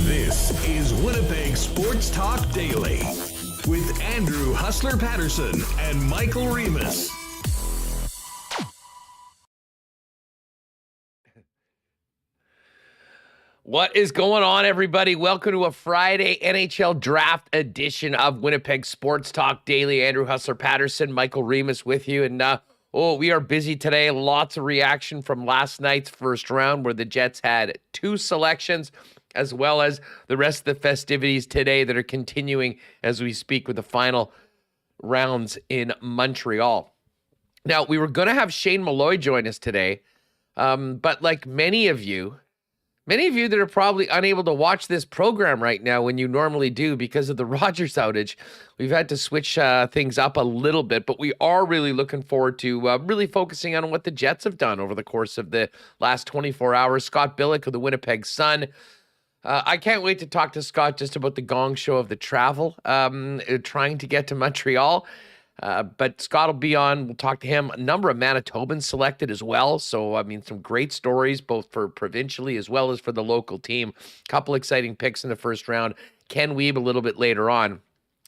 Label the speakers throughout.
Speaker 1: This is Winnipeg Sports Talk Daily with Andrew Hustler Paterson and Michael Remis.
Speaker 2: What is going on, everybody? Welcome to a Friday NHL Draft edition of Winnipeg Sports Talk Daily. Andrew Hustler Paterson, Michael Remis with you. And we are busy today. Lots of reaction from last night's first round where the Jets had 2 selections, as well as the rest of the festivities today that are continuing as we speak with the final rounds in Montreal. Now, we were going to have Shane Malloy join us today, but like many of you that are probably unable to watch this program right now when you normally do because of the Rogers outage, we've had to switch things up a little bit, but we are really looking forward to really focusing on what the Jets have done over the course of the last 24 hours. Scott Billeck of the Winnipeg Sun. I can't wait to talk to Scott just about the gong show of the travel, trying to get to Montreal. But Scott will be on. We'll talk to him. A number of Manitobans selected as well. So, I mean, some great stories, both for provincially as well as for the local team. Couple exciting picks in the first round. Ken Wiebe a little bit later on.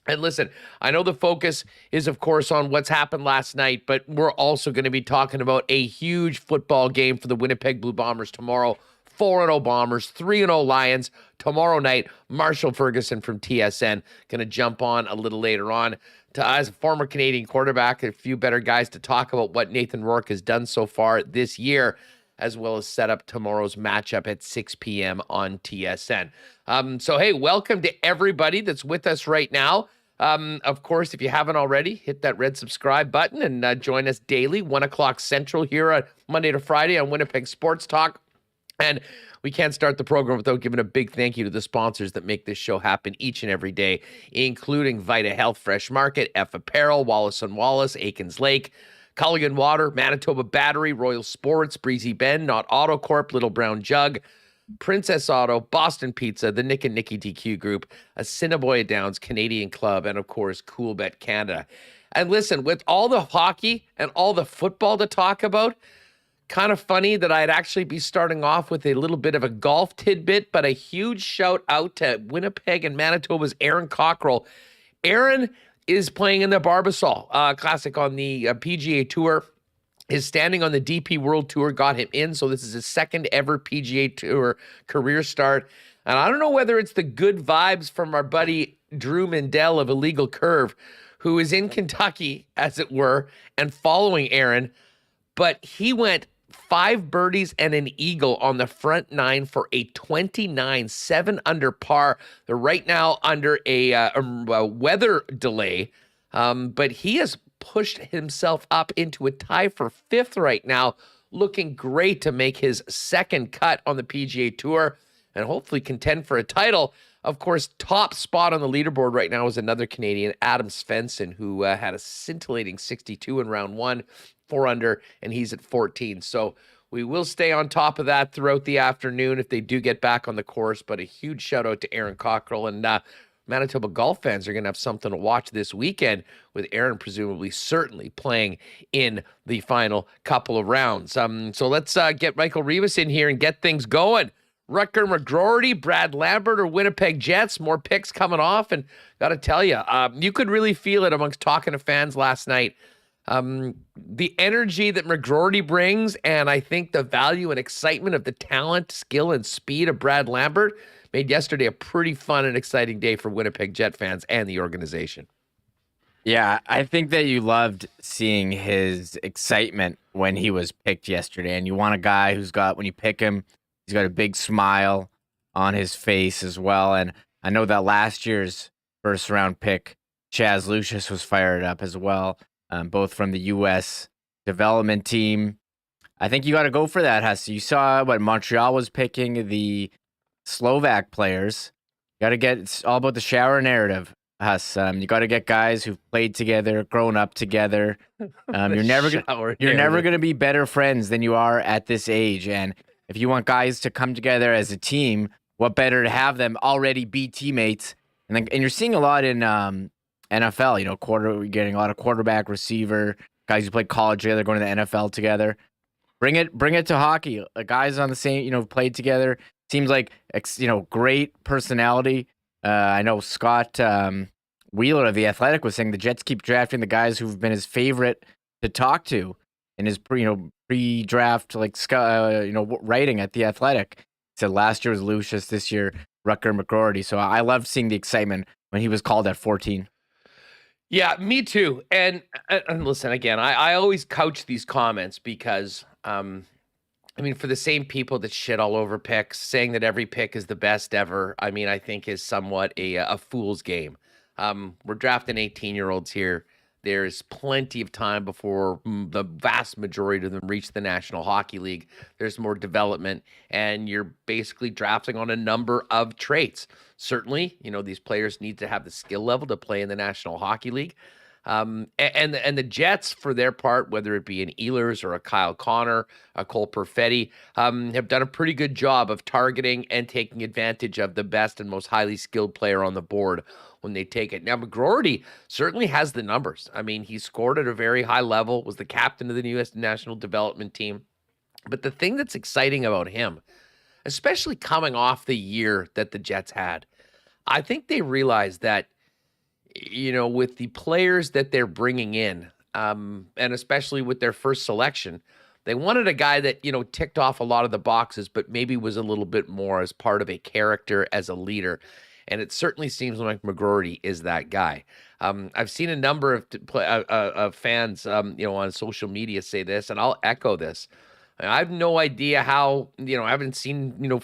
Speaker 2: And listen, I know the focus is, of course, on what's happened last night, but we're also going to be talking about a huge football game for the Winnipeg Blue Bombers tomorrow. 4-0 Bombers, 3-0 Lions. Tomorrow night, Marshall Ferguson from TSN going to jump on a little later on. As a former Canadian quarterback, a few better guys to talk about what Nathan Rourke has done so far this year, as well as set up tomorrow's matchup at 6 p.m. on TSN. So, hey, welcome to everybody that's with us right now. Of course, if you haven't already, hit that red subscribe button and join us daily, 1 o'clock Central here on Monday to Friday on Winnipeg Sports Talk. And we can't start the program without giving a big thank you to the sponsors that make this show happen each and every day, including Vita Health Fresh Market, F Apparel, Wallace & Wallace, Aikens Lake, Culligan Water, Manitoba Battery, Royal Sports, Breezy Bend, Not Auto Corp, Little Brown Jug, Princess Auto, Boston Pizza, the Nick and Nicky DQ Group, Assiniboia Downs Canadian Club, and of course, Coolbet Canada. And listen, with all the hockey and all the football to talk about, kind of funny that I'd actually be starting off with a little bit of a golf tidbit, but a huge shout out to Winnipeg and Manitoba's Aaron Cockrell. Aaron is playing in the Barbasol Classic on the PGA Tour. His standing on the DP World Tour got him in, so this is his second ever PGA Tour career start. And I don't know whether it's the good vibes from our buddy Drew Mindell of Illegal Curve, who is in Kentucky, as it were, and following Aaron, but he went 5 birdies and an eagle on the front 9 for a 29, 7 under par. They're right now under a weather delay, but he has pushed himself up into a tie for 5th right now, looking great to make his second cut on the PGA Tour and hopefully contend for a title. Of course, top spot on the leaderboard right now is another Canadian, Adam Svensson, who had a scintillating 62 in round 1. 4 under, and he's at 14. So we will stay on top of that throughout the afternoon if they do get back on the course. But a huge shout out to Aaron Cockrell, and Manitoba golf fans are going to have something to watch this weekend with Aaron presumably certainly playing in the final couple of rounds. So let's get Michael Remis in here and get things going. Rutger McGroarty, Brad Lambert, or Winnipeg Jets. More picks coming off, and got to tell you, you could really feel it amongst talking to fans last night. The energy that McGroarty brings, and I think the value and excitement of the talent, skill, and speed of Brad Lambert made yesterday a pretty fun and exciting day for Winnipeg Jet fans and the organization.
Speaker 3: Yeah, I think that you loved seeing his excitement when he was picked yesterday, and you want a guy who's got, when you pick him, he's got a big smile on his face as well. And I know that last year's first round pick, Chaz Lucius, was fired up as well. Both from the U.S. development team I think you got to go for that, Huss. You saw what Montreal was picking the Slovak players. You got to get, it's all about the shower narrative, Huss. You got to get guys who've played together, grown up together. You're never going to be better friends than you are at this age. And if you want guys to come together as a team, what better to have them already be teammates? And you're seeing a lot in NFL. You know, you're getting a lot of quarterback, receiver guys who played college together, going to the NFL together. Bring it to hockey. Guys on the same, played together. Seems like, great personality. I know Scott Wheeler of The Athletic was saying the Jets keep drafting the guys who've been his favorite to talk to in his pre-draft writing at The Athletic. He said last year was Lucius, this year Rutger McGroarty. So I loved seeing the excitement when he was called at 14.
Speaker 2: Yeah, me too. And listen, again, I always couch these comments because, for the same people that shit all over picks, saying that every pick is the best ever, I think is somewhat a fool's game. We're drafting 18-year-olds here. There's plenty of time before the vast majority of them reach the National Hockey League. There's more development, and you're basically drafting on a number of traits. Certainly, these players need to have the skill level to play in the National Hockey League. And the Jets, for their part, whether it be an Ehlers or a Kyle Connor, a Cole Perfetti, have done a pretty good job of targeting and taking advantage of the best and most highly skilled player on the board when they take it. Now, McGroarty certainly has the numbers. He scored at a very high level, was the captain of the U.S. national development team. But the thing that's exciting about him, especially coming off the year that the Jets had, I think they realized that, with the players that they're bringing in, and especially with their first selection, they wanted a guy that, ticked off a lot of the boxes, but maybe was a little bit more as part of a character, as a leader. And it certainly seems like McGroarty is that guy. I've seen a number of fans, on social media say this, and I'll echo this. I have no idea how, I haven't seen,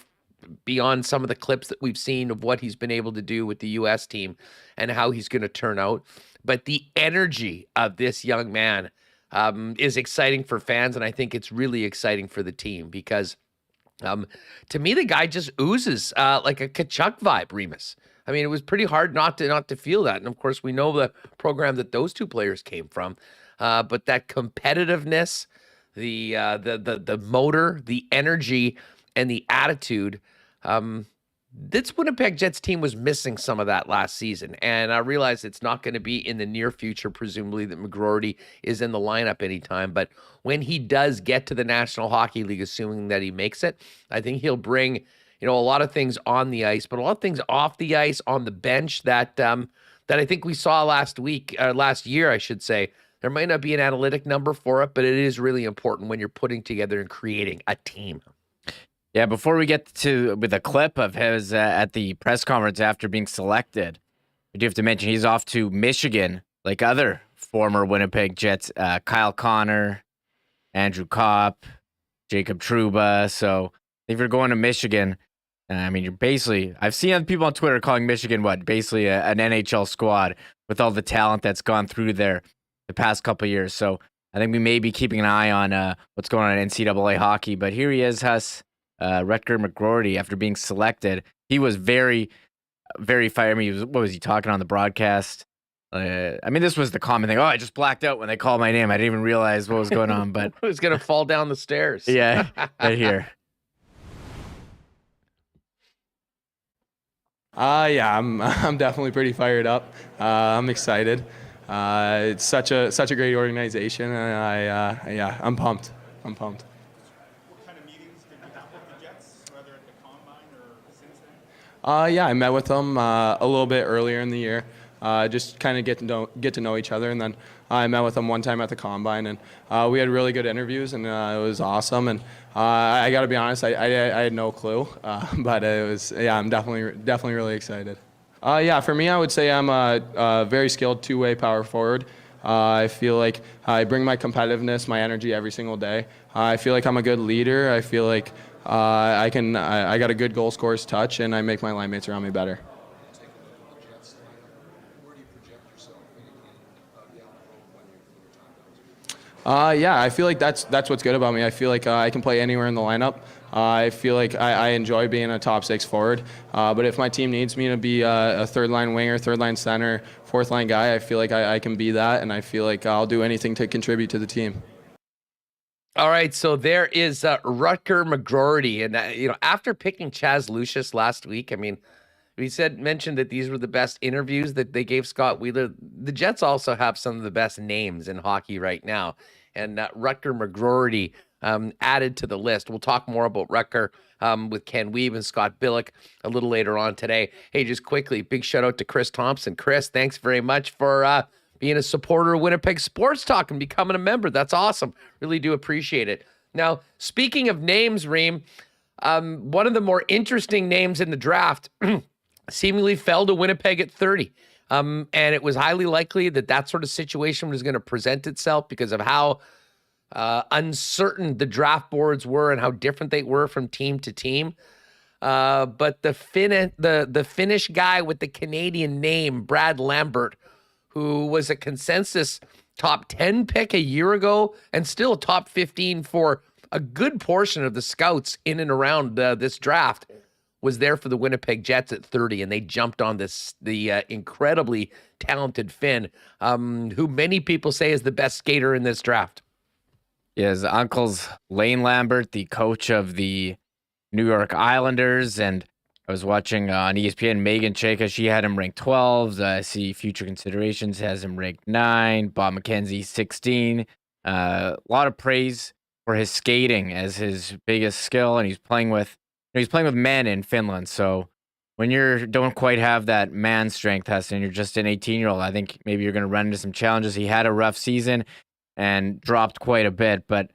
Speaker 2: beyond some of the clips that we've seen of what he's been able to do with the U.S. team and how he's going to turn out. But the energy of this young man is exciting for fans, and I think it's really exciting for the team because to me, the guy just oozes like a Kirouac vibe, Remis. It was pretty hard not to feel that. And of course, we know the program that those two players came from. But that competitiveness, the motor, the energy, and the attitude, this Winnipeg Jets team was missing some of that last season. And I realize it's not going to be in the near future, presumably, that McGroarty is in the lineup anytime. But when he does get to the National Hockey League, assuming that he makes it, I think he'll bring, a lot of things on the ice, but a lot of things off the ice, on the bench that I think we saw last year, I should say. There might not be an analytic number for it, but it is really important when you're putting together and creating a team.
Speaker 3: Yeah, before we get with a clip of his at the press conference after being selected, I do have to mention he's off to Michigan, like other former Winnipeg Jets, Kyle Connor, Andrew Kopp, Jacob Trouba. So if you're going to Michigan, you're basically, I've seen other people on Twitter calling Michigan basically an NHL squad with all the talent that's gone through there the past couple of years. So I think we may be keeping an eye on what's going on in NCAA hockey. But here he is, Huss. Rutger McGroarty, after being selected, he was very, very fired. What was he talking on the broadcast? This was the common thing. Oh, I just blacked out when they called my name. I didn't even realize what was going on. But
Speaker 2: I was gonna fall down the stairs.
Speaker 3: Yeah, right here.
Speaker 4: I'm definitely pretty fired up. I'm excited. It's such a great organization, and I'm pumped. I met with them a little bit earlier in the year, just kind of get to know each other, and then I met with them one time at the combine, and we had really good interviews, and it was awesome. And I got to be honest, I had no clue, but it was I'm definitely really excited. For me, I would say I'm a very skilled two-way power forward. I feel like I bring my competitiveness, my energy every single day. I feel like I'm a good leader. I feel like I got a good goal scorer's touch, and I make my line mates around me better. Yeah, I feel like that's what's good about me. I feel like I can play anywhere in the lineup. I feel like I enjoy being a top six forward. But if my team needs me to be a third line winger, third line center, fourth line guy, I feel like I can be that, and I feel like I'll do anything to contribute to the team.
Speaker 2: All right, so there is Rutger McGroarty, and after picking Chaz Lucius last week, I mean, we mentioned that these were the best interviews that they gave Scott Wheeler. The Jets also have some of the best names in hockey right now, and Rutger McGroarty added to the list. We'll talk more about Rutger with Ken Wiebe and Scott Billeck a little later on today. Hey, just quickly, big shout out to Chris Thompson. Chris, thanks very much for being a supporter of Winnipeg Sports Talk and becoming a member. That's awesome. Really do appreciate it. Now, speaking of names, Reem, one of the more interesting names in the draft seemingly fell to Winnipeg at 30. And it was highly likely that sort of situation was going to present itself because of how uncertain the draft boards were and how different they were from team to team. But the Finnish guy with the Canadian name, Brad Lambert, who was a consensus top 10 pick a year ago and still top 15 for a good portion of the scouts in and around this draft, was there for the Winnipeg Jets at 30, and they jumped on the incredibly talented Finn, who many people say is the best skater in this draft.
Speaker 3: Yeah, his uncle's Lane Lambert, the coach of the New York Islanders, and I was watching on ESPN, Megan Chayka, she had him ranked 12. I see Future Considerations has him ranked 9. Bob McKenzie, 16. A lot of praise for his skating as his biggest skill, and he's playing with men in Finland. So when you don't quite have that man strength, Heston, you're just an 18-year-old, I think maybe you're going to run into some challenges. He had a rough season and dropped quite a bit, but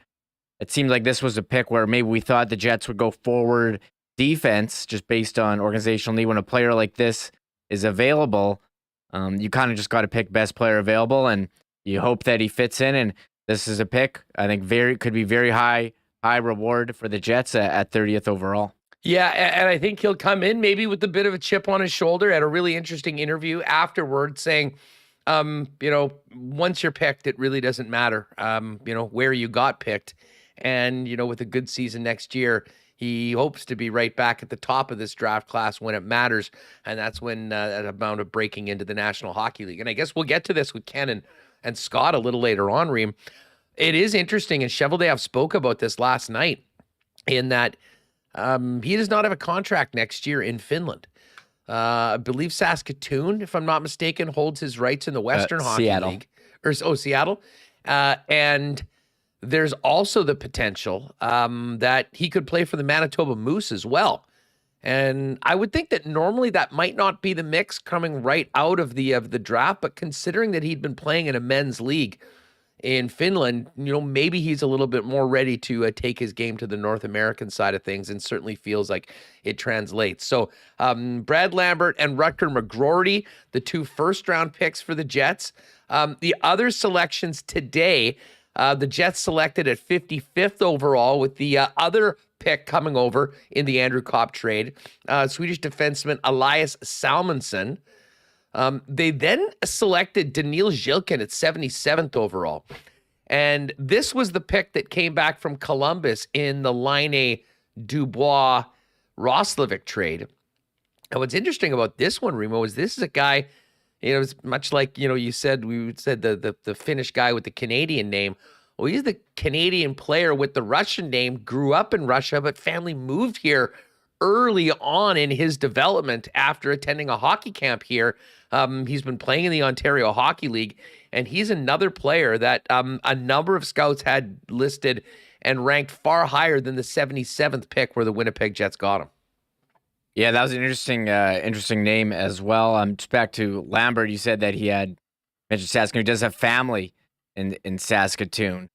Speaker 3: it seemed like this was a pick where maybe we thought the Jets would go forward defense just based on organizational need. When a player like this is available, you kind of just got to pick best player available, and you hope that he fits in. And this is a pick I think could be very high reward for the Jets at 30th overall.
Speaker 2: Yeah, and I think he'll come in maybe with a bit of a chip on his shoulder. At a really interesting interview afterward, saying, once you're picked, it really doesn't matter, where you got picked. And, with a good season next year, he hopes to be right back at the top of this draft class when it matters. And that's when that amount of breaking into the National Hockey League. And I guess we'll get to this with Ken and Scott a little later on, Reem. It is interesting, and Cheveldaev spoke about this last night, in that he does not have a contract next year in Finland. I believe Saskatoon, if I'm not mistaken, holds his rights in the Western Hockey League. Seattle. And there's also the potential that he could play for the Manitoba Moose as well. And I would think that normally that might not be the mix coming right out of the draft, but considering that he'd been playing in a men's league in Finland, maybe he's a little bit more ready to take his game to the North American side of things, and certainly feels like it translates. So Brad Lambert and Rutger McGroarty, the 2 first-round picks for the Jets. The other selections today, the Jets selected at 55th overall, with the other pick coming over in the Andrew Kopp trade, Swedish defenseman Elias Salmonsson. They then selected Daniil Zhilkin at 77th overall. And this was the pick that came back from Columbus in the Laine Dubois-Roslovic trade. And what's interesting about this one, Remo, is this is a guy, it's much like, we said the Finnish guy with the Canadian name. Well, he's the Canadian player with the Russian name, grew up in Russia, but family moved here early on in his development after attending a hockey camp here. He's been playing in the Ontario Hockey League, and he's another player that a number of scouts had listed and ranked far higher than the 77th pick where the Winnipeg Jets got him.
Speaker 3: Yeah, that was an interesting name as well. Just back to Lambert, you said that he had mentioned Saskatoon. He does have family in Saskatoon.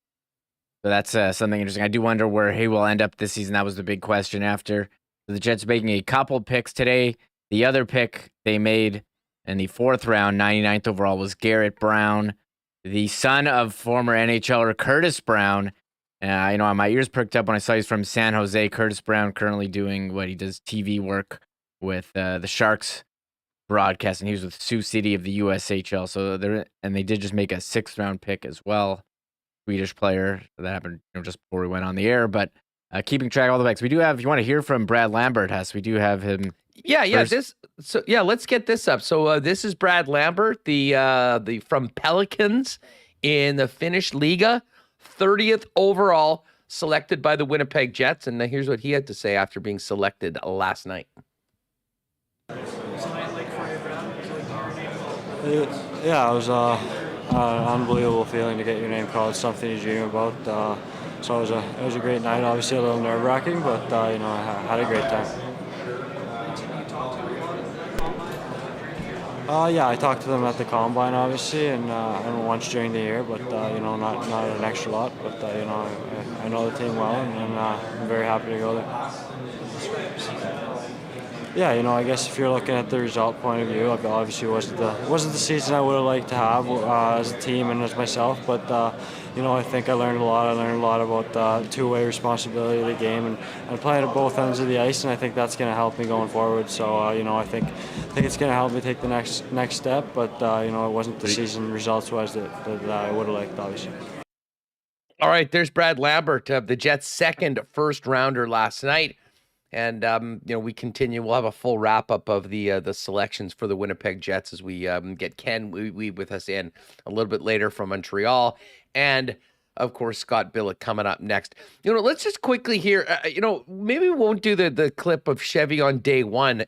Speaker 3: So that's something interesting. I do wonder where he will end up this season. That was the big question after the Jets making a couple picks today. The other pick they made in the 4th round, 99th overall, was Garrett Brown, the son of former NHLer Curtis Brown. My ears perked up when I saw he's from San Jose. Curtis Brown currently doing what he does, TV work with the Sharks broadcast, and he was with Sioux City of the USHL. So they did just make a 6th round pick as well. Swedish player. That happened just before we went on the air, but keeping track of all the picks. We do have, if you want to hear from Brad Lambert, we do have him.
Speaker 2: Yeah. Let's get this up. So this is Brad Lambert, the from Pelicans in the Finnish Liga, 30th overall, selected by the Winnipeg Jets. And here's what he had to say after being selected last night.
Speaker 5: Yeah, it was an unbelievable feeling to get your name called. It's something you dream about. So it was a great night. Obviously a little nerve-wracking, but I had a great time. Yeah, I talked to them at the combine, obviously, and once during the year, but not an extra lot. But I know the team well, and I'm very happy to go there. Yeah, I guess if you're looking at the result point of view, obviously wasn't the season I would have liked to have as a team and as myself, but I think I learned a lot. I learned a lot about the two-way responsibility of the game and playing at both ends of the ice, and I think that's going to help me going forward. So I think it's going to help me take the next step, but it wasn't the season results-wise that I would have liked, obviously.
Speaker 2: All right, there's Brad Lambert, the Jets' second first-rounder last night. And, we continue. We'll have a full wrap-up of the selections for the Winnipeg Jets as we get Ken Wiebe with us in a little bit later from Montreal. And, of course, Scott Billeck coming up next. Let's just quickly hear, maybe we won't do the clip of Chevy on day one,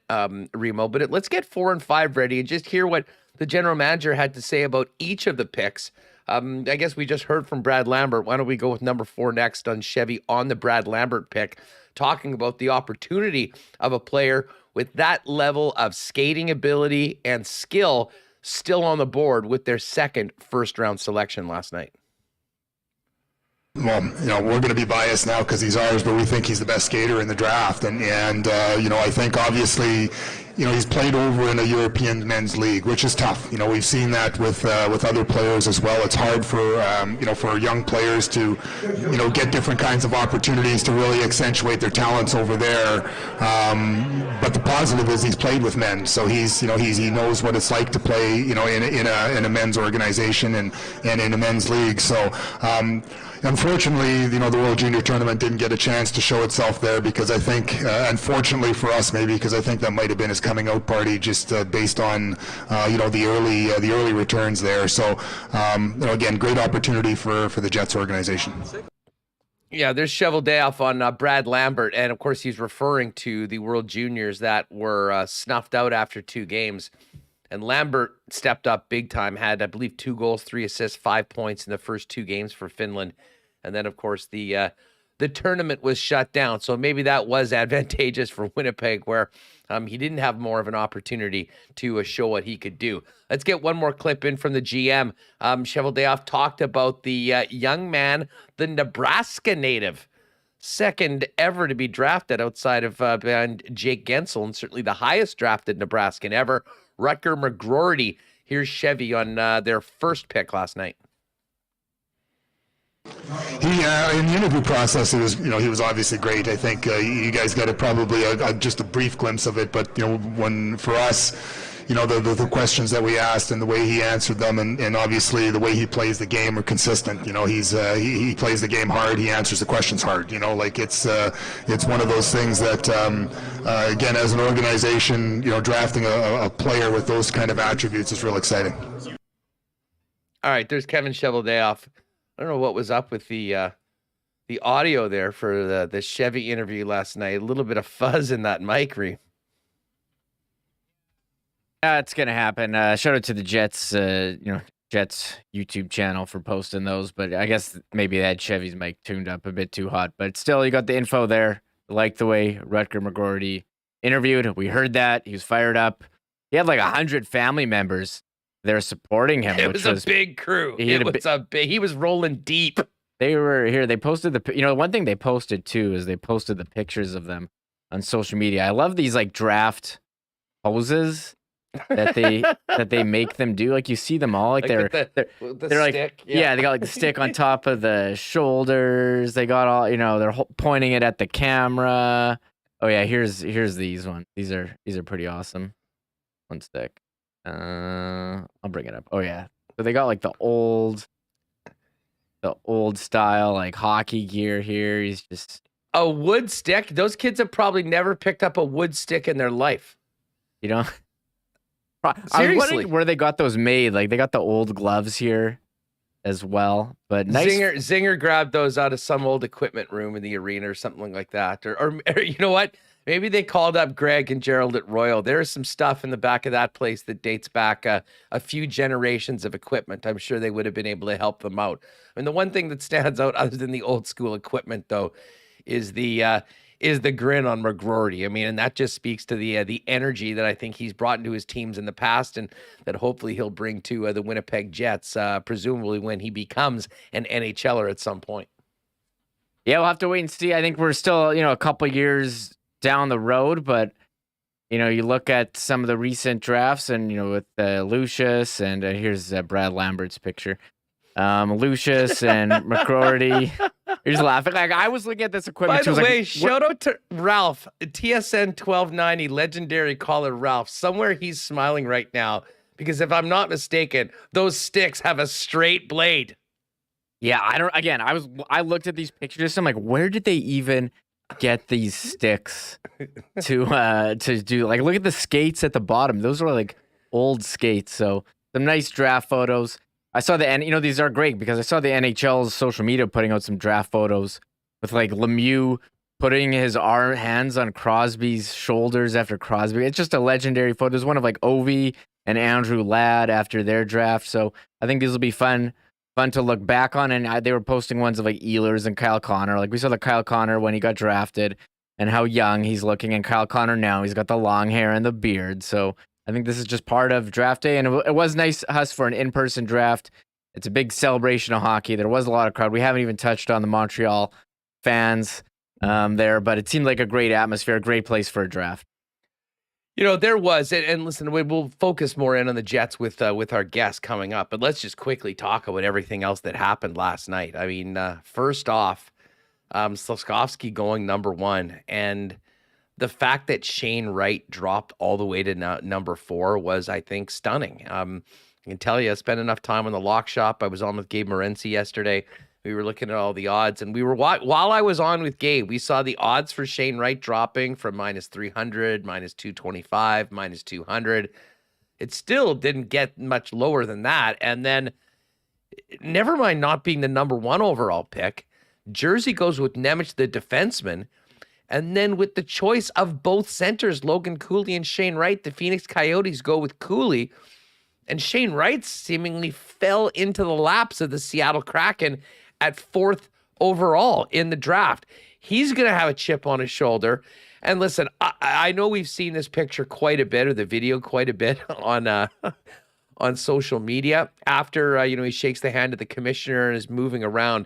Speaker 2: Remo, but let's get 4 and 5 ready and just hear what the general manager had to say about each of the picks. I guess we just heard from Brad Lambert. Why don't we go with number 4 next on Chevy on the Brad Lambert pick, talking about the opportunity of a player with that level of skating ability and skill still on the board with their second first-round selection last night.
Speaker 6: Well, we're going to be biased now because he's ours, but we think he's the best skater in the draft. And I think obviously, he's played over in a European men's league, which is tough. We've seen that with other players as well. It's hard for young players to, get different kinds of opportunities to really accentuate their talents over there. But the positive is he's played with men, so he knows what it's like to play, in a men's organization and in a men's league. So. Unfortunately, the World Junior Tournament didn't get a chance to show itself there because I think, unfortunately for us maybe, because I think that might have been his coming out party just based on, the early returns there. So, again, great opportunity for the Jets organization.
Speaker 2: Yeah, there's Shovel Day off on Brad Lambert, and of course he's referring to the World Juniors that were snuffed out after 2 games. And Lambert stepped up big time, had, I believe, 2 goals, 3 assists, 5 points in the first 2 games for Finland. And then, of course, the tournament was shut down. So maybe that was advantageous for Winnipeg, where he didn't have more of an opportunity to show what he could do. Let's get one more clip in from the GM. Cheveldayoff talked about the young man, the Nebraska native, second ever to be drafted outside of Jake Gensel, and certainly the highest drafted Nebraskan ever, Rutger McGroarty. Here's Chevy on their first pick last night.
Speaker 6: He in the interview process, he was obviously great. I think you guys got probably just a brief glimpse of it, but when for us, the questions that we asked and the way he answered them, and obviously the way he plays the game are consistent. He plays the game hard. He answers the questions hard. It's one of those things that again, as an organization, drafting a player with those kind of attributes is real exciting.
Speaker 2: All right, there's Kevin Cheveldayoff. I don't know what was up with the audio there for the Chevy interview last night. A little bit of fuzz in that mic, Ree.
Speaker 3: It's gonna happen. Shout out to the Jets, Jets YouTube channel for posting those. But I guess maybe they had Chevy's mic tuned up a bit too hot. But still, you got the info there. I like the way Rutger McGroarty interviewed. We heard that he was fired up. He had like 100 family members there supporting him.
Speaker 2: It was a big crew. He was rolling deep.
Speaker 3: They were here. They posted one thing they posted too is they posted the pictures of them on social media. I love these like draft poses that they make them do. Like you see them all like they're like
Speaker 2: stick,
Speaker 3: yeah, they got like the stick on top of the shoulders. They got all they're pointing it at the camera. Oh yeah, here's these ones. These are pretty awesome. One stick. I'll bring it up. Oh yeah, so they got like the old the old style like hockey gear here. He's just
Speaker 2: A wood stick? Those kids have probably never picked up a wood stick in their life.
Speaker 3: you know. I was
Speaker 2: Seriously.
Speaker 3: wondering where they got those made. Like they got the old gloves here as well. But nice.
Speaker 2: Zinger grabbed those out of some old equipment room in the arena or something like that. Or you know what? Maybe they called up Greg and Gerald at Royal. There's some stuff in the back of that place that dates back a few generations of equipment. I'm sure they would have been able to help them out. I mean, the one thing that stands out other than the old school equipment, though, is the grin on McGroarty. I mean, and that just speaks to the energy that I think he's brought into his teams in the past, and that hopefully he'll bring to the Winnipeg Jets, presumably when he becomes an NHLer at some point.
Speaker 3: Yeah, we'll have to wait and see. I think we're still, a couple years down the road, but you look at some of the recent drafts, and with Lucius, and here's Brad Lambert's picture. Lucius and McGroarty. He's laughing. Like I was looking at this equipment.
Speaker 2: By the way, shout out to Ralph, TSN 1290, legendary caller Ralph. Somewhere he's smiling right now because if I'm not mistaken, those sticks have a straight blade.
Speaker 3: Yeah, I looked at these pictures. I'm like, where did they even get these sticks to do? Like, look at the skates at the bottom. Those are like old skates. So some nice draft photos. I saw these are great because I saw the NHL's social media putting out some draft photos with like Lemieux putting his hands on Crosby's shoulders after Crosby. It's just a legendary photo. There's one of like Ovi and Andrew Ladd after their draft. So I think these will be fun to look back on. And they were posting ones of like Ehlers and Kyle Connor. Like we saw the Kyle Connor when he got drafted and how young he's looking. And Kyle Connor now, he's got the long hair and the beard. So I think this is just part of draft day, and it was nice, Huss, for an in-person draft. It's a big celebration of hockey. There was a lot of crowd. We haven't even touched on the Montreal fans there, but it seemed like a great atmosphere, a great place for a draft.
Speaker 2: There was, and listen, we'll focus more in on the Jets with our guests coming up, but let's just quickly talk about everything else that happened last night. I mean, first off, Slafkovsky going number one, and the fact that Shane Wright dropped all the way to number 4 was, I think, stunning. I can tell you, I spent enough time on the lock shop. I was on with Gabe Morency yesterday. We were looking at all the odds, and while I was on with Gabe, we saw the odds for Shane Wright dropping from -300, -225, -200. It still didn't get much lower than that. And then, never mind not being the number 1 overall pick, Jersey goes with Nemec, the defenseman. And then with the choice of both centers, Logan Cooley and Shane Wright, the Phoenix Coyotes go with Cooley. And Shane Wright seemingly fell into the laps of the Seattle Kraken at 4th overall in the draft. He's going to have a chip on his shoulder. And listen, I know we've seen this picture quite a bit, or the video quite a bit on social media after, he shakes the hand of the commissioner and is moving around.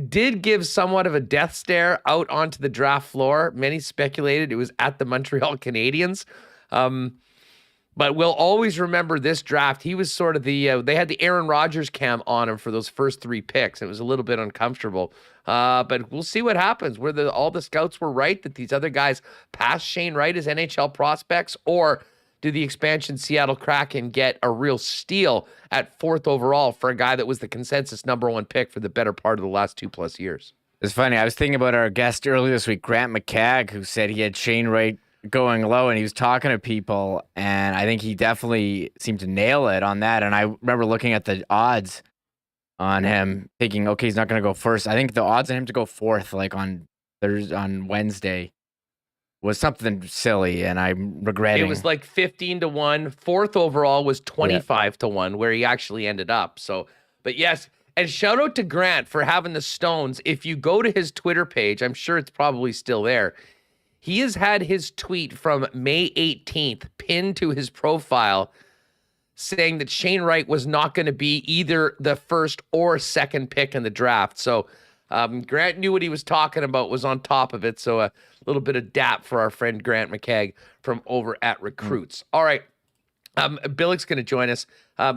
Speaker 2: Did give somewhat of a death stare out onto the draft floor. Many speculated it was at the Montreal Canadiens. But we'll always remember this draft. He was sort of they had the Aaron Rodgers cam on him for those first 3 picks. It was a little bit uncomfortable. But we'll see what happens. All the scouts were right that these other guys passed Shane Wright as NHL prospects, or do the expansion Seattle Kraken get a real steal at 4th overall for a guy that was the consensus number 1 pick for the better part of the last 2+ years?
Speaker 3: It's funny. I was thinking about our guest earlier this week, Grant McCagg, who said he had Shane Wright going low, and he was talking to people, and I think he definitely seemed to nail it on that. And I remember looking at the odds on him, thinking, okay, he's not going to go first. I think the odds on him to go 4th, like on Wednesday, was something silly, and I'm regretting.
Speaker 2: It was like 15-1. 4th overall was 25-1, where he actually ended up. So, but yes, and shout out to Grant for having the stones. If you go to his Twitter page, I'm sure it's probably still there. He has had his tweet from May 18th pinned to his profile saying that Shane Wright was not going to be either the 1st or 2nd pick in the draft. So Grant knew what he was talking about, was on top of it. So a little bit of dap for our friend Grant McCagg from over at Recruits. All right. Billeck's going to join us.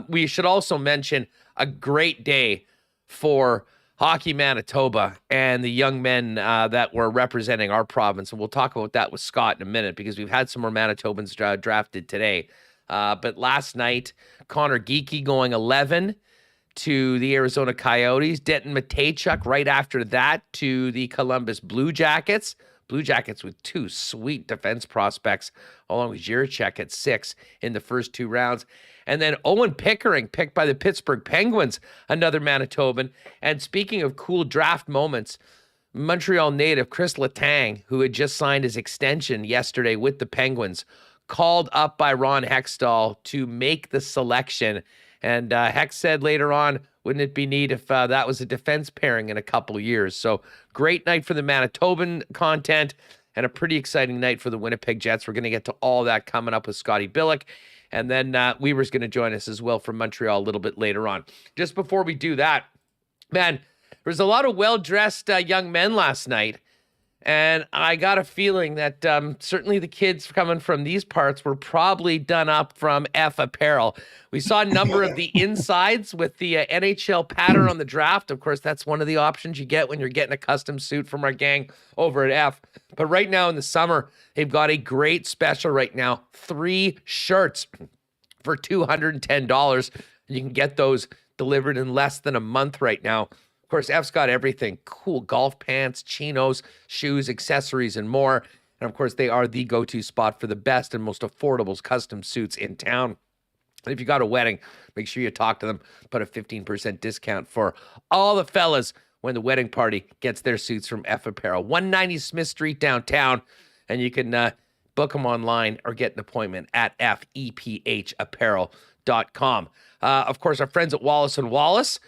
Speaker 2: We should also mention a great day for Hockey Manitoba and the young men that were representing our province. And we'll talk about that with Scott in a minute because we've had some more Manitobans drafted today. But last night, Connor Geekie going 11 to the Arizona Coyotes. Denton Mateychuk right after that to the Columbus Blue Jackets. Blue Jackets with two sweet defense prospects, along with Jiricek at 6 in the first 2 rounds. And then Owen Pickering, picked by the Pittsburgh Penguins, another Manitoban. And speaking of cool draft moments, Montreal native Chris Letang, who had just signed his extension yesterday with the Penguins, called up by Ron Hextall to make the selection. And Hex said later on, wouldn't it be neat if that was a defense pairing in a couple of years? So great night for the Manitoban content and a pretty exciting night for the Winnipeg Jets. We're going to get to all that coming up with Scotty Billeck. And then Wieber's going to join us as well from Montreal a little bit later on. Just before we do that, man, there was a lot of well-dressed young men last night. And I got a feeling that certainly the kids coming from these parts were probably done up from F Apparel. We saw a number of the insides with the NHL pattern on the draft. Of course, that's one of the options you get when you're getting a custom suit from our gang over at F. But right now in the summer, they've got a great special right now. 3 shirts for $210. You can get those delivered in less than a month right now. Of course, F's got everything. Cool golf pants, chinos, shoes, accessories, and more. And of course, they are the go-to spot for the best and most affordable custom suits in town. And if you got a wedding, make sure you talk to them. Put a 15% discount for all the fellas when the wedding party gets their suits from F Apparel. 190 Smith Street downtown. And you can book them online or get an appointment at fepapparel.com. Of course, our friends at Wallace & Wallace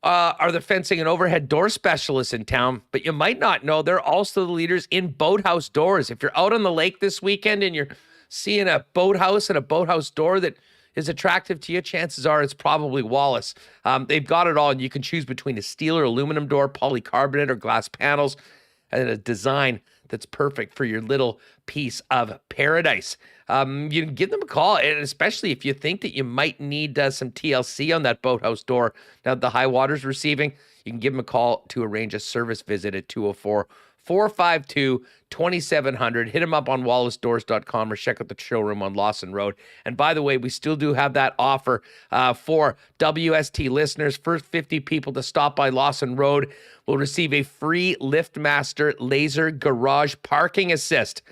Speaker 2: are the fencing and overhead door specialists in town, but you might not know they're also the leaders in boathouse doors. If you're out on the lake this weekend and you're seeing a boathouse and a boathouse door that is attractive to you, chances are it's probably Wallace. They've got it all, and you can choose between a steel or aluminum door, polycarbonate or glass panels, and a design that's perfect for your little piece of paradise. You can give them a call, and especially if you think that you might need some TLC on that boathouse door now that the high water's receiving, you can give them a call to arrange a service visit at 204-452-2700. Hit them up on wallacedoors.com or check out the showroom on Lawson Road. And by the way, we still do have that offer for WST listeners. First 50 people to stop by Lawson Road will receive a free LiftMaster laser garage parking assist.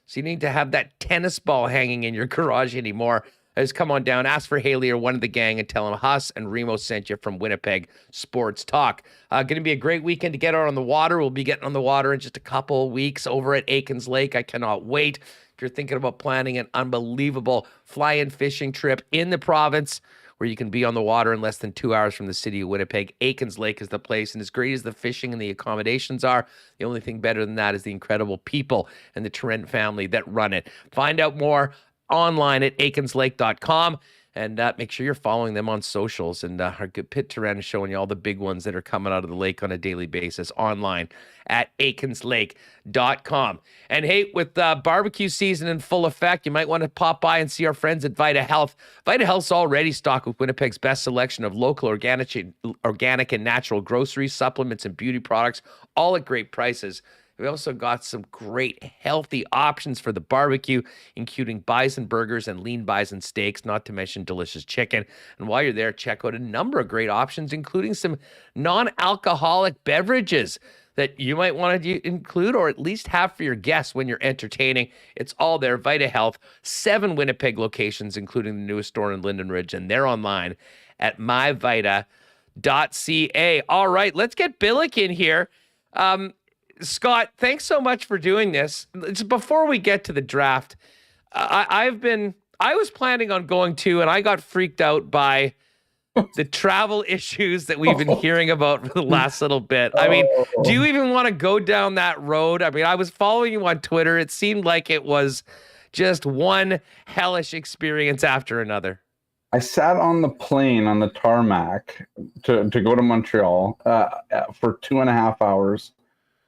Speaker 2: So you need to have that tennis ball hanging in your garage anymore. Just come on down, ask for Haley or one of the gang and tell them Huss and Remo sent you from Winnipeg Sports Talk. Going to be a great weekend to get out on the water. We'll be getting on the water in just a couple of weeks over at Aikens Lake. I cannot wait. If you're thinking about planning an unbelievable fly-in fishing trip in the province where you can be on the water in less than 2 hours from the city of Winnipeg, Aikens Lake is the place. And as great as the fishing and the accommodations are, the only thing better than that is the incredible people and the Trent family that run it. Find out more online at aikenslake.com, and make sure you're following them on socials. And our good Pitt Turan is showing you all the big ones that are coming out of the lake on a daily basis online at aikenslake.com. And hey, with barbecue season in full effect, you might want to pop by and see our friends at Vita Health. Vita Health's already stocked with Winnipeg's best selection of local organic and natural groceries, supplements, and beauty products, all at great prices. We also got some great healthy options for the barbecue, including bison burgers and lean bison steaks, not to mention delicious chicken. And while you're there, check out a number of great options, including some non-alcoholic beverages that you might want to include or at least have for your guests when you're entertaining. It's all there. Vita Health, 7 Winnipeg locations, including the newest store in Linden Ridge, and they're online at myvita.ca. All right, let's get Billeck in here. Scott, thanks so much for doing this. Before we get to the draft, I was planning on going to, and I got freaked out by the travel issues that we've been hearing about for the last little bit. I mean, do you even want to go down that road? I mean, I was following you on Twitter. It seemed like it was just one hellish experience after another.
Speaker 7: I sat on the plane on the tarmac to go to Montreal for 2.5 hours.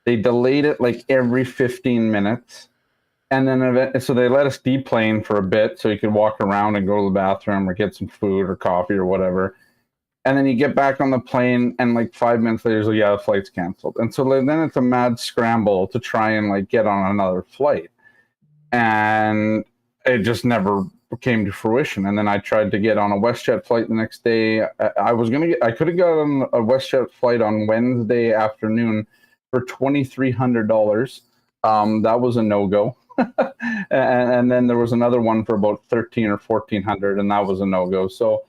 Speaker 7: They delayed it like every 15 minutes. And then so they let us deplane for a bit so you could walk around and go to the bathroom or get some food or coffee or whatever. And then you get back on the plane and like 5 minutes later, so yeah, the flight's canceled. And so then it's a mad scramble to try and like get on another flight. And it just never came to fruition. And then I tried to get on a WestJet flight the next day. I could have got on a WestJet flight on Wednesday afternoon for $2,300. That was a no-go. and then there was another one for about $1,300 or $1,400, and that was a no-go. So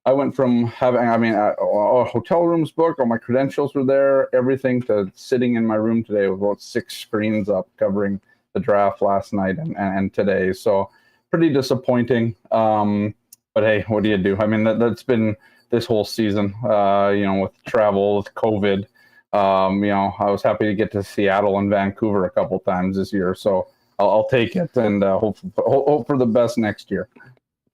Speaker 7: I went from having, hotel rooms booked, all my credentials were there, everything, to sitting in my room today with about 6 screens up covering the draft last night and today. So pretty disappointing. But hey, what do you do? I mean, that's been this whole season, with travel, with COVID. I was happy to get to Seattle and Vancouver a couple times this year. So I'll take it and hope for the best next year.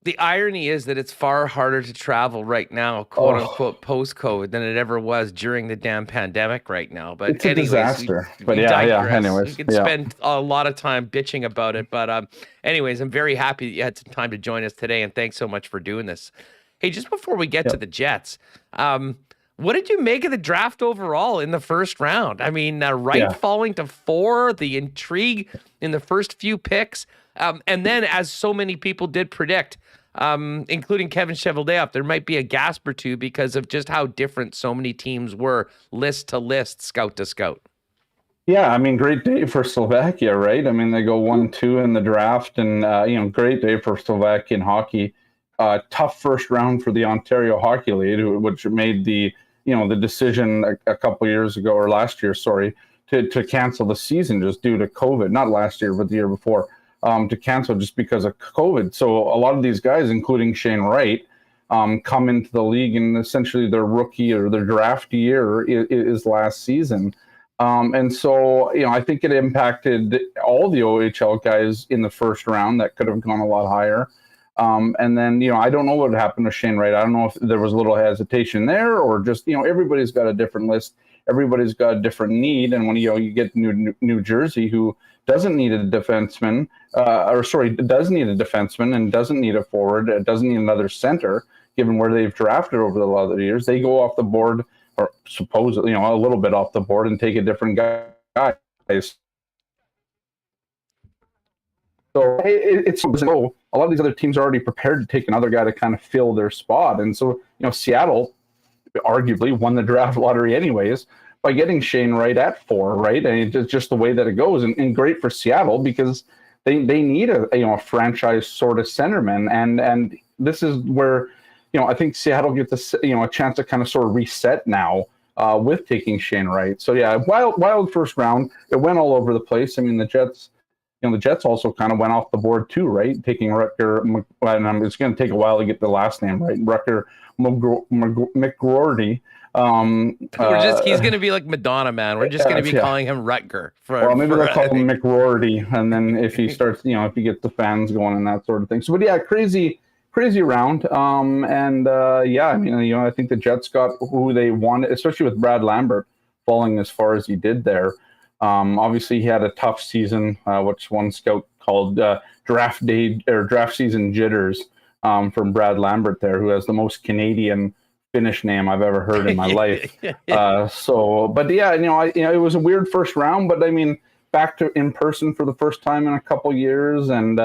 Speaker 2: The irony is that it's far harder to travel right now, quote unquote, post-COVID than it ever was during the damn pandemic right now. But
Speaker 7: it's a disaster. Anyways,
Speaker 2: we could spend a lot of time bitching about it. But anyways, I'm very happy that you had some time to join us today, and thanks so much for doing this. Hey, just before we get to the Jets, what did you make of the draft overall in the first round? I mean, falling to 4, the intrigue in the first few picks, and then, as so many people did predict, including Kevin Cheveldayoff, there might be a gasp or two because of just how different so many teams were, list to list, scout to scout.
Speaker 7: Yeah, I mean, great day for Slovakia, right? I mean, they go 1-2 in the draft, and great day for Slovakian hockey. Tough first round for the Ontario Hockey League, which made the decision a couple years ago, or last year, to cancel the season just due to COVID. Not last year, but the year before, to cancel just because of COVID. So a lot of these guys, including Shane Wright, come into the league, and essentially their rookie or their draft year is last season. And so, I think it impacted all the OHL guys in the first round that could have gone a lot higher. And then, I don't know what happened to Shane Wright. I don't know if there was a little hesitation there, or just, everybody's got a different list. Everybody's got a different need. And when, you get New Jersey, who doesn't need a defenseman, does need a defenseman and doesn't need a forward, doesn't need another center, given where they've drafted over the other years, they go off the board, or supposedly, a little bit off the board, and take a different guy. So it's so a lot of these other teams are already prepared to take another guy to kind of fill their spot. And so, Seattle arguably won the draft lottery anyways by getting Shane Wright at 4, right? And it's just the way that it goes. And great for Seattle, because they need a franchise sort of centerman. And this is where, I think Seattle gets a chance to kind of sort of reset now with taking Shane Wright. So yeah, wild first round. It went all over the place. I mean, the Jets also kind of went off the board too, right? Taking Rutger, and it's going to take a while to get the last name right. Rutger McGroarty.
Speaker 2: He's going to be like Madonna, man. We're just going to be calling him Rutger.
Speaker 7: Maybe they'll call him McGroarty, and then if he starts, if he gets the fans going and that sort of thing. So, but yeah, crazy round. I think the Jets got who they wanted, especially with Brad Lambert falling as far as he did there. Obviously, he had a tough season, which one scout called draft season jitters, from Brad Lambert there, who has the most Canadian Finnish name I've ever heard in my life. It was a weird first round, but I mean, back to in person for the first time in a couple years, and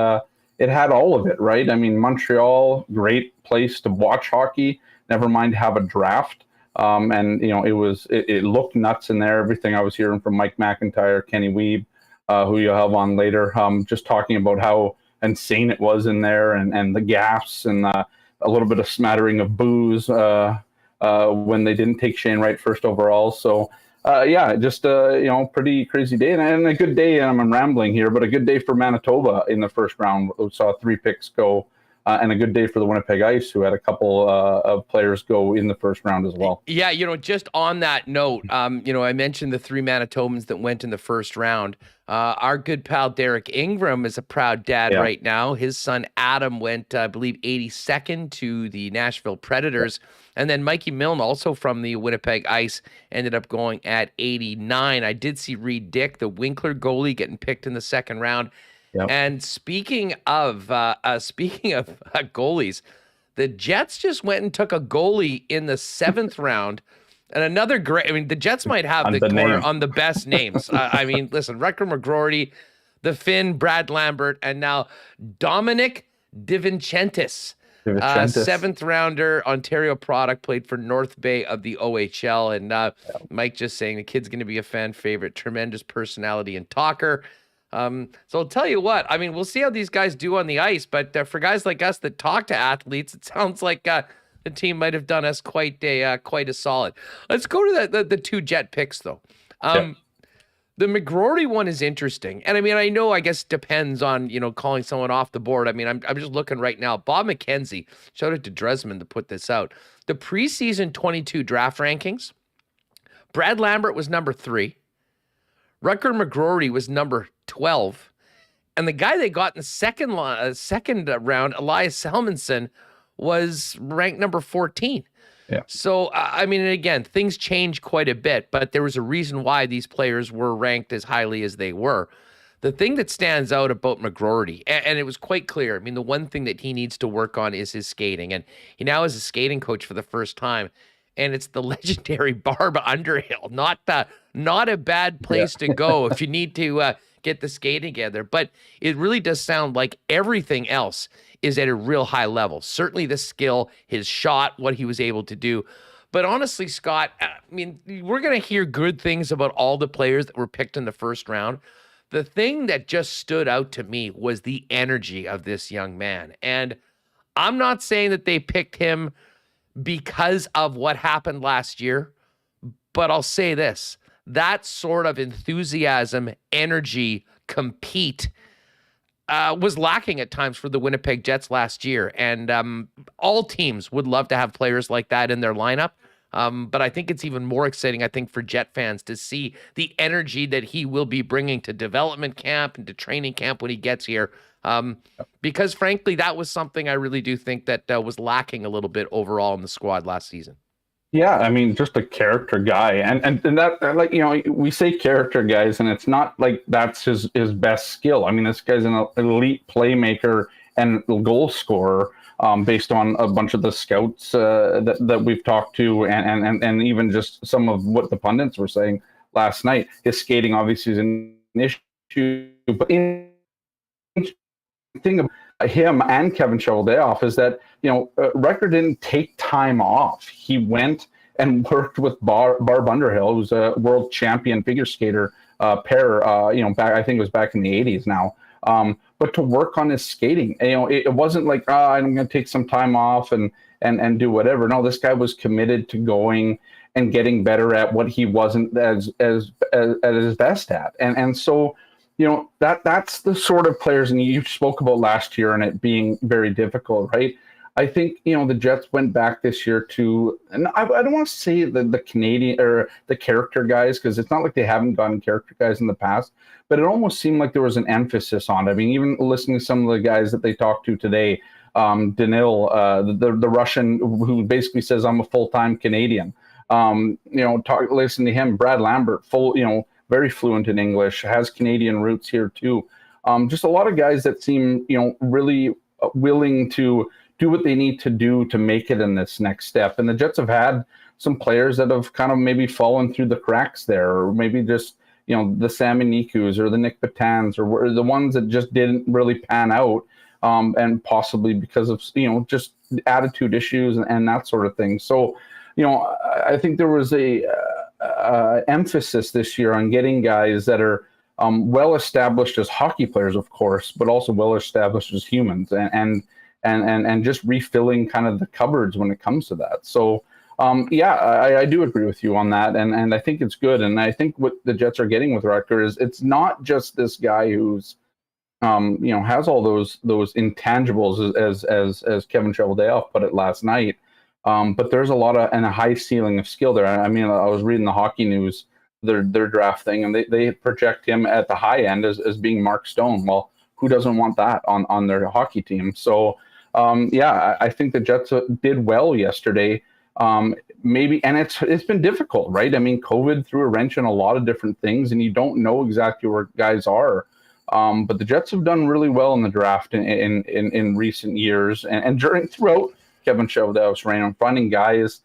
Speaker 7: it had all of it, right? I mean, Montreal, great place to watch hockey, never mind have a draft. It looked nuts in there. Everything I was hearing from Mike McIntyre, Kenny Wiebe, who you'll have on later, just talking about how insane it was in there, and the gaffes, and a little bit of smattering of boos when they didn't take Shane Wright first overall. So pretty crazy day, and a good day. And I'm rambling here, but a good day for Manitoba in the first round. We saw 3 picks go. And a good day for the Winnipeg Ice, who had a couple of players go in the first round as well.
Speaker 2: Yeah, just on that note, I mentioned the 3 Manitobans that went in the first round. Our good pal Derek Ingram is a proud dad right now. His son Adam went, I believe, 82nd to the Nashville Predators. And then Mikey Milne, also from the Winnipeg Ice, ended up going at 89. I did see Reed Dick, the Winkler goalie, getting picked in the second round. Yep. And speaking of goalies, the Jets just went and took a goalie in the 7th round, and another great. I mean, the Jets might have the corner on the best names. I mean, listen, Rutger McGroarty, the Finn, Brad Lambert, and now Dominic DiVincentis.
Speaker 7: DiVincentis.
Speaker 2: 7th rounder, Ontario product, played for North Bay of the OHL. And Mike just saying the kid's going to be a fan favorite, tremendous personality and talker. So I'll tell you what, I mean, we'll see how these guys do on the ice, but for guys like us that talk to athletes, it sounds like the team might have done us quite a solid. Let's go to the 2 Jet picks, though. The McGroarty one is interesting. And I mean, I guess depends on, calling someone off the board. I mean, I'm just looking right now. Bob McKenzie, shout out to Dresman to put this out. The preseason 22 draft rankings, Brad Lambert was number 3. Rutger McGroarty was number 12. And the guy they got in the second round, Elias Salmonson, was ranked number 14.
Speaker 7: Yeah.
Speaker 2: So, I mean, again, things change quite a bit, but there was a reason why these players were ranked as highly as they were. The thing that stands out about McGroarty, and it was quite clear, I mean, the one thing that he needs to work on is his skating. And he now is a skating coach for the first time, and it's the legendary Barb Underhill. Not a bad place to go if you need to get the skating together. But it really does sound like everything else is at a real high level. Certainly the skill, his shot, what he was able to do. But honestly, Scott, I mean, we're going to hear good things about all the players that were picked in the first round. The thing that just stood out to me was the energy of this young man. And I'm not saying that they picked him because of what happened last year, but I'll say this, that sort of enthusiasm, energy, compete was lacking at times for the Winnipeg Jets last year. And all teams would love to have players like that in their lineup. But I think it's even more exciting, I think, for Jet fans to see the energy that he will be bringing to development camp and to training camp when he gets here. Because frankly, that was something I really do think that was lacking a little bit overall in the squad last season.
Speaker 7: Yeah, I mean, just a character guy, and that, like, we say character guys, and it's not like that's his best skill. I mean, this guy's an elite playmaker and goal scorer, based on a bunch of the scouts that we've talked to, and even just some of what the pundits were saying last night. His skating obviously is an issue, but the thing about him and Kevin Cheveldayoff is that, Rutger didn't take time off. He went and worked with Barb Underhill, who's a world champion figure skater pair, back, I think it was back in the 80s now. But to work on his skating, it wasn't like, I'm going to take some time off and do whatever. No, this guy was committed to going and getting better at what he wasn't as at his best at. And so, that's the sort of players, and you spoke about last year and it being very difficult, right? I think, the Jets went back this year to, and I don't want to say the Canadian or the character guys, because it's not like they haven't gotten character guys in the past, but it almost seemed like there was an emphasis on it. I mean, even listening to some of the guys that they talked to today, Danil, the Russian who basically says, I'm a full-time Canadian. Listen to him, Brad Lambert, very fluent in English, has Canadian roots here too. Just a lot of guys that seem, really willing to do what they need to do to make it in this next step. And the Jets have had some players that have kind of maybe fallen through the cracks there, or maybe just, the Sammy Nikus or the Nick Batans, or the ones that just didn't really pan out, and possibly because of, just attitude issues and that sort of thing. So, I think there was a emphasis this year on getting guys that are well established as hockey players, of course, but also well established as humans, and just refilling kind of the cupboards when it comes to that. So I do agree with you on that, and I think it's good. And I think what the Jets are getting with Rutger is it's not just this guy who's has all those intangibles as Kevin Cheveldayoff put it last night. But there's a lot and a high ceiling of skill there. I mean, I was reading the Hockey News, their draft thing, and they project him at the high end as being Mark Stone. Well, who doesn't want that on their hockey team? So, I think the Jets did well yesterday. Maybe, and it's been difficult, right? I mean, COVID threw a wrench in a lot of different things, and you don't know exactly where guys are. But the Jets have done really well in the draft in recent years, and throughout Kevin Cheveldayoff's reign on finding guys,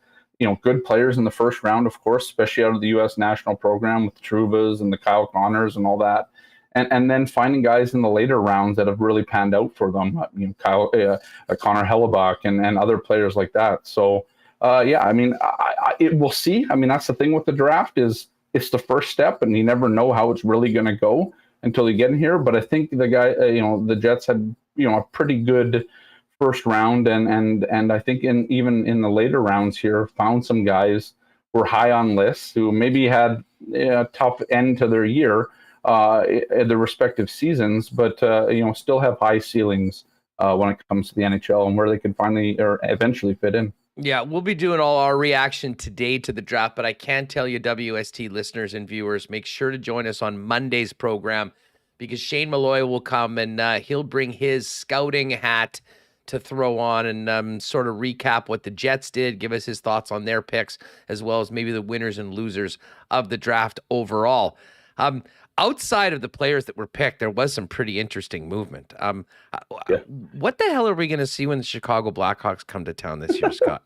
Speaker 7: good players in the first round, of course, especially out of the U.S. national program with the Trubas and the Kyle Connors and all that. and then finding guys in the later rounds that have really panned out for them. Connor Hellebuck and other players like that. So we'll see. I mean, that's the thing with the draft is it's the first step, and you never know how it's really going to go until you get in here. But I think the Jets had a pretty good first round, and I think even in the later rounds here found some guys who were high on lists who maybe had a tough end to their year. Their respective seasons, but still have high ceilings when it comes to the NHL and where they can finally or eventually fit in.
Speaker 2: Yeah, we'll be doing all our reaction today to the draft, but I can tell you, WST listeners and viewers, make sure to join us on Monday's program because Shane Malloy will come and he'll bring his scouting hat to throw on and sort of recap what the Jets did, give us his thoughts on their picks, as well as maybe the winners and losers of the draft overall. Outside of the players that were picked, there was some pretty interesting movement. What the hell are we going to see when the Chicago Blackhawks come to town this year, Scott?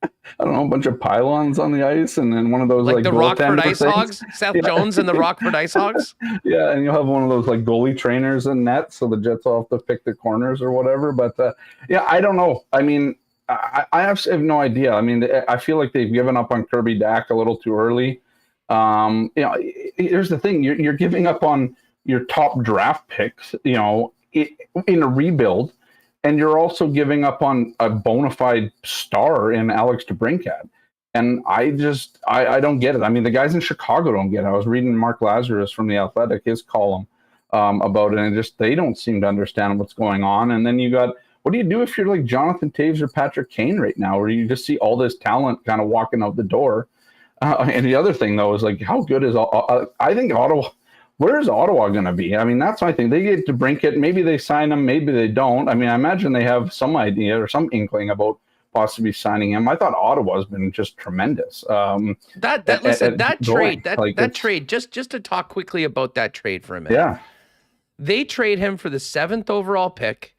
Speaker 7: I don't know, a bunch of pylons on the ice and then one of those like
Speaker 2: the Rockford Ice Hogs, Seth Jones and the Rockford Ice Hogs.
Speaker 7: Yeah, and you'll have one of those like goalie trainers in net, so the Jets will have to pick the corners or whatever. But I don't know. I mean, I have no idea. I mean, I feel like they've given up on Kirby Dack a little too early. Here's the thing: you're giving up on your top draft picks, in a rebuild, and you're also giving up on a bona fide star in Alex DeBrincat. And I don't get it. I mean, the guys in Chicago don't get it. I was reading Mark Lazarus from The Athletic, his column about it, and they don't seem to understand what's going on. And then you got, what do you do if you're like Jonathan Taves or Patrick Kane right now, where you just see all this talent kind of walking out the door? And the other thing, though, is like, how good is I think Ottawa? Where is Ottawa going to be? I mean, that's my thing. They get to DeBrincat. Maybe they sign him. Maybe they don't. I mean, I imagine they have some idea or some inkling about possibly signing him. I thought Ottawa's been just tremendous. That trade. Just to talk quickly about that trade for a minute.
Speaker 2: Yeah, they trade him for the 7th overall pick,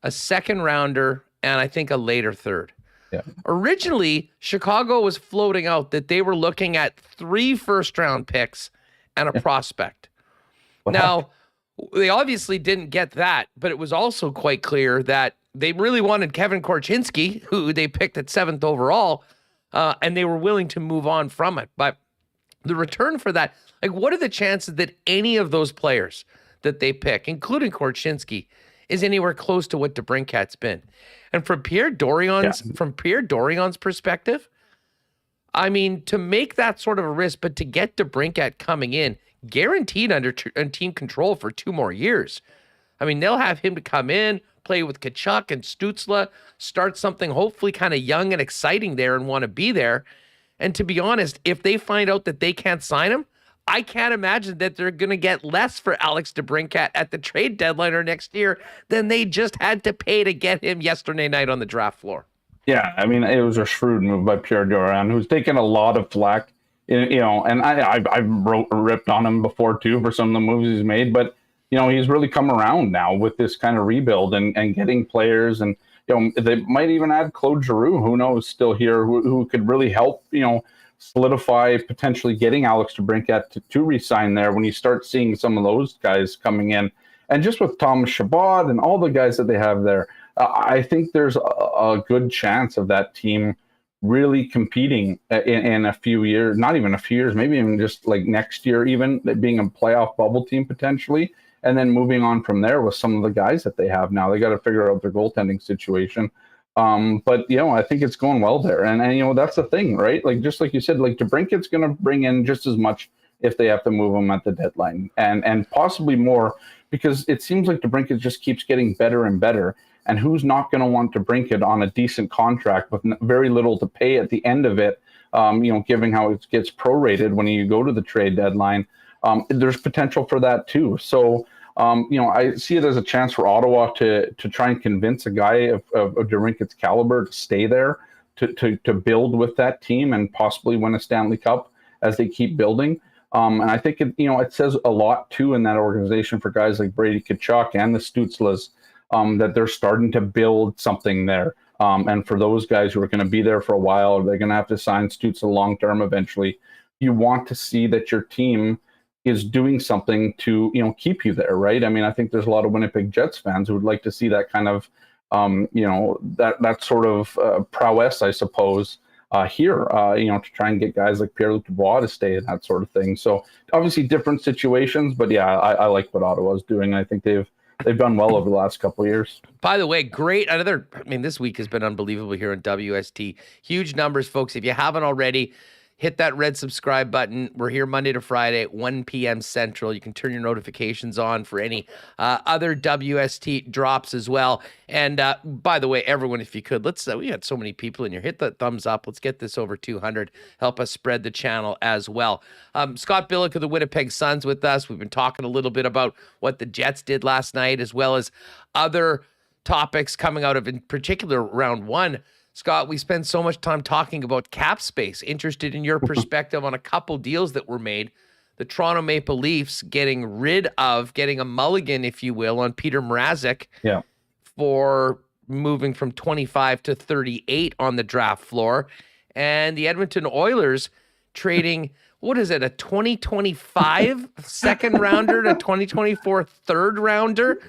Speaker 2: a second rounder, and I think a later third.
Speaker 7: Yeah.
Speaker 2: Originally, Chicago was floating out that they were looking at 3 first-round picks and a prospect. Now, they obviously didn't get that, but it was also quite clear that they really wanted Kevin Korchinski, who they picked at 7th overall, and they were willing to move on from it. But the return for that, like, what are the chances that any of those players that they pick, including Korchinski, is anywhere close to what DeBrincat's been? And from Pierre Dorion's perspective, I mean, to make that sort of a risk, but to get DeBrincat coming in, guaranteed under team control for 2 more years. I mean, they'll have him to come in, play with Tkachuk and Stützle, start something hopefully kind of young and exciting there and want to be there. And to be honest, if they find out that they can't sign him, I can't imagine that they're going to get less for Alex DeBrincat at the trade deadline or next year than they just had to pay to get him yesterday night on the draft floor.
Speaker 7: Yeah, I mean, it was a shrewd move by Pierre Dorion, who's taken a lot of flack, and I've ripped on him before too for some of the moves he's made, but he's really come around now with this kind of rebuild and getting players, and they might even add Claude Giroux, who knows, still here, who could really help, solidify potentially getting Alex DeBrincat to re-sign there when you start seeing some of those guys coming in. And just with Thomas Chabot and all the guys that they have there, I think there's a good chance of that team really competing in a few years, not even a few years, maybe even just like next year, even being a playoff bubble team potentially, and then moving on from there with some of the guys that they have now. They got to figure out their goaltending situation. But I think it's going well there, and that's the thing, right? Like, just like you said, like DeBrincat's going to bring in just as much if they have to move him at the deadline, and possibly more, because it seems like DeBrincat just keeps getting better and better. And who's not going to want DeBrincat on a decent contract with very little to pay at the end of it? Given how it gets prorated when you go to the trade deadline, there's potential for that too. So. I see it as a chance for Ottawa to try and convince a guy of DeBrincat's caliber to stay there, to build with that team and possibly win a Stanley Cup as they keep building. And I think it says a lot too in that organization for guys like Brady Tkachuk and the Stützles, that they're starting to build something there. And for those guys who are going to be there for a while, they're going to have to sign Stützle long term eventually. You want to see that your team is doing something to, keep you there, right? I mean, I think there's a lot of Winnipeg Jets fans who would like to see that kind of, that sort of prowess, I suppose, here, to try and get guys like Pierre-Luc Dubois to stay and that sort of thing. So obviously different situations, but yeah, I like what Ottawa's doing. I think they've done well over the last couple of years.
Speaker 2: By the way, this week has been unbelievable here on WST. Huge numbers, folks. If you haven't already, hit that red subscribe button. We're here Monday to Friday at 1 p.m. Central. You can turn your notifications on for any other WST drops as well. And by the way, everyone, if you could, we had so many people in here. Hit that thumbs up. Let's get this over 200. Help us spread the channel as well. Scott Billeck of the Winnipeg Suns with us. We've been talking a little bit about what the Jets did last night, as well as other topics coming out of, in particular, round one. Scott, we spend so much time talking about cap space. Interested in your perspective on a couple deals that were made. The Toronto Maple Leafs getting a mulligan, if you will, on Peter Mrazek for moving from 25 to 38 on the draft floor. And the Edmonton Oilers trading, what is it, a 2025 second rounder and a 2024 third rounder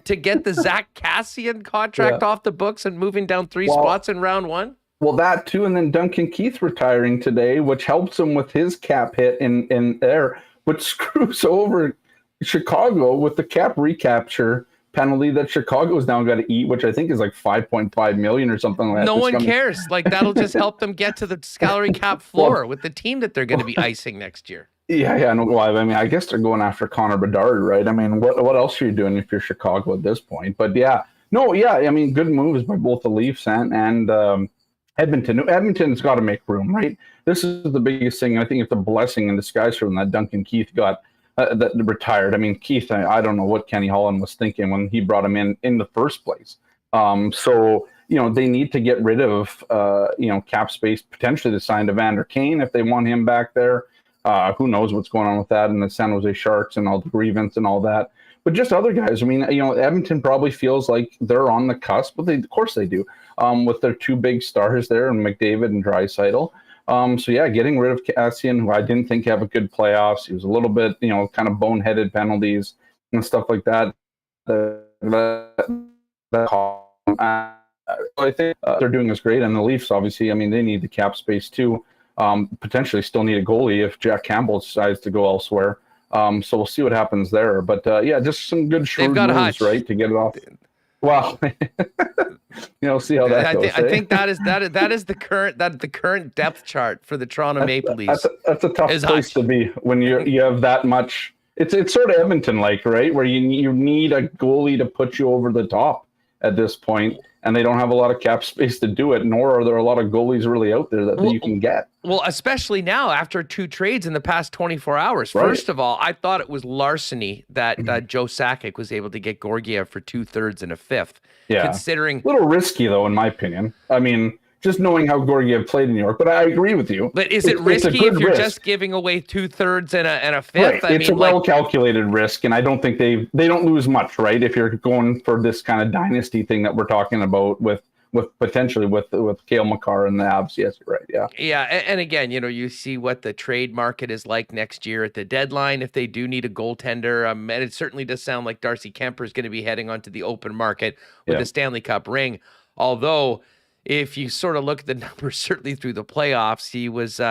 Speaker 2: to get the Zach Kassian contract off the books and moving down three spots in round one?
Speaker 7: Well, that too, and then Duncan Keith retiring today, which helps him with his cap hit in there, which screws over Chicago with the cap recapture penalty that Chicago's now got to eat, which I think is like $5.5 million or something like that.
Speaker 2: No one cares. Like, that'll just help them get to the salary cap floor with the team that they're going to be icing next year.
Speaker 7: Yeah. No, well, I mean, I guess they're going after Connor Bedard, right? I mean, what else are you doing if you're Chicago at this point? But I mean, good moves by both the Leafs and Edmonton. Edmonton's got to make room, right? This is the biggest thing. I think it's a blessing in disguise for them that Duncan Keith got that retired. I mean, Keith, I don't know what Kenny Holland was thinking when he brought him in the first place. So they need to get rid of cap space potentially to sign Evander Kane if they want him back there. Who knows what's going on with that and the San Jose Sharks and all the grievance and all that. But just other guys. I mean, Edmonton probably feels like they're on the cusp, but of course they do, with their two big stars there, and McDavid and Draisaitl. Getting rid of Kassian, who I didn't think have a good playoffs. He was a little bit, kind of boneheaded penalties and stuff like that. I think they're doing this great. And the Leafs, obviously, I mean, they need the cap space too. Potentially still need a goalie if Jack Campbell decides to go elsewhere. So we'll see what happens there. But just some good shrewd moves, right, to get it off. Well, see how that goes.
Speaker 2: I think that is the current depth chart for the Toronto Maple Leafs.
Speaker 7: That's a tough place to be when you have that much. It's sort of Edmonton-like, right, where you need a goalie to put you over the top at this point, and they don't have a lot of cap space to do it, nor are there a lot of goalies really out there that you can get.
Speaker 2: Well, especially now after two trades in the past 24 hours.
Speaker 7: Right.
Speaker 2: First of all, I thought it was larceny that Joe Sakic was able to get Georgiev for 2/3 and a fifth.
Speaker 7: Yeah.
Speaker 2: Considering
Speaker 7: a little risky, though, in my opinion. I mean, just knowing how Georgiev played in New York, but I agree with you.
Speaker 2: But is it risky if you're just giving away 2/3 and a fifth?
Speaker 7: Right. It's a well-calculated risk, and I don't think they don't lose much, right? If you're going for this kind of dynasty thing that we're talking about with potentially with Cale Makar and the Avs. Yes, you're right. Yeah.
Speaker 2: Yeah, and again, you see what the trade market is like next year at the deadline if they do need a goaltender. And it certainly does sound like Darcy Kemper is going to be heading onto the open market with the Stanley Cup ring. Although, if you sort of look at the numbers, certainly through the playoffs, he was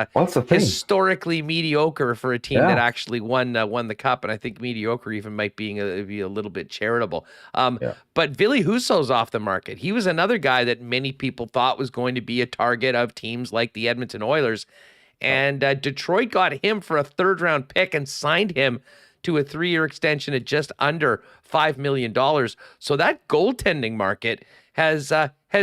Speaker 2: historically mediocre for a team that actually won the cup, and I think mediocre even might be a little bit charitable. But Ville Husso's off the market. He was another guy that many people thought was going to be a target of teams like the Edmonton Oilers, and Detroit got him for a third-round pick and signed him to a 3-year extension at just under $5 million. So that goaltending market has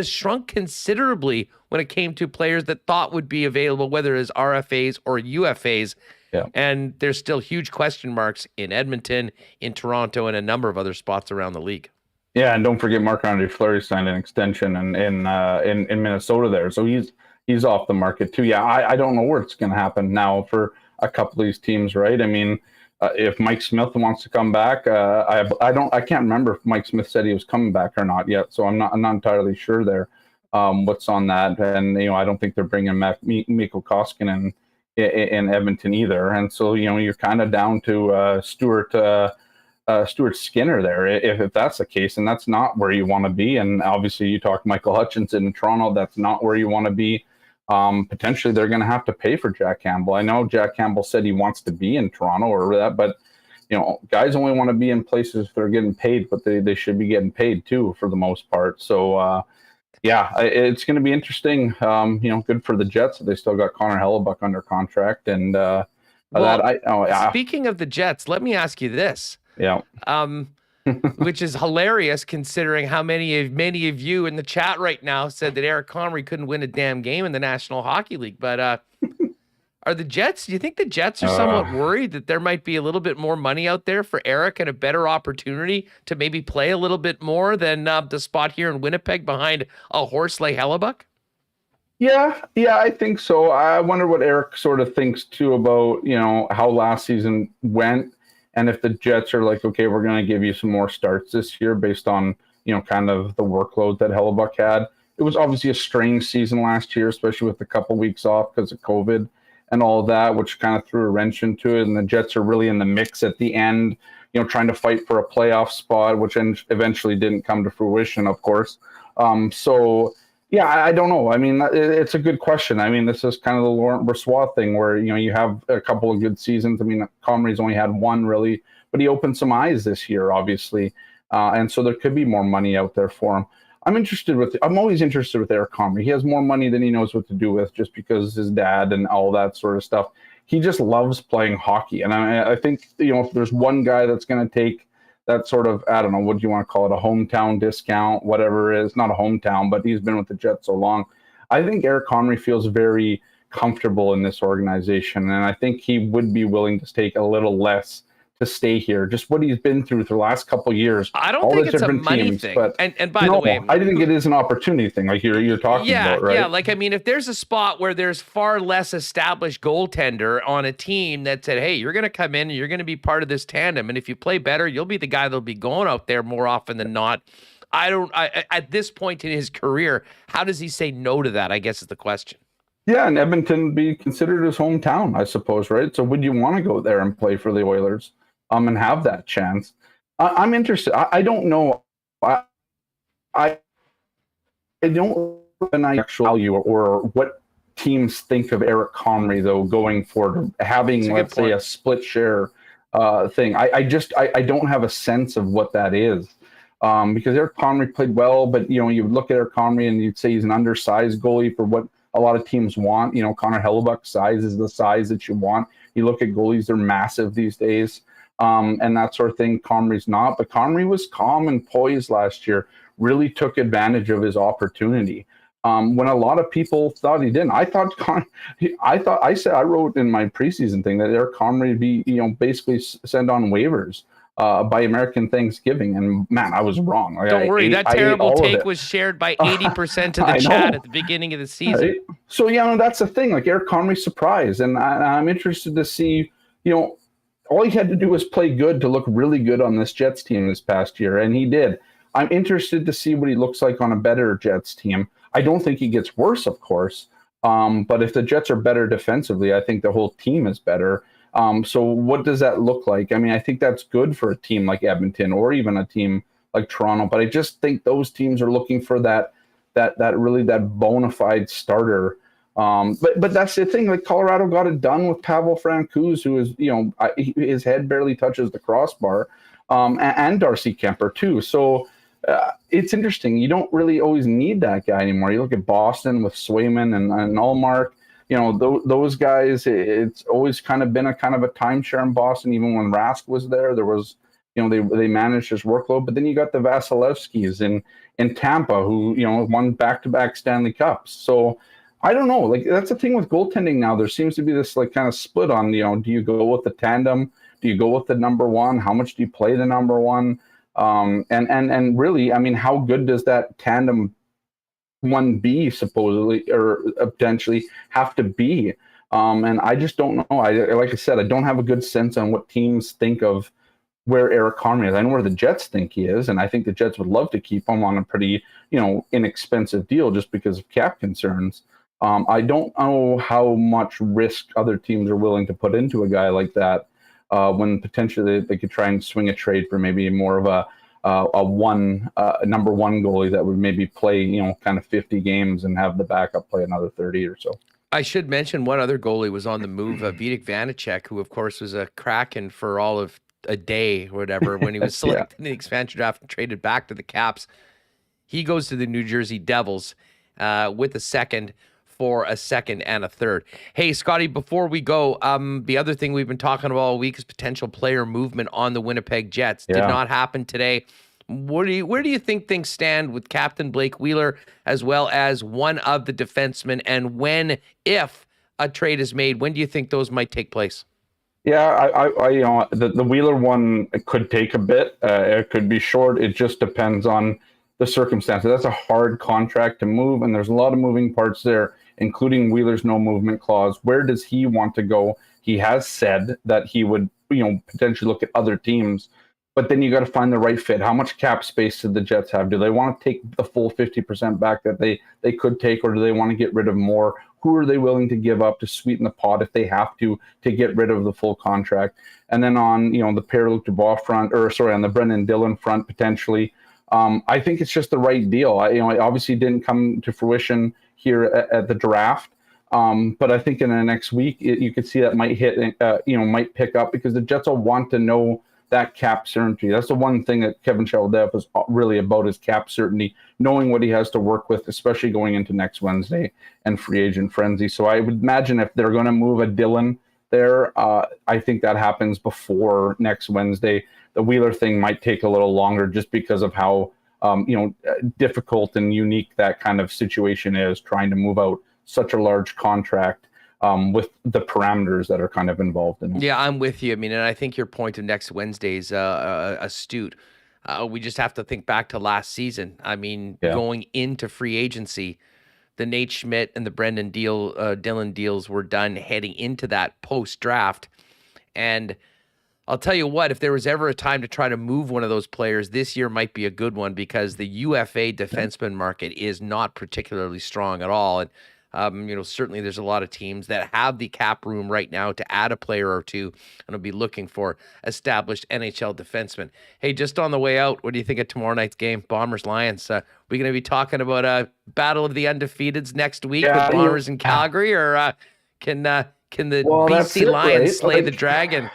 Speaker 2: shrunk considerably when it came to players that thought would be available, whether as RFAs or UFAs. Yeah. And there's still huge question marks in Edmonton, in Toronto, and a number of other spots around the league.
Speaker 7: Yeah, and don't forget Marc-Andre Fleury signed an extension in Minnesota there, so he's off the market too. Yeah, I don't know where it's going to happen now for a couple of these teams, right? I mean, if Mike Smith wants to come back, I can't remember if Mike Smith said he was coming back or not yet, so I'm not entirely sure there what's on that. And I don't think they're bringing back Mikko Koskinen in Edmonton either. And so, you're kind of down to Stuart Skinner there, if that's the case, and that's not where you want to be. And obviously, you talk Michael Hutchinson in Toronto, that's not where you want to be. Potentially, they're going to have to pay for Jack Campbell. I know Jack Campbell said he wants to be in Toronto or that, but guys only want to be in places if they're getting paid, but they should be getting paid too for the most part. So, it's going to be interesting. Good for the Jets. They still got Connor Hellebuck under contract, and
Speaker 2: speaking of the Jets, let me ask you this.
Speaker 7: Yeah.
Speaker 2: Which is hilarious considering how many of you in the chat right now said that Eric Comrie couldn't win a damn game in the National Hockey League. But do you think the Jets are somewhat worried that there might be a little bit more money out there for Eric and a better opportunity to maybe play a little bit more than the spot here in Winnipeg behind a horse like Hellebuck?
Speaker 7: Yeah, I think so. I wonder what Eric sort of thinks too about, how last season went. And if the Jets are like, okay, we're going to give you some more starts this year based on, kind of the workload that Hellebuck had. It was obviously a strange season last year, especially with a couple weeks off because of COVID and all of that, which kind of threw a wrench into it. And the Jets are really in the mix at the end, trying to fight for a playoff spot, which eventually didn't come to fruition, of course. Yeah, I don't know. I mean, it's a good question. I mean, this is kind of the Laurent Brossoit thing where, you have a couple of good seasons. I mean, Comrie's only had one really, but he opened some eyes this year, obviously. And so there could be more money out there for him. I'm always interested with Eric Comrie. He has more money than he knows what to do with just because his dad and all that sort of stuff. He just loves playing hockey. And I think, if there's one guy that's going to take that sort of, I don't know, what do you want to call it, a hometown discount, whatever it is, not a hometown, but he's been with the Jets so long. I think Eric Comrie feels very comfortable in this organization, and I think he would be willing to take a little less to stay here. Just what he's been through the last couple of years.
Speaker 2: I don't think it's a money thing.
Speaker 7: But
Speaker 2: and by the way,
Speaker 7: I think it is an opportunity thing, like you're talking about, right?
Speaker 2: Yeah, like, I mean, if there's a spot where there's far less established goaltender on a team that said, hey, you're going to come in and you're going to be part of this tandem, and if you play better, you'll be the guy that'll be going out there more often than not. At this point in his career, how does he say no to that, I guess is the question.
Speaker 7: Yeah, and Edmonton would be considered his hometown, I suppose, right? So would you want to go there and play for the Oilers? And have that chance. I'm interested. I don't know. I don't have an actual value or what teams think of Eric Comrie though going forward, having let's say a split share thing. I don't have a sense of what that is because Eric Comrie played well, but you look at Eric Comrie and you'd say he's an undersized goalie for what a lot of teams want. Connor Hellebuck's size is the size that you want. You look at goalies; they're massive these days. And that sort of thing. Comrie's not, but Comrie was calm and poised last year, really took advantage of his opportunity. When a lot of people thought he didn't. I wrote in my preseason thing that Eric Comrie would be, basically sent on waivers by American Thanksgiving. And man, I was wrong.
Speaker 2: Don't worry, that terrible take was shared by 80% of the chat at the beginning of the season.
Speaker 7: Right? So, that's the thing. Like Eric Comrie surprised. And I'm interested to see, all he had to do was play good to look really good on this Jets team this past year, and he did. I'm interested to see what he looks like on a better Jets team. I don't think he gets worse, of course, but if the Jets are better defensively, I think the whole team is better. So what does that look like? I mean, I think that's good for a team like Edmonton or even a team like Toronto, but I just think those teams are looking for that bona fide starter. But that's the thing. Like Colorado got it done with Pavel Francouz, who is, his head barely touches the crossbar, and Darcy Kemper too. So it's interesting. You don't really always need that guy anymore. You look at Boston with Swayman and Ullmark. Those guys. It's always kind of been a timeshare in Boston. Even when Rask was there, there was, they managed his workload. But then you got the Vasilevskis in Tampa, who won back-to-back Stanley Cups. So. I don't know. Like that's the thing with goaltending now. There seems to be this like kind of split on, do you go with the tandem? Do you go with the number one? How much do you play the number one? And really, I mean, how good does that tandem one be supposedly or potentially have to be? And I just don't know. Like I said, I don't have a good sense on what teams think of where Eric Comrie is. I know where the Jets think he is, and I think the Jets would love to keep him on a pretty, inexpensive deal just because of cap concerns. I don't know how much risk other teams are willing to put into a guy like that when potentially they could try and swing a trade for maybe more of a number one goalie that would maybe play, kind of 50 games and have the backup play another 30 or so.
Speaker 2: I should mention one other goalie was on the move, Vitek Vanacek, who of course was a Kraken for all of a day or whatever when he was selected in the expansion draft and traded back to the Caps. He goes to the New Jersey Devils with a second for a second and a third. Hey, Scotty, before we go, the other thing we've been talking about all week is potential player movement on the Winnipeg Jets. Did not happen today. Where do you think things stand with Captain Blake Wheeler as well as one of the defensemen? And when, if a trade is made, when do you think those might take place?
Speaker 7: Yeah, the Wheeler one could take a bit. It could be short. It just depends on the circumstances. That's a hard contract to move, and there's a lot of moving parts there, including Wheeler's no movement clause. Where does he want to go? He has said that he would, potentially look at other teams. But then you got to find the right fit. How much cap space do the Jets have? Do they want to take the full 50% back that they could take, or do they want to get rid of more? Who are they willing to give up to sweeten the pot if they have to get rid of the full contract? And then on the Pierre-Luc Dubois front, on the Brendan Dillon front potentially, I think it's just the right deal. It obviously didn't come to fruition here at the draft, but I think in the next week you could see that might hit, might pick up because the Jets will want to know that cap certainty. That's the one thing that Kevin Cheveldaev is really about, is cap certainty, knowing what he has to work with, especially going into next Wednesday and free agent frenzy. So I would imagine if they're going to move a Dillon there, I think that happens before next Wednesday. The Wheeler thing might take a little longer just because of how difficult and unique that kind of situation is, trying to move out such a large contract with the parameters that are kind of involved in it.
Speaker 2: Yeah, I'm with you. I mean, and I think your point of next Wednesday is astute. We just have to think back to last season. I mean, going into free agency, the Nate Schmidt and the Brendan Dillon deals were done heading into that post-draft. And I'll tell you what, if there was ever a time to try to move one of those players, this year might be a good one because the UFA defenseman market is not particularly strong at all. And certainly there's a lot of teams that have the cap room right now to add a player or two and will be looking for established NHL defensemen. Hey, just on the way out, what do you think of tomorrow night's game, Bombers-Lions? We're going to be talking about a battle of the undefeateds next week with Bombers in Calgary, or can the BC Lions slay the Dragon?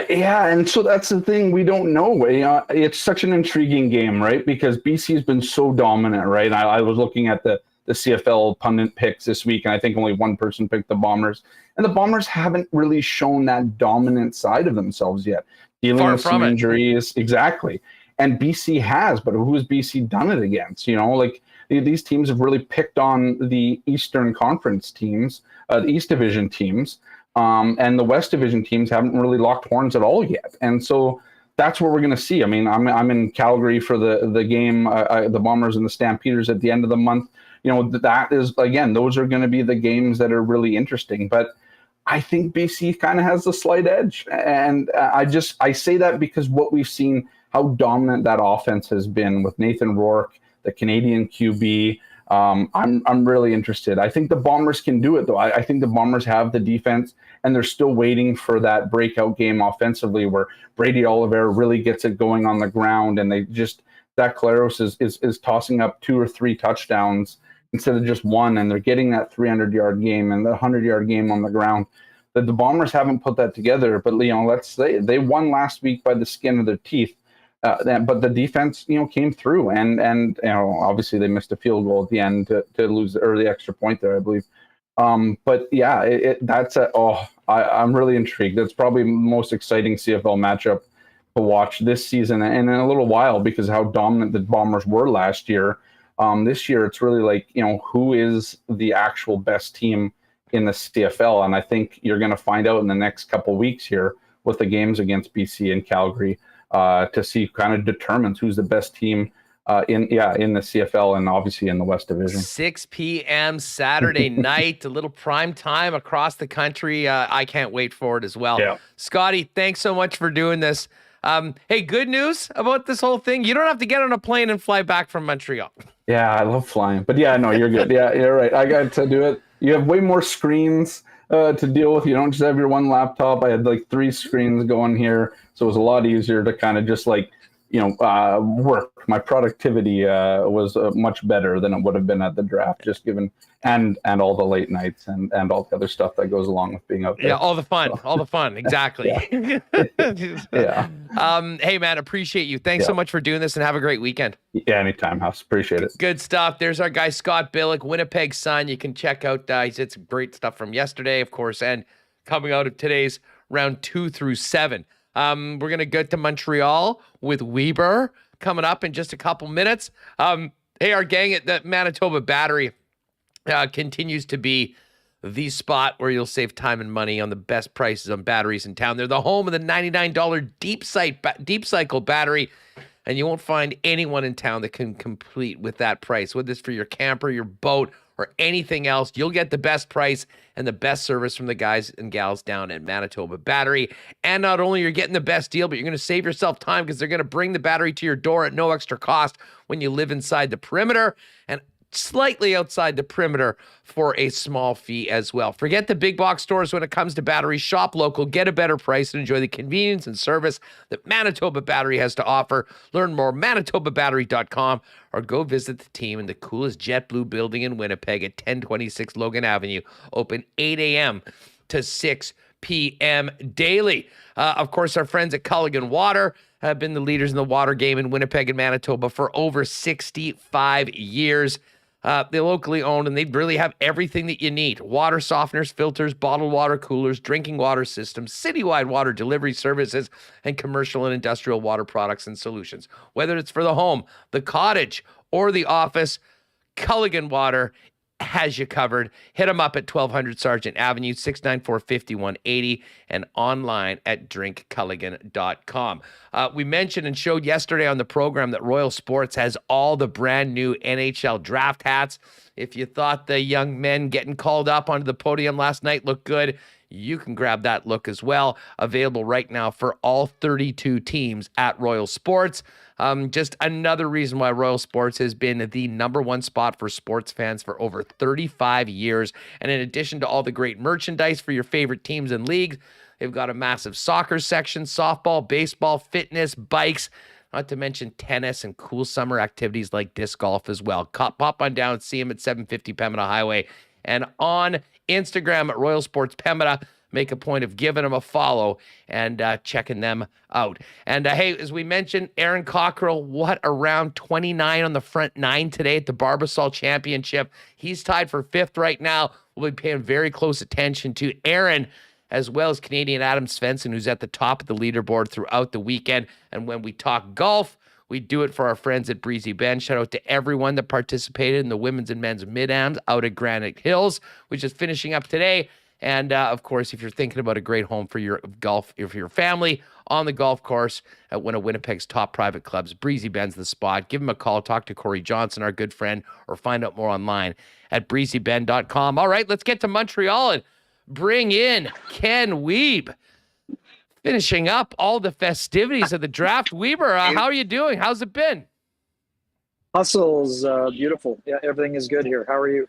Speaker 7: Yeah, and so that's the thing, we don't know. It's such an intriguing game, right? Because BC has been so dominant, right? I was looking at the CFL pundit picks this week, and I think only one person picked the Bombers. And the Bombers haven't really shown that dominant side of themselves yet. Dealing with some injuries. Exactly. And BC has, but who has BC done it against? These teams have really picked on the Eastern Conference teams, the East Division teams, and the West Division teams haven't really locked horns at all yet. And so that's what we're going to see. I mean, I'm in Calgary for the game, the Bombers and the Stampeders at the end of the month. That is, again, those are going to be the games that are really interesting. But I think BC kind of has the slight edge. And I say that because what we've seen, how dominant that offense has been with Nathan Rourke, the Canadian QB. I'm really interested. I think the Bombers can do it, though. I think the Bombers have the defense, and they're still waiting for that breakout game offensively where Brady Oliveira really gets it going on the ground, and Zach Claros is tossing up 2 or 3 touchdowns instead of just one, and they're getting that 300-yard game and the 100-yard game on the ground. The Bombers haven't put that together, but let's say they won last week by the skin of their teeth. But the defense, came through, and obviously they missed a field goal at the end to lose the early extra point there, I believe. But yeah, I'm really intrigued. That's probably the most exciting CFL matchup to watch this season and in a little while because of how dominant the Bombers were last year. This year, it's really like, who is the actual best team in the CFL? And I think you're going to find out in the next couple of weeks here with the games against BC and Calgary to see kind of determines who's the best team in the CFL and obviously in the West Division.
Speaker 2: 6 p.m. Saturday night, a little prime time across the country. I can't wait for it as well. Yeah. Scotty, thanks so much for doing this. Hey, good news about this whole thing. You don't have to get on a plane and fly back from Montreal.
Speaker 7: Yeah, I love flying. But yeah, no, you're good. Yeah, you're right. I got to do it. You have way more screens to deal with. You don't just have your one laptop. I had like 3 screens going here. So it was a lot easier to kind of just like, work. My productivity was much better than it would have been at the draft, just given and all the late nights and all the other stuff that goes along with being out there.
Speaker 2: Yeah, all the fun. Exactly.
Speaker 7: Yeah.
Speaker 2: Hey, man, appreciate you. Thanks so much for doing this and have a great weekend.
Speaker 7: Yeah, anytime, House. Appreciate it.
Speaker 2: Good stuff. There's our guy, Scott Billeck, Winnipeg Sun. You can check out, he did some great stuff from yesterday, of course, and coming out of today's round 2 through 7. We're going to go to Montreal with Wiebe coming up in just a couple minutes. Hey, our gang at the Manitoba Battery continues to be the spot where you'll save time and money on the best prices on batteries in town. They're the home of the $99 deep cycle battery, and you won't find anyone in town that can compete with that price. Whether it's for your camper, your boat, or anything else, you'll get the best price and the best service from the guys and gals down at Manitoba Battery. And not only you're getting the best deal, but you're going to save yourself time because they're going to bring the battery to your door at no extra cost when you live inside the perimeter and slightly outside the perimeter for a small fee as well. Forget the big box stores when it comes to batteries. Shop local, get a better price, and enjoy the convenience and service that Manitoba Battery has to offer. Learn more at manitobabattery.com or go visit the team in the coolest JetBlue building in Winnipeg at 1026 Logan Avenue. Open 8 a.m. to 6 p.m. daily. Of course, our friends at Culligan Water have been the leaders in the water game in Winnipeg and Manitoba for over 65 years. They're locally owned, and they really have everything that you need. Water softeners, filters, bottled water coolers, drinking water systems, citywide water delivery services, and commercial and industrial water products and solutions. Whether it's for the home, the cottage, or the office, Culligan Water has you covered. Hit them up at 1200 Sargent Avenue, 694-5180, and online at drinkculligan.com. We mentioned and showed yesterday on the program that Royal Sports has all the brand new NHL draft hats. If you thought the young men getting called up onto the podium last night looked good, you can grab that look as well. Available right now for all 32 teams at Royal Sports. Just another reason why Royal Sports has been the number one spot for sports fans for over 35 years. And in addition to all the great merchandise for your favorite teams and leagues, they've got a massive soccer section, softball, baseball, fitness, bikes, not to mention tennis and cool summer activities like disc golf as well. Pop on down and see them at 750 Pembina Highway. And on Instagram at Royal Sports Pembina, make a point of giving them a follow and checking them out. And hey, as we mentioned, Aaron Cockrell, what a round 29 on the front 9 today at the Barbasol Championship. He's tied for 5th right now. We'll be paying very close attention to Aaron, as well as Canadian Adam Svensson, who's at the top of the leaderboard throughout the weekend. And when we talk golf, we do it for our friends at Breezy Bend. Shout out to everyone that participated in the women's and men's mid-ams out at Granite Hills, which is finishing up today. And, of course, if you're thinking about a great home for your golf, or for your family on the golf course at one of Winnipeg's top private clubs, Breezy Bend's the spot. Give him a call, talk to Corey Johnson, our good friend, or find out more online at breezybend.com. All right, let's get to Montreal and bring in Ken Wiebe, finishing up all the festivities of the draft. Wiebe, how are you doing? How's it been?
Speaker 8: Hustle's beautiful. Yeah, everything is good here. How are you?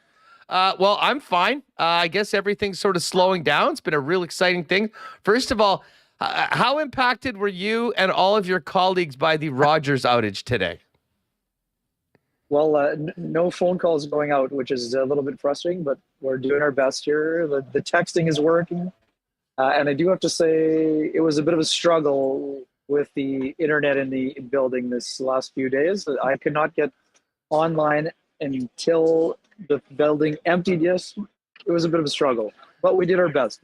Speaker 2: Well, I'm fine. I guess everything's sort of slowing down. It's been a real exciting thing. First of all, how impacted were you and all of your colleagues by the Rogers outage today?
Speaker 8: Well, no phone calls going out, which is a little bit frustrating, but we're doing our best here. The texting is working. And I do have to say it was a bit of a struggle with the internet in the building this last few days. I could not get online until the building emptied. Yes, it was a bit of a struggle, but we did our best.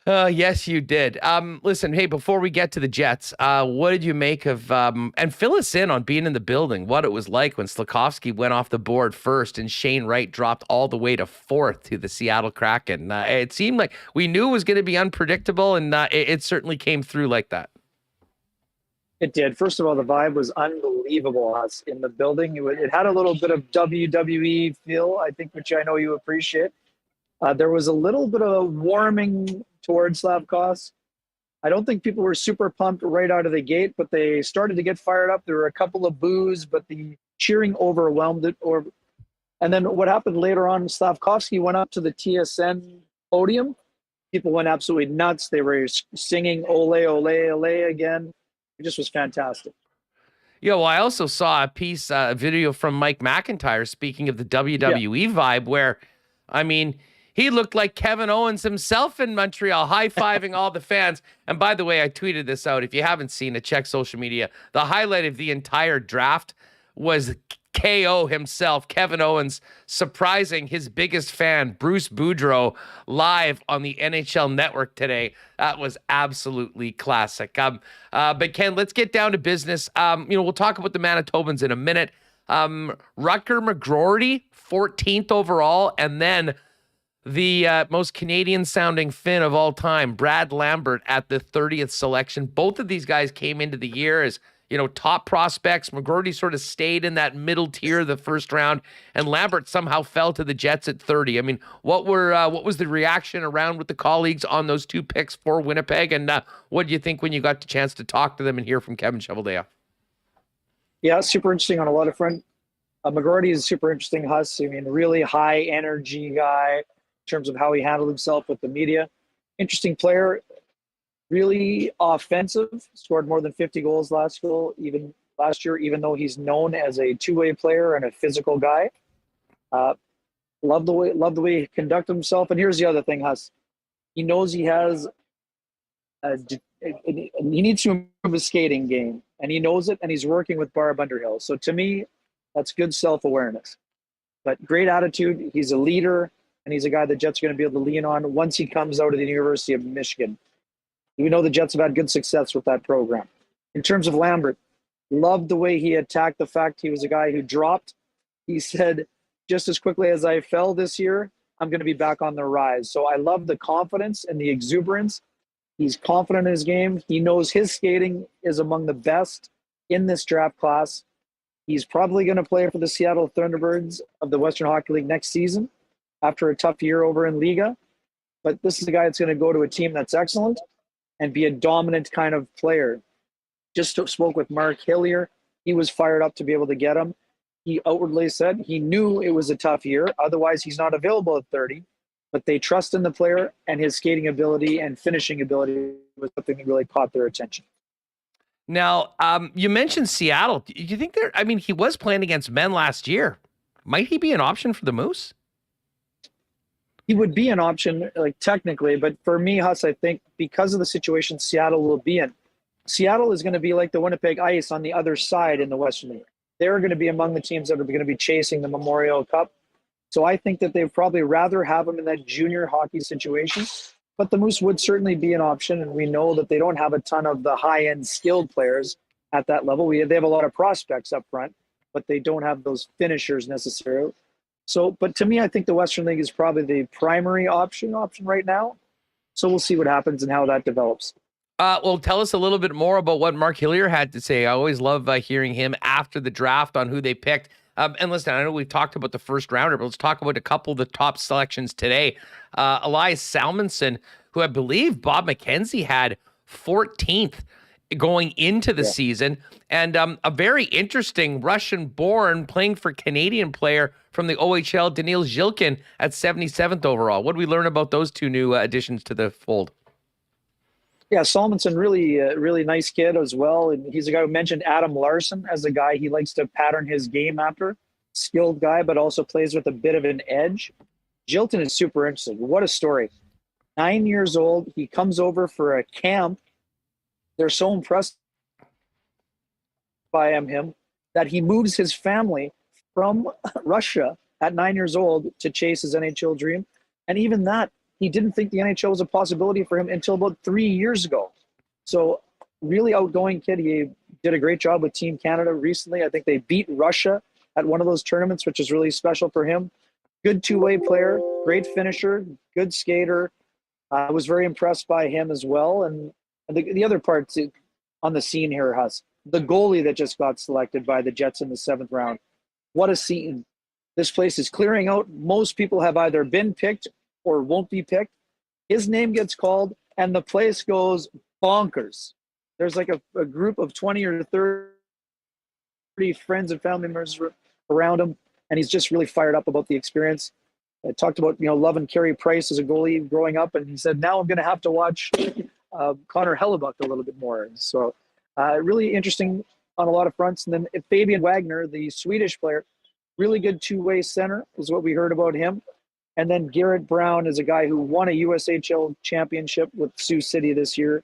Speaker 2: Yes, you did. Listen, hey, before we get to the Jets, what did you make of, and fill us in on being in the building, what it was like when Slafkovsky went off the board first and Shane Wright dropped all the way to 4th to the Seattle Kraken. It seemed like we knew it was going to be unpredictable, and it certainly came through like that.
Speaker 8: It did. First of all, the vibe was unbelievable us in the building. It had a little bit of WWE feel, I think, which I know you appreciate. There was a little bit of warming towards Slafkovsky, I don't think people were super pumped right out of the gate, but they started to get fired up. There were a couple of boos, but the cheering overwhelmed it. And then what happened later on, Slavkovsky went up to the TSN podium. People went absolutely nuts. They were singing "Ole, Ole, Ole" again. It just was fantastic.
Speaker 2: Yeah, well, I also saw a video from Mike McIntyre speaking of the WWE vibe where, I mean, he looked like Kevin Owens himself in Montreal, high-fiving all the fans. And by the way, I tweeted this out. If you haven't seen it, check social media. The highlight of the entire draft was KO himself, Kevin Owens, surprising his biggest fan, Bruce Boudreau, live on the NHL Network today. That was absolutely classic. But Ken, let's get down to business. We'll talk about the Manitobans in a minute. Rutger McGroarty, 14th overall, and then the most Canadian-sounding Finn of all time, Brad Lambert, at the 30th selection. Both of these guys came into the year as top prospects. McGroarty sort of stayed in that middle tier of the first round, and Lambert somehow fell to the Jets at 30. I mean, what was the reaction around with the colleagues on those two picks for Winnipeg, and what do you think when you got the chance to talk to them and hear from Kevin Cheveldayoff?
Speaker 8: Yeah, super interesting on a lot of front. McGroarty is super interesting, Huss. I mean, really high energy guy in terms of how he handled himself with the media. Interesting player. Really offensive, scored more than 50 goals last year, even though he's known as a two-way player and a physical guy. Love the way he conducts himself. And here's the other thing, Huss. He knows he has he needs to improve his skating game, and he knows it, and he's working with Barb Underhill. So to me, that's good self-awareness. But great attitude. He's a leader, and he's a guy the Jets are going to be able to lean on once he comes out of the University of Michigan. We know the Jets have had good success with that program. In terms of Lambert, loved the way he attacked the fact he was a guy who dropped. He said, just as quickly as I fell this year, I'm going to be back on the rise. So I love the confidence and the exuberance. He's confident in his game. He knows his skating is among the best in this draft class. He's probably going to play for the Seattle Thunderbirds of the Western Hockey League next season after a tough year over in Liga. But this is a guy that's going to go to a team that's excellent and be a dominant kind of player. Just spoke with Mark Hillier. He was fired up to be able to get him. He outwardly said he knew it was a tough year. Otherwise, he's not available at 30. But they trust in the player, and his skating ability and finishing ability was something that really caught their attention.
Speaker 2: Now, you mentioned Seattle. Do you think he was playing against men last year. Might he be an option for the Moose?
Speaker 8: He would be an option, like technically, but for me, Huss, I think because of the situation Seattle will be in, Seattle is going to be like the Winnipeg Ice on the other side in the Western League. They're going to be among the teams that are going to be chasing the Memorial Cup. So I think that they'd probably rather have him in that junior hockey situation. But the Moose would certainly be an option, and we know that they don't have a ton of the high-end skilled players at that level. They have a lot of prospects up front, but they don't have those finishers necessarily. So, but to me, I think the Western League is probably the primary option right now. So we'll see what happens and how that develops.
Speaker 2: Well, tell us a little bit more about what Mark Hillier had to say. I always love hearing him after the draft on who they picked. And listen, I know we've talked about the first rounder, but let's talk about a couple of the top selections today. Elias Salmonson, who I believe Bob McKenzie had 14th going into the season, and a very interesting Russian-born playing for Canadian player from the OHL, Daniil Zhilkin, at 77th overall. What do we learn about those two new additions to the fold?
Speaker 8: Yeah, Salmonson, really nice kid as well. And he's a guy who mentioned Adam Larson as a guy he likes to pattern his game after. Skilled guy, but also plays with a bit of an edge. Zhilkin is super interesting. What a story. 9 years old. He comes over for a camp. They're so impressed by him that he moves his family from Russia at 9 years old to chase his NHL dream. And even that, he didn't think the NHL was a possibility for him until about 3 years ago. So really outgoing kid. He did a great job with Team Canada recently. I think they beat Russia at one of those tournaments, which is really special for him. Good two-way player, great finisher, good skater. I was very impressed by him as well. And the other part on the scene here, Huss, the goalie that just got selected by the Jets in the 7th round. What a scene. This place is clearing out. Most people have either been picked or won't be picked. His name gets called, and the place goes bonkers. There's like a group of 20 or 30 friends and family members around him, and he's just really fired up about the experience. I talked about, loving Carey Price as a goalie growing up, and he said, now I'm going to have to watch Connor Hellebuck a little bit more. So really interesting on a lot of fronts. And then Fabian Wagner, the Swedish player, really good two-way center is what we heard about him. And then Garrett Brown is a guy who won a USHL championship with Sioux City this year.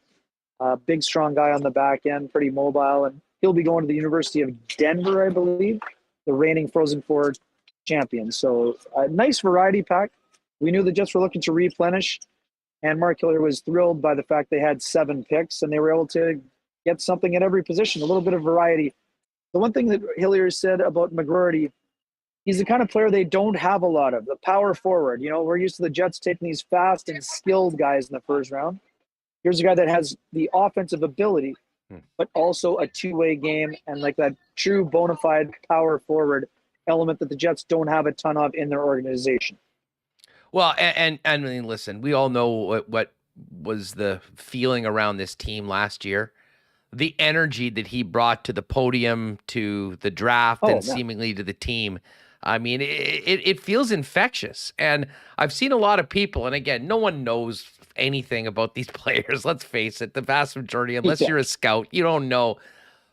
Speaker 8: Big, strong guy on the back end, pretty mobile. And he'll be going to the University of Denver, I believe, the reigning Frozen Four champion. So a nice variety pack. We knew the Jets were looking to replenish, and Mark Hillier was thrilled by the fact they had 7 picks, and they were able to get something at every position, a little bit of variety. The one thing that Hillier said about McGroarty, he's the kind of player they don't have a lot of, the power forward. We're used to the Jets taking these fast and skilled guys in the first round. Here's a guy that has the offensive ability, but also a two-way game and like that true bona fide power forward element that the Jets don't have a ton of in their organization.
Speaker 2: Well, and I mean, listen, we all know what was the feeling around this team last year. The energy that he brought to the podium, to the draft, and seemingly to the team. I mean, it feels infectious. And I've seen a lot of people, and again, no one knows anything about these players. Let's face it, the vast majority, unless you're a scout, you don't know.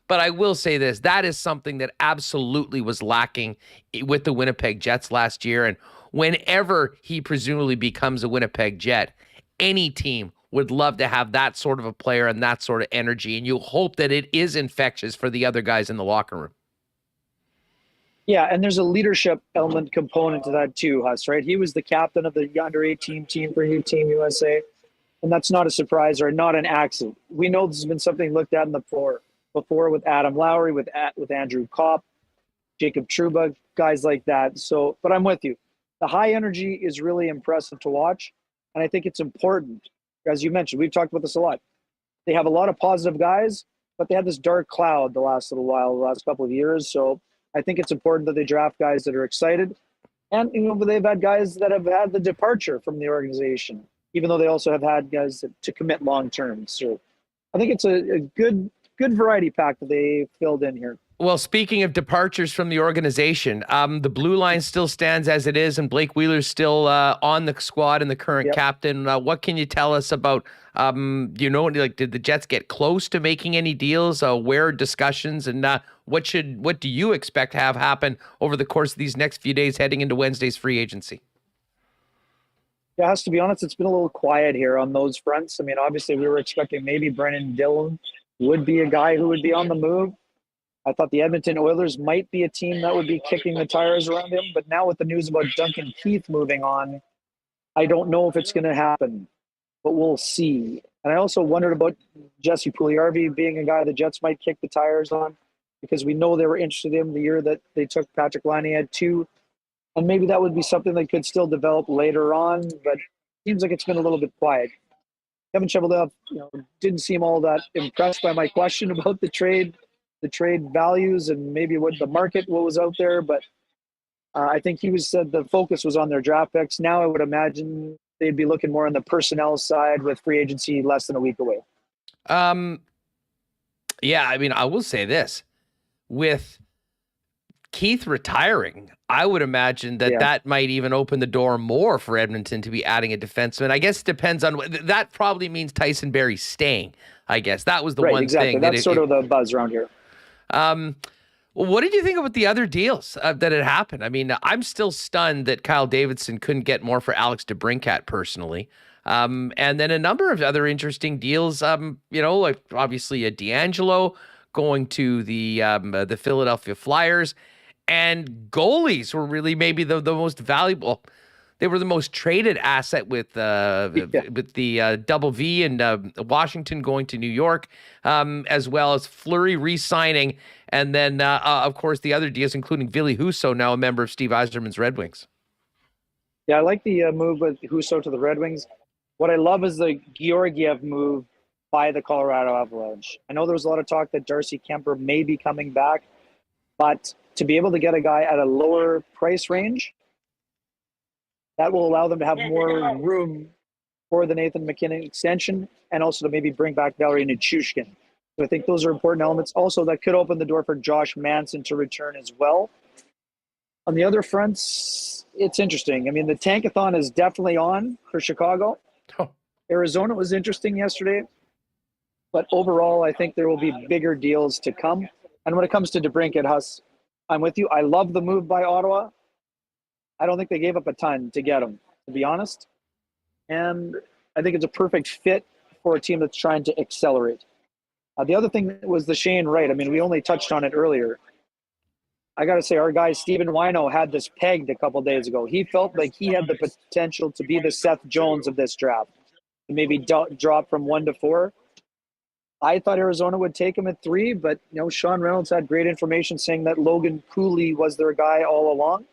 Speaker 2: But I will say this, that is something that absolutely was lacking with the Winnipeg Jets last year. And whenever he presumably becomes a Winnipeg Jet, any team would love to have that sort of a player and that sort of energy. And you hope that it is infectious for the other guys in the locker room.
Speaker 8: Yeah, and there's a leadership element component to that too, Huss, right? He was the captain of the under-18 team for Team USA, and that's not a surprise or not an accident. We know this has been something looked at in the floor before with Adam Lowry, with Andrew Kopp, Jacob Trouba, guys like that. So, but I'm with you. The high energy is really impressive to watch, and I think it's important. As you mentioned, we've talked about this a lot. They have a lot of positive guys, but they had this dark cloud the last couple of years. So I think it's important that they draft guys that are excited. And, they've had guys that have had the departure from the organization, even though they also have had guys to commit long-term. So I think it's a good variety pack that they filled in here.
Speaker 2: Well, speaking of departures from the organization, the blue line still stands as it is, and Blake Wheeler's still on the squad and the current captain. What can you tell us about, did the Jets get close to making any deals? Where are discussions, and what do you expect to have happen over the course of these next few days heading into Wednesday's free agency?
Speaker 8: Yeah, has to be honest, it's been a little quiet here on those fronts. I mean, obviously we were expecting maybe Brennan Dillon would be a guy who would be on the move. I thought the Edmonton Oilers might be a team that would be kicking the tires around him, but now with the news about Duncan Keith moving on, I don't know if it's going to happen, but we'll see. And I also wondered about Jesse Puljujarvi being a guy the Jets might kick the tires on, because we know they were interested in him the year that they took Patrick Laine at 2, and maybe that would be something that could still develop later on, but it seems like it's been a little bit quiet. Kevin Cheveldayoff, didn't seem all that impressed by my question about the trade values and maybe what was out there. But I think he said the focus was on their draft picks. Now I would imagine they'd be looking more on the personnel side with free agency less than a week away.
Speaker 2: Yeah, I mean, I will say this. With Keith retiring, I would imagine that might even open the door more for Edmonton to be adding a defenseman. I guess it depends on that. Probably means Tyson Barrie staying. I guess that was the one thing.
Speaker 8: That's sort of the buzz around here.
Speaker 2: What did you think about the other deals that had happened? I mean, I'm still stunned that Kyle Davidson couldn't get more for Alex DeBrincat personally. And then a number of other interesting deals, like obviously a D'Angelo going to the Philadelphia Flyers. And goalies were really maybe the most valuable. They were the most traded asset with the Double V and Washington going to New York, as well as Fleury re-signing. And then, of course, the other deals, including Ville Husso, now a member of Steve Yzerman's Red Wings.
Speaker 8: Yeah, I like the move with Husso to the Red Wings. What I love is the Georgiev move by the Colorado Avalanche. I know there was a lot of talk that Darcy Kemper may be coming back, but to be able to get a guy at a lower price range, that will allow them to have more room for the Nathan McKinnon extension, and also to maybe bring back Balharry Nichushkin. So I think those are important elements. Also, that could open the door for Josh Manson to return as well. On the other fronts, it's interesting. I mean, the tankathon is definitely on for Chicago.
Speaker 2: Oh.
Speaker 8: Arizona was interesting yesterday. But overall, I think there will be bigger deals to come. And when it comes to DeBrincat, Huss, I'm with you. I love the move by Ottawa. I don't think they gave up a ton to get him, to be honest. And I think it's a perfect fit for a team that's trying to accelerate. The other thing was the Shane Wright. I mean, we only touched on it earlier. I got to say, our guy Stephen Wino had this pegged a couple days ago. He felt like he had the potential to be the Seth Jones of this draft, to maybe drop from 1 to 4. I thought Arizona would take him at 3, but Sean Reynolds had great information saying that Logan Cooley was their guy all along.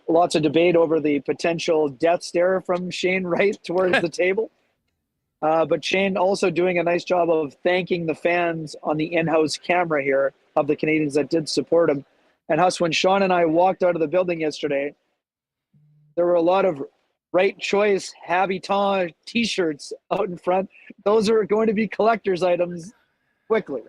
Speaker 8: Lots of debate over the potential death stare from Shane Wright towards the table. But Shane also doing a nice job of thanking the fans on the in-house camera here of the Canadians that did support him. And Huss, when Sean and I walked out of the building yesterday, there were a lot of Right Choice Habitant T-shirts out in front. Those are going to be collector's items quickly.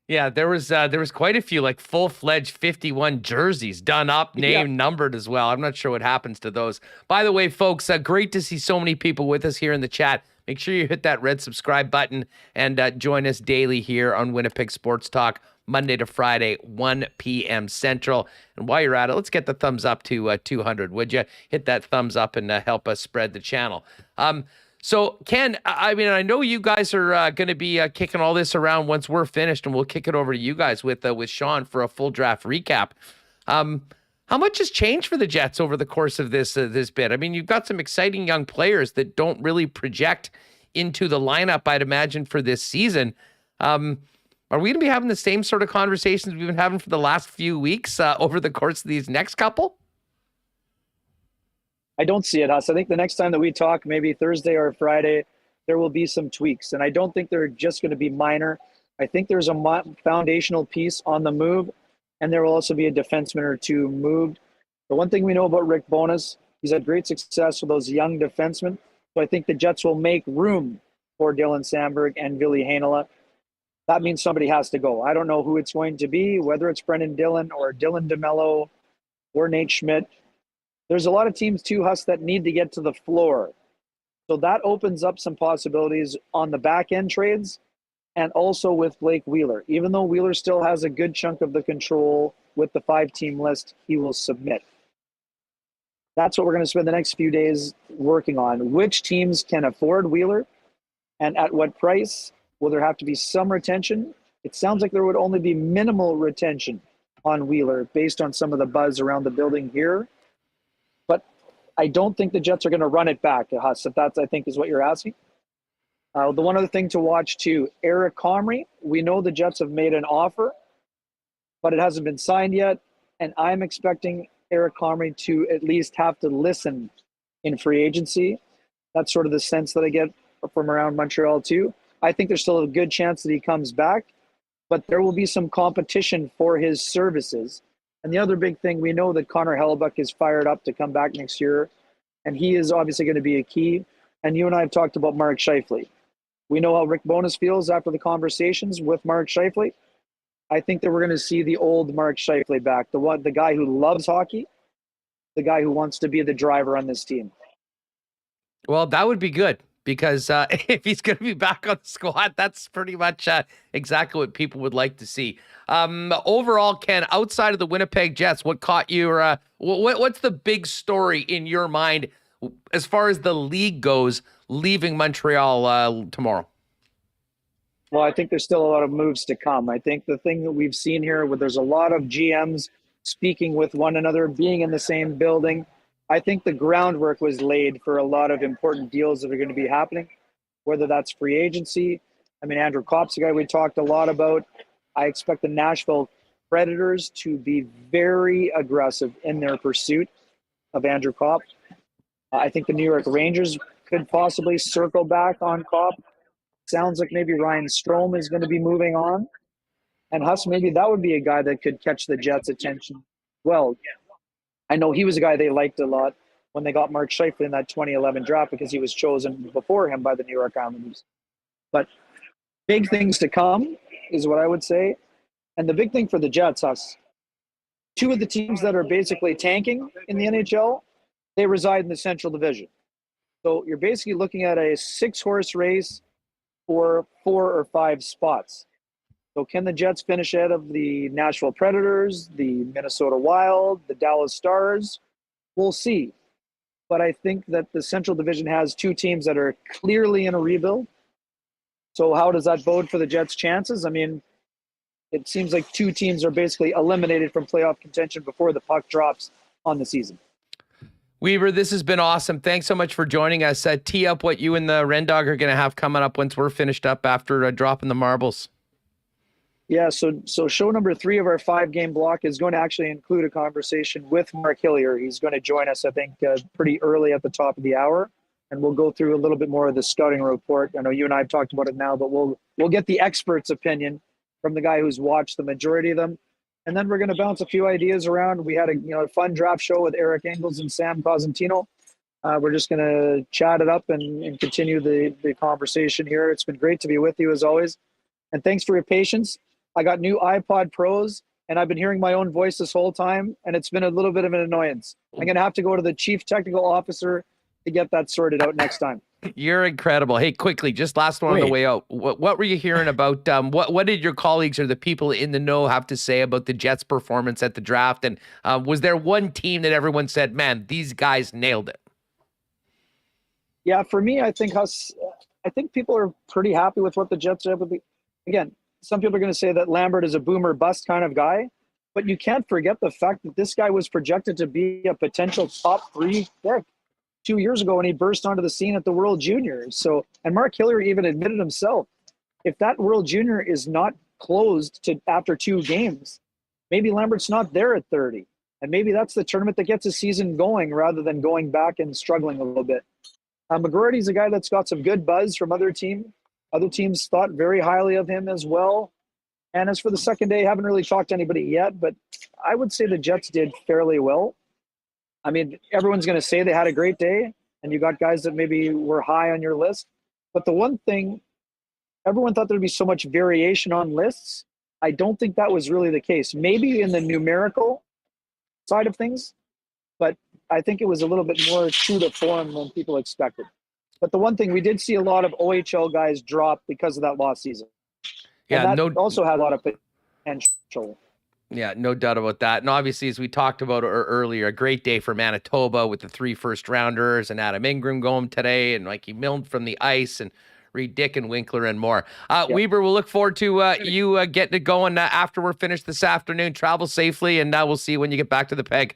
Speaker 2: Yeah, there was quite a few like full-fledged 51 jerseys done up, named, numbered as well. I'm not sure what happens to those. By the way, folks, great to see so many people with us here in the chat. Make sure you hit that red subscribe button and join us daily here on Winnipeg Sports Talk, Monday to Friday, 1 p.m. Central. And while you're at it, let's get the thumbs up to 200, would you? Hit that thumbs up and help us spread the channel. So, Ken, I mean, I know you guys are going to be kicking all this around once we're finished, and we'll kick it over to you guys with Sean for a full draft recap. How much has changed for the Jets over the course of this bit? I mean, you've got some exciting young players that don't really project into the lineup, I'd imagine, for this season. Are we going to be having the same sort of conversations we've been having for the last few weeks over the course of these next couple?
Speaker 8: I don't see it, Huss. I think the next time that we talk, maybe Thursday or Friday, there will be some tweaks. And I don't think they're just going to be minor. I think there's a foundational piece on the move, and there will also be a defenseman or two moved. The one thing we know about Rick Bowness, he's had great success with those young defensemen. So I think the Jets will make room for Dylan Sandberg and Ville Heinola. That means somebody has to go. I don't know who it's going to be, whether it's Brendan Dillon or Dylan DeMello or Nate Schmidt. There's a lot of teams, too, Huss, that need to get to the floor. So that opens up some possibilities on the back-end trades and also with Blake Wheeler. Even though Wheeler still has a good chunk of the control with the 5-team list, he will submit. That's what we're going to spend the next few days working on. Which teams can afford Wheeler and at what price? Will there have to be some retention? It sounds like there would only be minimal retention on Wheeler based on some of the buzz around the building here. But I don't think the Jets are going to run it back, Huss, if that's, I think, is what you're asking. The one other thing to watch, too, Eric Comrie. We know the Jets have made an offer, but it hasn't been signed yet. And I'm expecting Eric Comrie to at least have to listen in free agency. That's sort of the sense that I get from around Montreal, too. I think there's still a good chance that he comes back, but there will be some competition for his services. And the other big thing, we know that Connor Hellebuck is fired up to come back next year, and he is obviously going to be a key. And you and I have talked about Mark Scheifele. We know how Rick Bowness feels after the conversations with Mark Scheifele. I think that we're going to see the old Mark Scheifele back, the guy who loves hockey, the guy who wants to be the driver on this team.
Speaker 2: Well, that would be good. Because if he's going to be back on the squad, that's pretty much exactly what people would like to see. Overall, Ken, outside of the Winnipeg Jets, what caught you? Or what's the big story in your mind as far as the league goes, leaving Montreal tomorrow?
Speaker 8: Well, I think there's still a lot of moves to come. I think the thing that we've seen here, where there's a lot of GMs speaking with one another, being in the same building, I think the groundwork was laid for a lot of important deals that are going to be happening, whether that's free agency. I mean, Andrew Kopp's a guy we talked a lot about. I expect the Nashville Predators to be very aggressive in their pursuit of Andrew Kopp. I think the New York Rangers could possibly circle back on Kopp. Sounds like maybe Ryan Strome is going to be moving on. And Huss, maybe that would be a guy that could catch the Jets' attention. Well, I know he was a guy they liked a lot when they got Mark Scheifele in that 2011 draft because he was chosen before him by the New York Islanders. But big things to come is what I would say. And the big thing for the Jets, two of the teams that are basically tanking in the NHL, they reside in the Central Division. So you're basically looking at a 6-horse race for 4 or 5 spots. So can the Jets finish ahead of the Nashville Predators, the Minnesota Wild, the Dallas Stars? We'll see. But I think that the Central Division has 2 teams that are clearly in a rebuild. So how does that bode for the Jets' chances? I mean, it seems like 2 teams are basically eliminated from playoff contention before the puck drops on the season.
Speaker 2: Weaver, this has been awesome. Thanks so much for joining us. Tee up what you and the Ren Dog are going to have coming up once we're finished up after dropping the marbles.
Speaker 8: Yeah, so show number 3 of our 5-game block is going to actually include a conversation with Mark Hillier. He's going to join us, I think, pretty early at the top of the hour, and we'll go through a little bit more of the scouting report. I know you and I have talked about it now, but we'll get the expert's opinion from the guy who's watched the majority of them. And then we're going to bounce a few ideas around. We had a fun draft show with Eric Engels and Sam Cosentino. We're just going to chat it up and continue the conversation here. It's been great to be with you as always. And thanks for your patience. I got new iPod Pros, and I've been hearing my own voice this whole time, and it's been a little bit of an annoyance. I'm going to have to go to the chief technical officer to get that sorted out next time.
Speaker 2: You're incredible. Hey, quickly, just last one on the way out. What were you hearing about, what did your colleagues or the people in the know have to say about the Jets' performance at the draft? And was there one team that everyone said, man, these guys nailed it?
Speaker 8: Yeah, for me, I think people are pretty happy with what the Jets are able to. Again, some people are going to say that Lambert is a boomer bust kind of guy, but you can't forget the fact that this guy was projected to be a potential top 3 pick 2 years ago when he burst onto the scene at the World Juniors. So, and Mark Hillier even admitted himself, if that World Junior is not closed to after 2 games, maybe Lambert's not there at 30. And maybe that's the tournament that gets a season going rather than going back and struggling a little bit. McGroarty's a guy that's got some good buzz from other teams. Other teams thought very highly of him as well. And as for the second day, haven't really talked to anybody yet, but I would say the Jets did fairly well. I mean, everyone's going to say they had a great day, and you got guys that maybe were high on your list. But the one thing, everyone thought there'd be so much variation on lists. I don't think that was really the case. Maybe in the numerical side of things, but I think it was a little bit more true to form than people expected. But the one thing, we did see a lot of OHL guys drop because of that lost season.
Speaker 2: Yeah,
Speaker 8: and that also had a lot of potential.
Speaker 2: Yeah, no doubt about that. And obviously, as we talked about earlier, a great day for Manitoba with the 3 first-rounders and Adam Ingram going today and Mikey Milne from the ice and Reed Dick and Winkler and more. Weber, we'll look forward to you getting it going after we're finished this afternoon. Travel safely, and we'll see you when you get back to the Peg.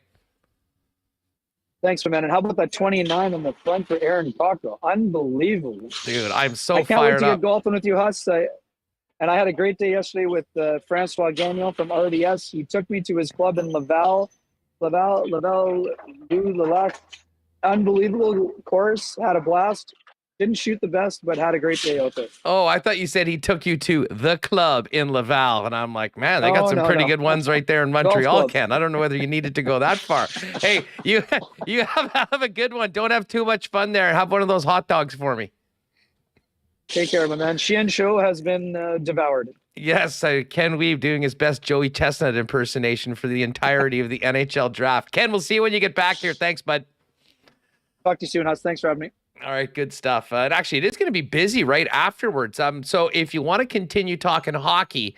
Speaker 8: Thanks, man. And how about that 29 on the front for Aaron Cockrell? Unbelievable.
Speaker 2: Dude, I'm so
Speaker 8: I can't
Speaker 2: fired
Speaker 8: wait to
Speaker 2: up.
Speaker 8: get golfing with you, Huss. And I had a great day yesterday with Francois Gagnon from RDS. He took me to his club in Laval, unbelievable course. Had a blast. Didn't shoot the best, but had a great day out there.
Speaker 2: Oh, I thought you said he took you to the club in Laval. And I'm like, man, they got some pretty good ones right there in Montreal, Ken. I don't know whether you needed to go that far. Hey, you have a good one. Don't have too much fun there. Have one of those hot dogs for me.
Speaker 8: Take care, my man. Shien Show has been devoured.
Speaker 2: Yes, Ken Wiebe doing his best Joey Chestnut impersonation for the entirety of the NHL draft. Ken, we'll see you when you get back here. Thanks, bud.
Speaker 8: Talk to you soon, Huss. Thanks for having me.
Speaker 2: All right, good stuff. And actually, it is going to be busy right afterwards. So if you want to continue talking hockey,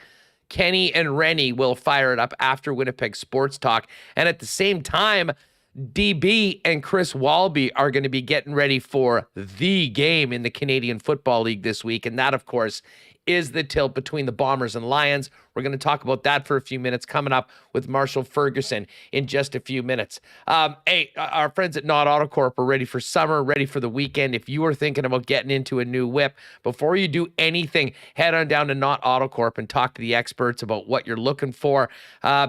Speaker 2: Kenny and Rennie will fire it up after Winnipeg Sports Talk. And at the same time, DB and Chris Walby are going to be getting ready for the game in the Canadian Football League this week. And that, of course, is the tilt between the Bombers and Lions. We're going to talk about that for a few minutes coming up with Marshall Ferguson in just a few minutes. Hey, our friends at Not AutoCorp are ready for summer, ready for the weekend. If you are thinking about getting into a new whip, before you do anything, head on down to Not AutoCorp and talk to the experts about what you're looking for.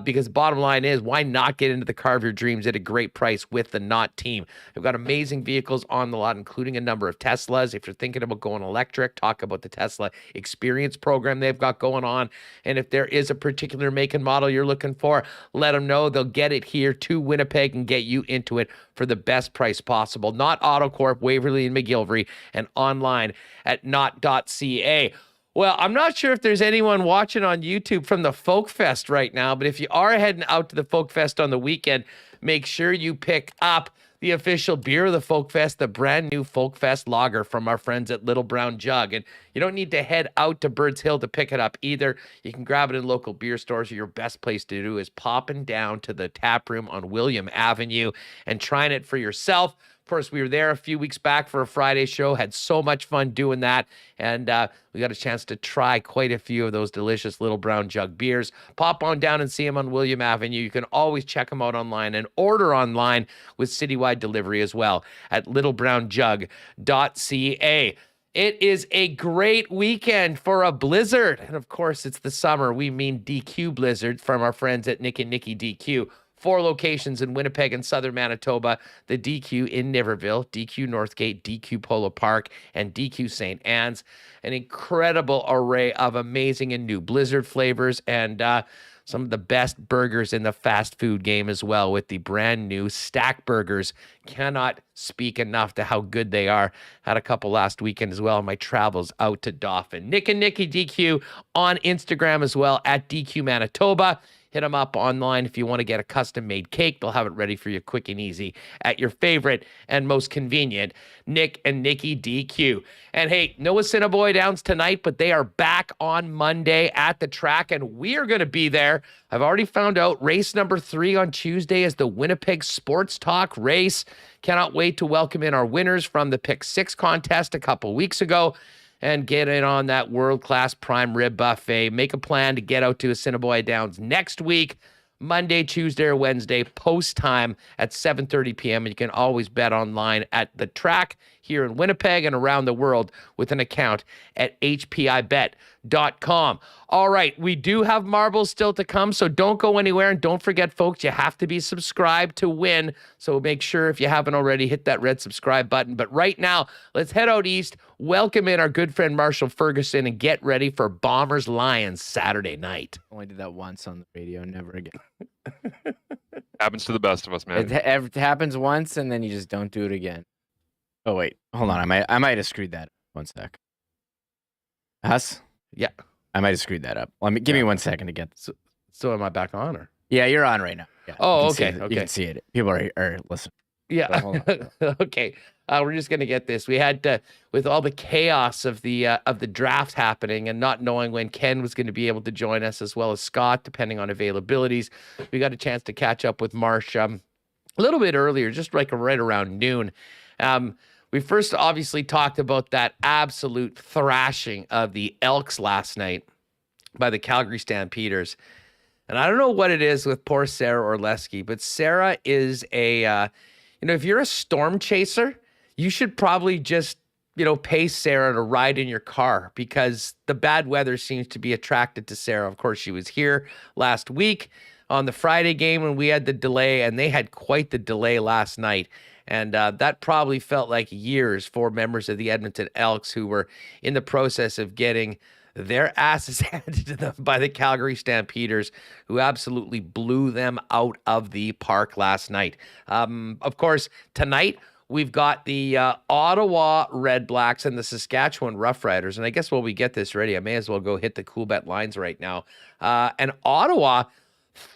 Speaker 2: Because the bottom line is, why not get into the car of your dreams at a great price with the Not team? They've got amazing vehicles on the lot, including a number of Teslas. If you're thinking about going electric, talk about the Tesla Experience program they've got going on. And if there is a particular make and model you're looking for, let them know. They'll get it here to Winnipeg and get you into it for the best price possible. Not AutoCorp, Waverly and McGillivray, and online at not.ca. Well, I'm not sure if there's anyone watching on YouTube from the Folk Fest right now, but if you are heading out to the Folk Fest on the weekend, make sure you pick up the official beer of the Folk Fest, the brand new Folk Fest lager from our friends at Little Brown Jug. And you don't need to head out to Birds Hill to pick it up either. You can grab it in local beer stores, or your best place to do is popping down to the tap room on William Avenue and trying it for yourself. Of course, we were there a few weeks back for a Friday show, had so much fun doing that, and we got a chance to try quite a few of those delicious Little Brown Jug beers. Pop on down and see them on William Avenue. You can always check them out online and order online with citywide delivery as well at littlebrownjug.ca. It is a great weekend for a blizzard, and of course, it's the summer. We mean DQ Blizzard from our friends at Nick and Nicky DQ. 4 locations in Winnipeg and southern Manitoba, the DQ in Niverville, DQ Northgate, DQ Polo Park, and DQ St. Anne's. An incredible array of amazing and new blizzard flavors, and some of the best burgers in the fast food game as well, with the brand new Stack Burgers. Cannot speak enough to how good they are. Had a couple last weekend as well in my travels out to Dauphin. Nick and Nicky DQ on Instagram as well at DQ Manitoba. Hit them up online if you want to get a custom-made cake. They'll have it ready for you quick and easy at your favorite and most convenient Nick and Nicky DQ. And hey, no Assiniboia Downs tonight, but they are back on Monday at the track, and we are going to be there. I've already found out race number 3 on Tuesday is the Winnipeg Sports Talk race. Cannot wait to welcome in our winners from the Pick 6 contest a couple weeks ago and get in on that world-class prime rib buffet. Make a plan to get out to Assiniboia Downs next week, Monday, Tuesday, or Wednesday, post time at 7:30 p.m. And you can always bet online at the track here in Winnipeg and around the world with an account at hpibet.com. All right, we do have marbles still to come, so don't go anywhere. And don't forget, folks, you have to be subscribed to win. So make sure, if you haven't already, hit that red subscribe button. But right now, let's head out east, welcome in our good friend Marshall Ferguson, and get ready for Bombers Lions Saturday night.
Speaker 3: Only did that once on the radio, never again.
Speaker 9: Happens to the best of us, man.
Speaker 3: It happens once, and then you just don't do it again. Oh wait, hold on. I might have screwed that up. 1 sec. Us?
Speaker 2: Yeah.
Speaker 3: I might have screwed that up. Give me 1 second to get this.
Speaker 2: So am I back on? Or?
Speaker 3: Yeah, you're on right now. Yeah,
Speaker 2: Oh,
Speaker 3: you can
Speaker 2: okay.
Speaker 3: You can see it. People are listening.
Speaker 2: Yeah.
Speaker 3: Hold on.
Speaker 2: Okay. We're just gonna get this. We had with all the chaos of the draft happening and not knowing when Ken was going to be able to join us, as well as Scott, depending on availabilities. We got a chance to catch up with Marsh a little bit earlier, just like right around noon. We first obviously talked about that absolute thrashing of the Elks last night by the Calgary Stampeders. And I don't know what it is with poor Sarah Orlesky, but Sarah is if you're a storm chaser, you should probably just, pay Sarah to ride in your car, because the bad weather seems to be attracted to Sarah. Of course, she was here last week on the Friday game when we had the delay, and they had quite the delay last night. And that probably felt like years for members of the Edmonton Elks who were in the process of getting their asses handed to them by the Calgary Stampeders, who absolutely blew them out of the park last night. Of course, tonight we've got the Ottawa Red Blacks and the Saskatchewan Roughriders. And I guess while we get this ready, I may as well go hit the Coolbet Lines right now. And Ottawa,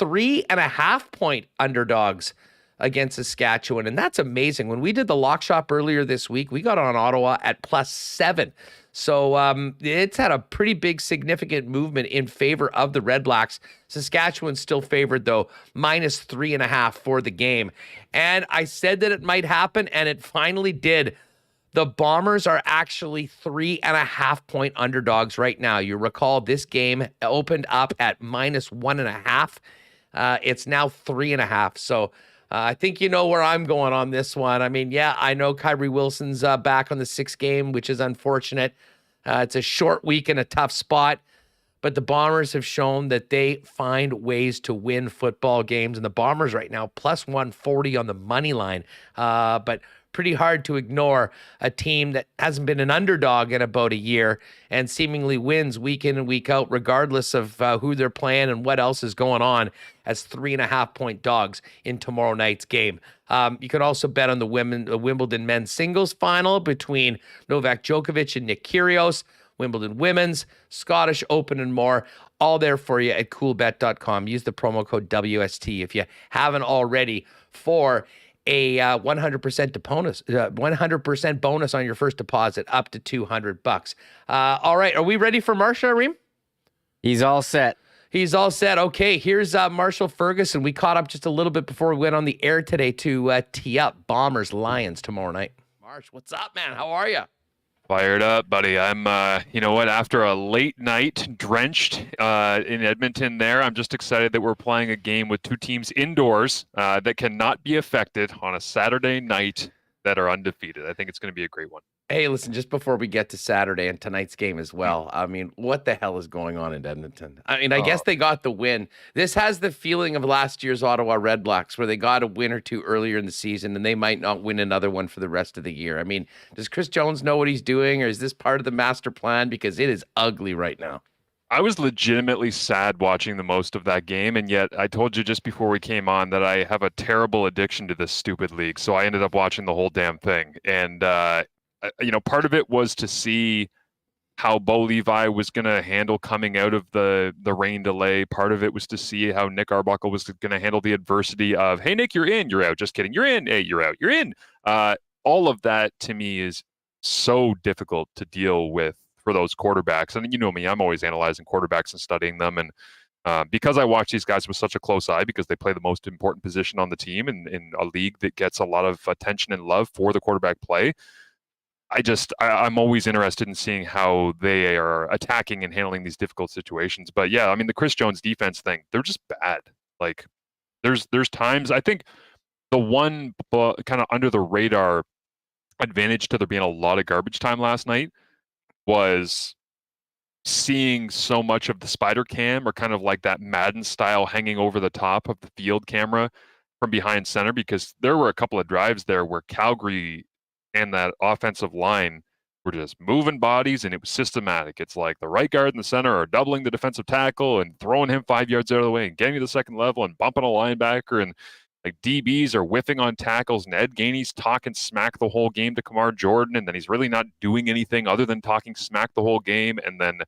Speaker 2: 3.5-point underdogs against Saskatchewan. And that's amazing. When we did the lock shop earlier this week, we got on Ottawa at +7. So it's had a pretty big significant movement in favor of the Red Blacks. Saskatchewan's still favored, though, -3.5 for the game. And I said that it might happen, and it finally did. The Bombers are actually 3.5-point underdogs right now. You recall this game opened up at -1.5. It's now 3.5. So I think you know where I'm going on this one. I mean, yeah, I know Kyrie Wilson's back on the 6th game, which is unfortunate. It's a short week and a tough spot, but the Bombers have shown that they find ways to win football games, and the Bombers right now +140 on the money line. But pretty hard to ignore a team that hasn't been an underdog in about a year and seemingly wins week in and week out, regardless of who they're playing and what else is going on, as 3.5-point dogs in tomorrow night's game. You can also bet on the Wimbledon men's singles final between Novak Djokovic and Nick Kyrgios, Wimbledon women's, Scottish Open, and more. All there for you at coolbet.com. Use the promo code WST if you haven't already for a 100% bonus on your first deposit up to $200. All right, are we ready for Marshall, Reem?
Speaker 3: He's all set.
Speaker 2: He's all set. Okay, here's Marshall Ferguson. We caught up just a little bit before we went on the air today to tee up Bombers Lions tomorrow night. Marsh, what's up, man? How are you?
Speaker 9: Fired up, buddy. I'm, you know what, after a late night drenched in Edmonton there, I'm just excited that we're playing a game with two teams indoors that cannot be affected on a Saturday night that are undefeated. I think it's going to be a great one.
Speaker 2: Hey, listen, just before we get to Saturday and tonight's game as well, I mean, what the hell is going on in Edmonton? I mean, I guess they got the win. This has the feeling of last year's Ottawa Red Blacks, where they got a win or two earlier in the season and they might not win another one for the rest of the year. I mean, does Chris Jones know what he's doing, or is this part of the master plan? Because it is ugly right now.
Speaker 9: I was legitimately sad watching the most of that game, and yet I told you just before we came on that I have a terrible addiction to this stupid league, so I ended up watching the whole damn thing. And, you know, part of it was to see how Bo Levi was going to handle coming out of the rain delay. Part of it was to see how Nick Arbuckle was going to handle the adversity of, hey, Nick, you're in, you're out. Just kidding. You're in. Hey, you're out. You're in. All of that to me is so difficult to deal with for those quarterbacks. And you know me, I'm always analyzing quarterbacks and studying them. And because I watch these guys with such a close eye, because they play the most important position on the team in a league that gets a lot of attention and love for the quarterback play, I'm always interested in seeing how they are attacking and handling these difficult situations. But yeah, I mean, the Chris Jones defense thing, they're just bad. Like there's times, I think the one kind of under the radar advantage to there being a lot of garbage time last night was seeing so much of the spider cam, or kind of like that Madden style hanging over the top of the field camera from behind center, because there were a couple of drives there where Calgary and that offensive line were just moving bodies, and it was systematic. It's like the right guard and the center are doubling the defensive tackle and throwing him 5 yards out of the way and getting to the second level and bumping a linebacker, and like DBs are whiffing on tackles, and Ed Gainey's talking smack the whole game to Kamar Jordan, and then he's really not doing anything other than talking smack the whole game. And then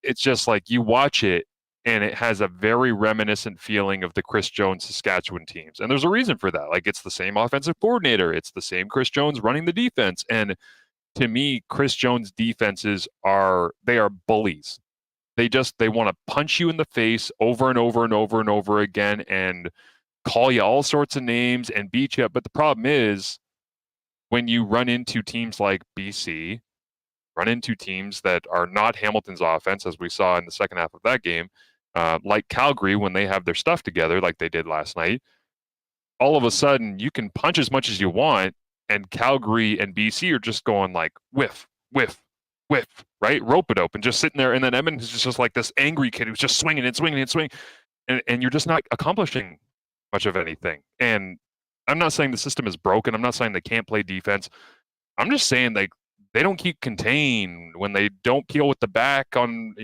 Speaker 9: it's just like you watch it, and it has a very reminiscent feeling of the Chris Jones Saskatchewan teams. And there's a reason for that. Like, it's the same offensive coordinator. It's the same Chris Jones running the defense. And to me, Chris Jones defenses are bullies. They want to punch you in the face over and over and over and over again and call you all sorts of names and beat you up. But the problem is, when you run into teams like BC, run into teams that are not Hamilton's offense, as we saw in the second half of that game, like Calgary, when they have their stuff together like they did last night, all of a sudden you can punch as much as you want, and Calgary and BC are just going like whiff, whiff, whiff, right? Rope it open, just sitting there. And then Edmonton is just like this angry kid who's just swinging and swinging and swinging. And you're just not accomplishing much of anything. And I'm not saying the system is broken. I'm not saying they can't play defense. I'm just saying they don't keep contained. When they don't peel with the back on,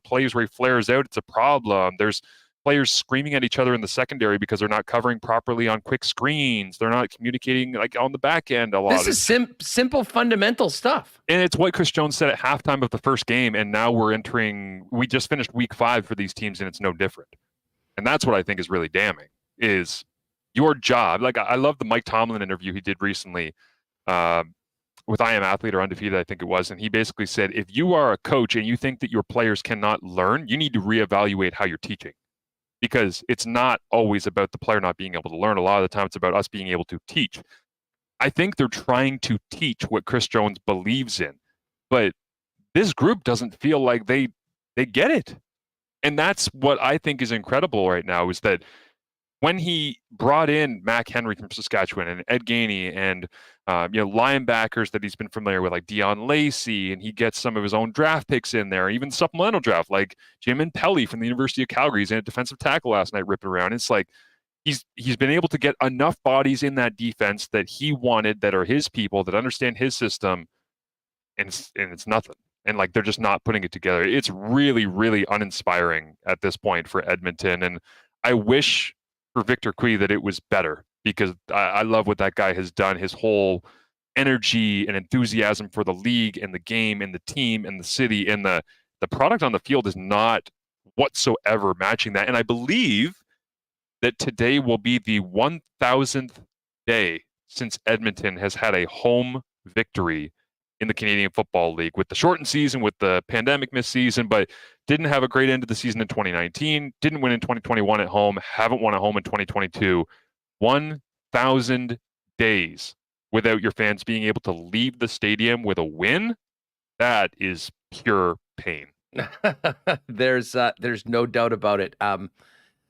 Speaker 9: plays where he flares out, it's a problem. There's players screaming at each other in the secondary because they're not covering properly on quick screens. They're not communicating like on the back end a lot.
Speaker 2: This is simple, fundamental stuff.
Speaker 9: And it's what Chris Jones said at halftime of the first game. And now we just finished week 5 for these teams, and it's no different. And that's what I think is really damning, is your job. Like, I love the Mike Tomlin interview he did recently with I Am Athlete or Undefeated, I think it was. And he basically said, if you are a coach and you think that your players cannot learn, you need to reevaluate how you're teaching. Because it's not always about the player not being able to learn. A lot of the time it's about us being able to teach. I think they're trying to teach what Chris Jones believes in. But this group doesn't feel like they get it. And that's what I think is incredible right now, is that when he brought in Mac Henry from Saskatchewan and Ed Gainey and linebackers that he's been familiar with, like Dion Lacey, and he gets some of his own draft picks in there, even supplemental draft, like Jim and Pelly from the University of Calgary. He's in a defensive tackle last night ripping around. It's like he's been able to get enough bodies in that defense that he wanted, that are his people, that understand his system, and it's nothing. And like they're just not putting it together. It's really, really uninspiring at this point for Edmonton. And I wish for Victor Cui that it was better, because I love what that guy has done. His whole energy and enthusiasm for the league and the game and the team and the city, and the product on the field is not whatsoever matching that. And I believe that today will be the 1,000th day since Edmonton has had a home victory in the Canadian Football League, with the shortened season, with the pandemic missed season, but didn't have a great end of the season in 2019, didn't win in 2021 at home, haven't won at home in 2022. 1,000 days without your fans being able to leave the stadium with a win. That is pure pain.
Speaker 2: There's no doubt about it.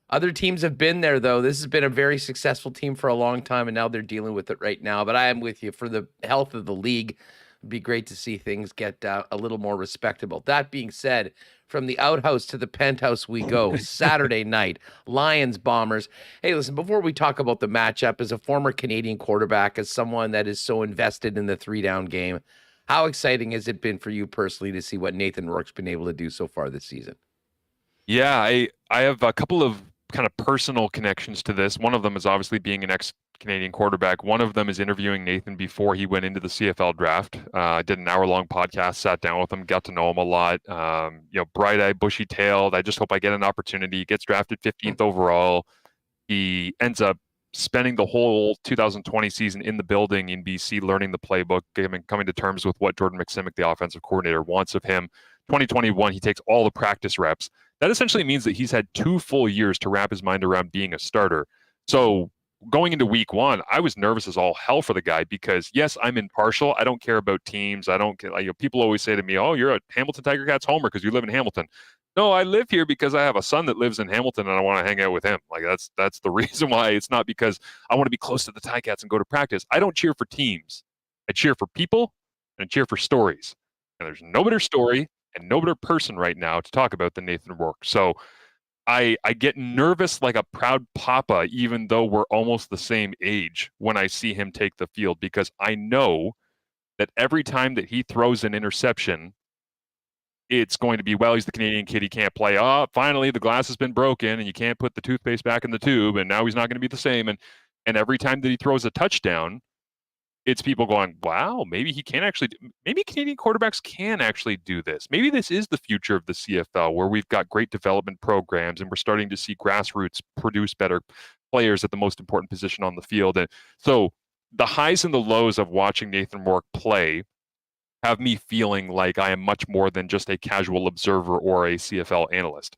Speaker 2: Other teams have been there, though. This has been a very successful team for a long time, and now they're dealing with it right now. But I am with you. For the health of the league, it'd be great to see things get a little more respectable. That being said, from the outhouse to the penthouse we go. Saturday night, Lions, Bombers. Hey, listen, before we talk about the matchup, as a former Canadian quarterback, as someone that is so invested in the 3-down game, how exciting has it been for you personally to see what Nathan Rourke's been able to do so far this season?
Speaker 9: Yeah, I have a couple of kind of personal connections to this. One of them is obviously being an ex-Canadian quarterback. One of them is interviewing Nathan before he went into the CFL draft. I did an hour-long podcast, sat down with him, got to know him a lot. Bright-eyed, bushy-tailed. I just hope I get an opportunity. He gets drafted 15th overall. He ends up spending the whole 2020 season in the building in BC, learning the playbook, coming to terms with what Jordan McSimic, the offensive coordinator, wants of him. 2021, he takes all the practice reps. That essentially means that he's had 2 full years to wrap his mind around being a starter. So going into week 1, I was nervous as all hell for the guy, because yes, I'm impartial. I don't care about teams. I don't care. People always say to me, "Oh, you're a Hamilton Tiger Cats homer because you live in Hamilton." No, I live here because I have a son that lives in Hamilton and I want to hang out with him. Like that's the reason why. It's not because I want to be close to the Ticats and go to practice. I don't cheer for teams. I cheer for people, and I cheer for stories. And there's no better story and no better person right now to talk about than Nathan Rourke. So I get nervous like a proud papa, even though we're almost the same age, when I see him take the field, because I know that every time that he throws an interception, it's going to be, well, he's the Canadian kid, he can't play. Oh, finally, the glass has been broken and you can't put the toothpaste back in the tube, and now he's not going to be the same. And every time that he throws a touchdown, it's people going, wow, maybe he can actually, maybe Canadian quarterbacks can actually do this. Maybe this is the future of the CFL, where we've got great development programs and we're starting to see grassroots produce better players at the most important position on the field. And so the highs and the lows of watching Nathan Rourke play have me feeling like I am much more than just a casual observer or a CFL analyst.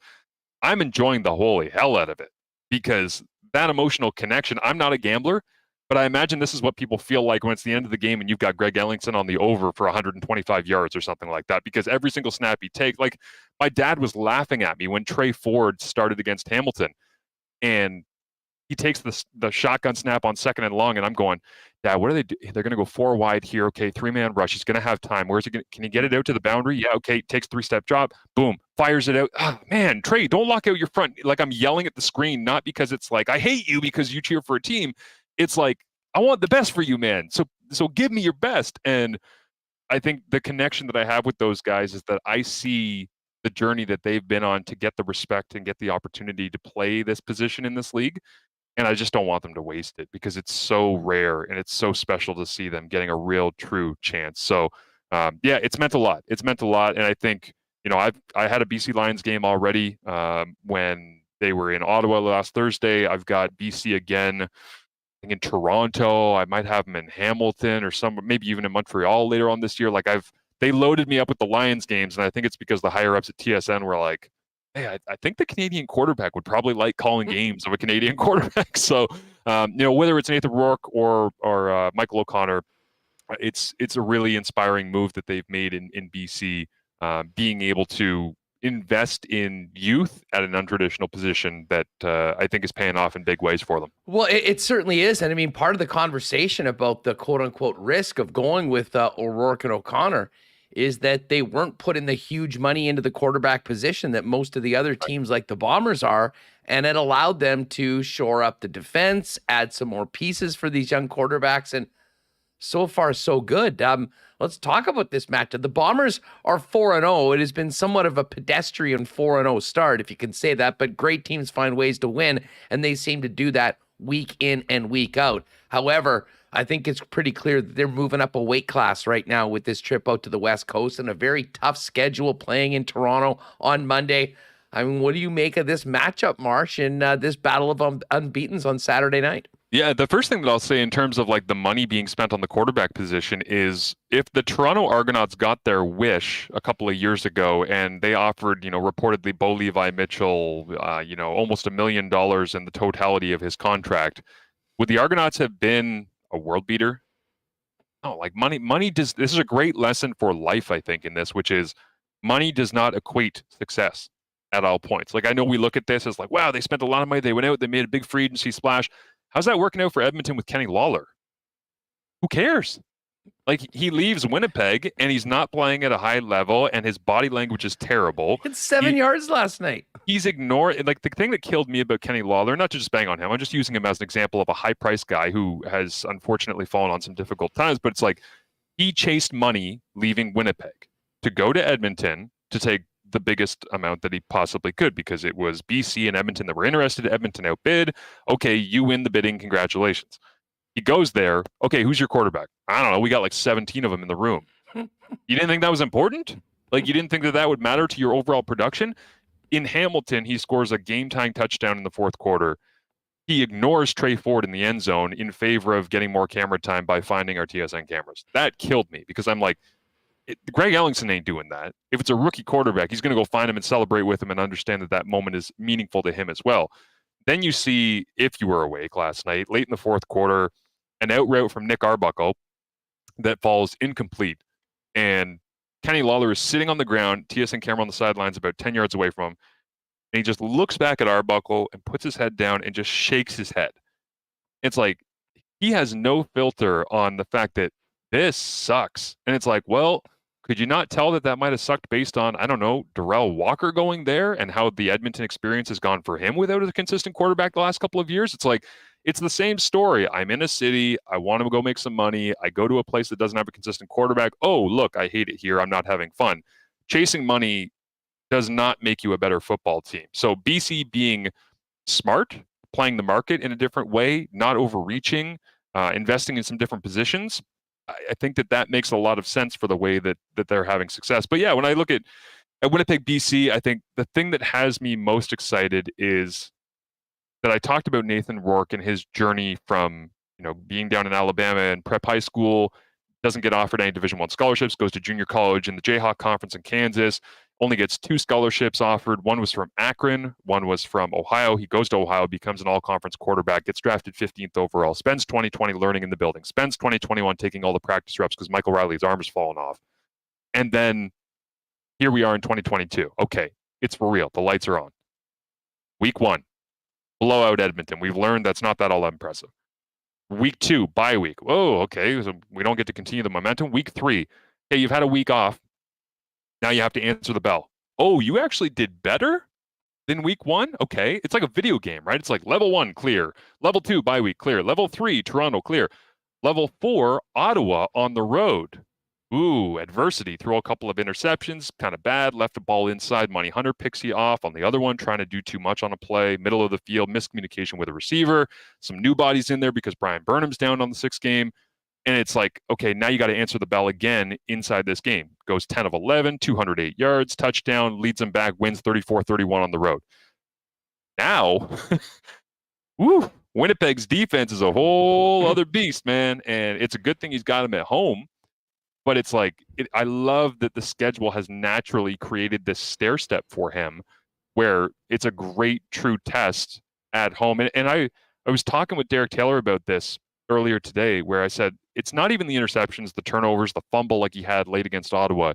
Speaker 9: I'm enjoying the holy hell out of it, because that emotional connection, I'm not a gambler, but I imagine this is what people feel like when it's the end of the game and you've got Greg Ellingson on the over for 125 yards or something like that, because every single snap he takes, like my dad was laughing at me when Trey Ford started against Hamilton and he takes the shotgun snap on 2nd and long, and I'm going, Dad, what are they do? They're going to go 4 wide here. Okay, 3-man rush. He's going to have time. Where's he going? Can he get it out to the boundary? Yeah, okay. Takes 3-step drop. Boom. Fires it out. Oh, man, Trey, don't lock out your front. Like, I'm yelling at the screen, not because it's like, I hate you because you cheer for a team. It's like, I want the best for you, man. So give me your best. And I think the connection that I have with those guys is that I see the journey that they've been on to get the respect and get the opportunity to play this position in this league. And I just don't want them to waste it, because it's so rare and it's so special to see them getting a real, true chance. So, yeah, it's meant a lot. It's meant a lot. And I think, I had a BC Lions game already when they were in Ottawa last Thursday. I've got BC again, I think in Toronto. I might have them in Hamilton or maybe even in Montreal later on this year. Like they loaded me up with the Lions games, and I think it's because the higher ups at TSN were like, hey, I think the Canadian quarterback would probably like calling games of a Canadian quarterback. So, whether it's Nathan Rourke or Michael O'Connor, it's a really inspiring move that they've made in BC, being able to invest in youth at an untraditional position that I think is paying off in big ways for them.
Speaker 2: Well, it certainly is. And I mean, part of the conversation about the quote unquote risk of going with O'Rourke and O'Connor is that they weren't putting the huge money into the quarterback position that most of the other teams like the Bombers are, and it allowed them to shore up the defense, add some more pieces for these young quarterbacks, and so far so good. Let's talk about this matchup. The Bombers are 4-0. It has been somewhat of a pedestrian 4-0 start, if you can say that, but great teams find ways to win, and they seem to do that week in and week out. However, I think it's pretty clear that they're moving up a weight class right now with this trip out to the West Coast and a very tough schedule playing in Toronto on Monday. I mean, what do you make of this matchup, Marsh, and this battle of unbeatens on Saturday night?
Speaker 9: Yeah, the first thing that I'll say in terms of like the money being spent on the quarterback position is if the Toronto Argonauts got their wish a couple of years ago and they offered, reportedly Bo Levi Mitchell, almost $1 million in the totality of his contract, would the Argonauts have been a world beater? No, like money does. This is a great lesson for life, I think, in this, which is money does not equate success at all points. Like, I know we look at this as like, wow, they spent a lot of money. They went out, they made a big free agency splash. How's that working out for Edmonton with Kenny Lawler? Who cares? Like, he leaves Winnipeg and he's not playing at a high level and his body language is terrible.
Speaker 2: It's 7 yards last night.
Speaker 9: He's ignored. Like, the thing that killed me about Kenny Lawler, not to just bang on him, I'm just using him as an example of a high-priced guy who has unfortunately fallen on some difficult times, but it's like he chased money leaving Winnipeg to go to Edmonton to take the biggest amount that he possibly could because it was BC and Edmonton that were interested. Edmonton outbid. Okay, you win the bidding. Congratulations. He goes there. Okay, who's your quarterback? I don't know. We got like 17 of them in the room. You didn't think that was important? Like, you didn't think that that would matter to your overall production? In Hamilton, he scores a game-tying touchdown in the fourth quarter. He ignores Trey Ford in the end zone in favor of getting more camera time by finding our TSN cameras. That killed me because I'm like, Greg Ellingson ain't doing that. If it's a rookie quarterback, he's going to go find him and celebrate with him and understand that that moment is meaningful to him as well. Then you see, if you were awake last night, late in the fourth quarter, an out route from Nick Arbuckle that falls incomplete. And Kenny Lawler is sitting on the ground, TSN camera on the sidelines about 10 yards away from him. And he just looks back at Arbuckle and puts his head down and just shakes his head. It's like, he has no filter on the fact that this sucks. And it's like, well, could you not tell that that might have sucked based on, I don't know, Darrell Walker going there and how the Edmonton experience has gone for him without a consistent quarterback the last couple of years? It's like, it's the same story. I'm in a city. I want to go make some money. I go to a place that doesn't have a consistent quarterback. Oh, look, I hate it here. I'm not having fun. Chasing money does not make you a better football team. So BC being smart, playing the market in a different way, not overreaching, investing in some different positions, I think that that makes a lot of sense for the way that they're having success. But yeah, when I look at Winnipeg, BC, I think the thing that has me most excited is that I talked about Nathan Rourke and his journey from, being down in Alabama and prep high school, doesn't get offered any Division I scholarships, goes to junior college in the Jayhawk Conference in Kansas, only gets 2 scholarships offered. One was from Akron, one was from Ohio. He goes to Ohio, becomes an all-conference quarterback, gets drafted 15th overall, spends 2020 learning in the building, spends 2021 taking all the practice reps because Michael Riley's arm has fallen off. And then here we are in 2022. Okay, it's for real. The lights are on. Week 1, blowout Edmonton. We've learned that's not that all impressive. Week 2, bye week. Oh, okay, so we don't get to continue the momentum. Week 3, hey, you've had a week off. Now you have to answer the bell. Oh, you actually did better than week 1? Okay. It's like a video game, right? It's like level 1, clear. Level 2, bye week, clear. Level 3, Toronto, clear. Level 4, Ottawa on the road. Ooh, adversity. Throw a couple of interceptions, kind of bad. Left a ball inside. Money Hunter picks you off. On the other one, trying to do too much on a play. Middle of the field, miscommunication with a receiver. Some new bodies in there because Brian Burnham's down on the 6th game. And it's like, okay, now you got to answer the bell again inside this game. Goes 10 of 11, 208 yards, touchdown, leads them back, wins 34-31 on the road. Now, Winnipeg's defense is a whole other beast, man. And it's a good thing he's got him at home. But it's like, I love that the schedule has naturally created this stair step for him where it's a great true test at home. And I was talking with Derek Taylor about this earlier today where I said, it's not even the interceptions, the turnovers, the fumble like he had late against Ottawa.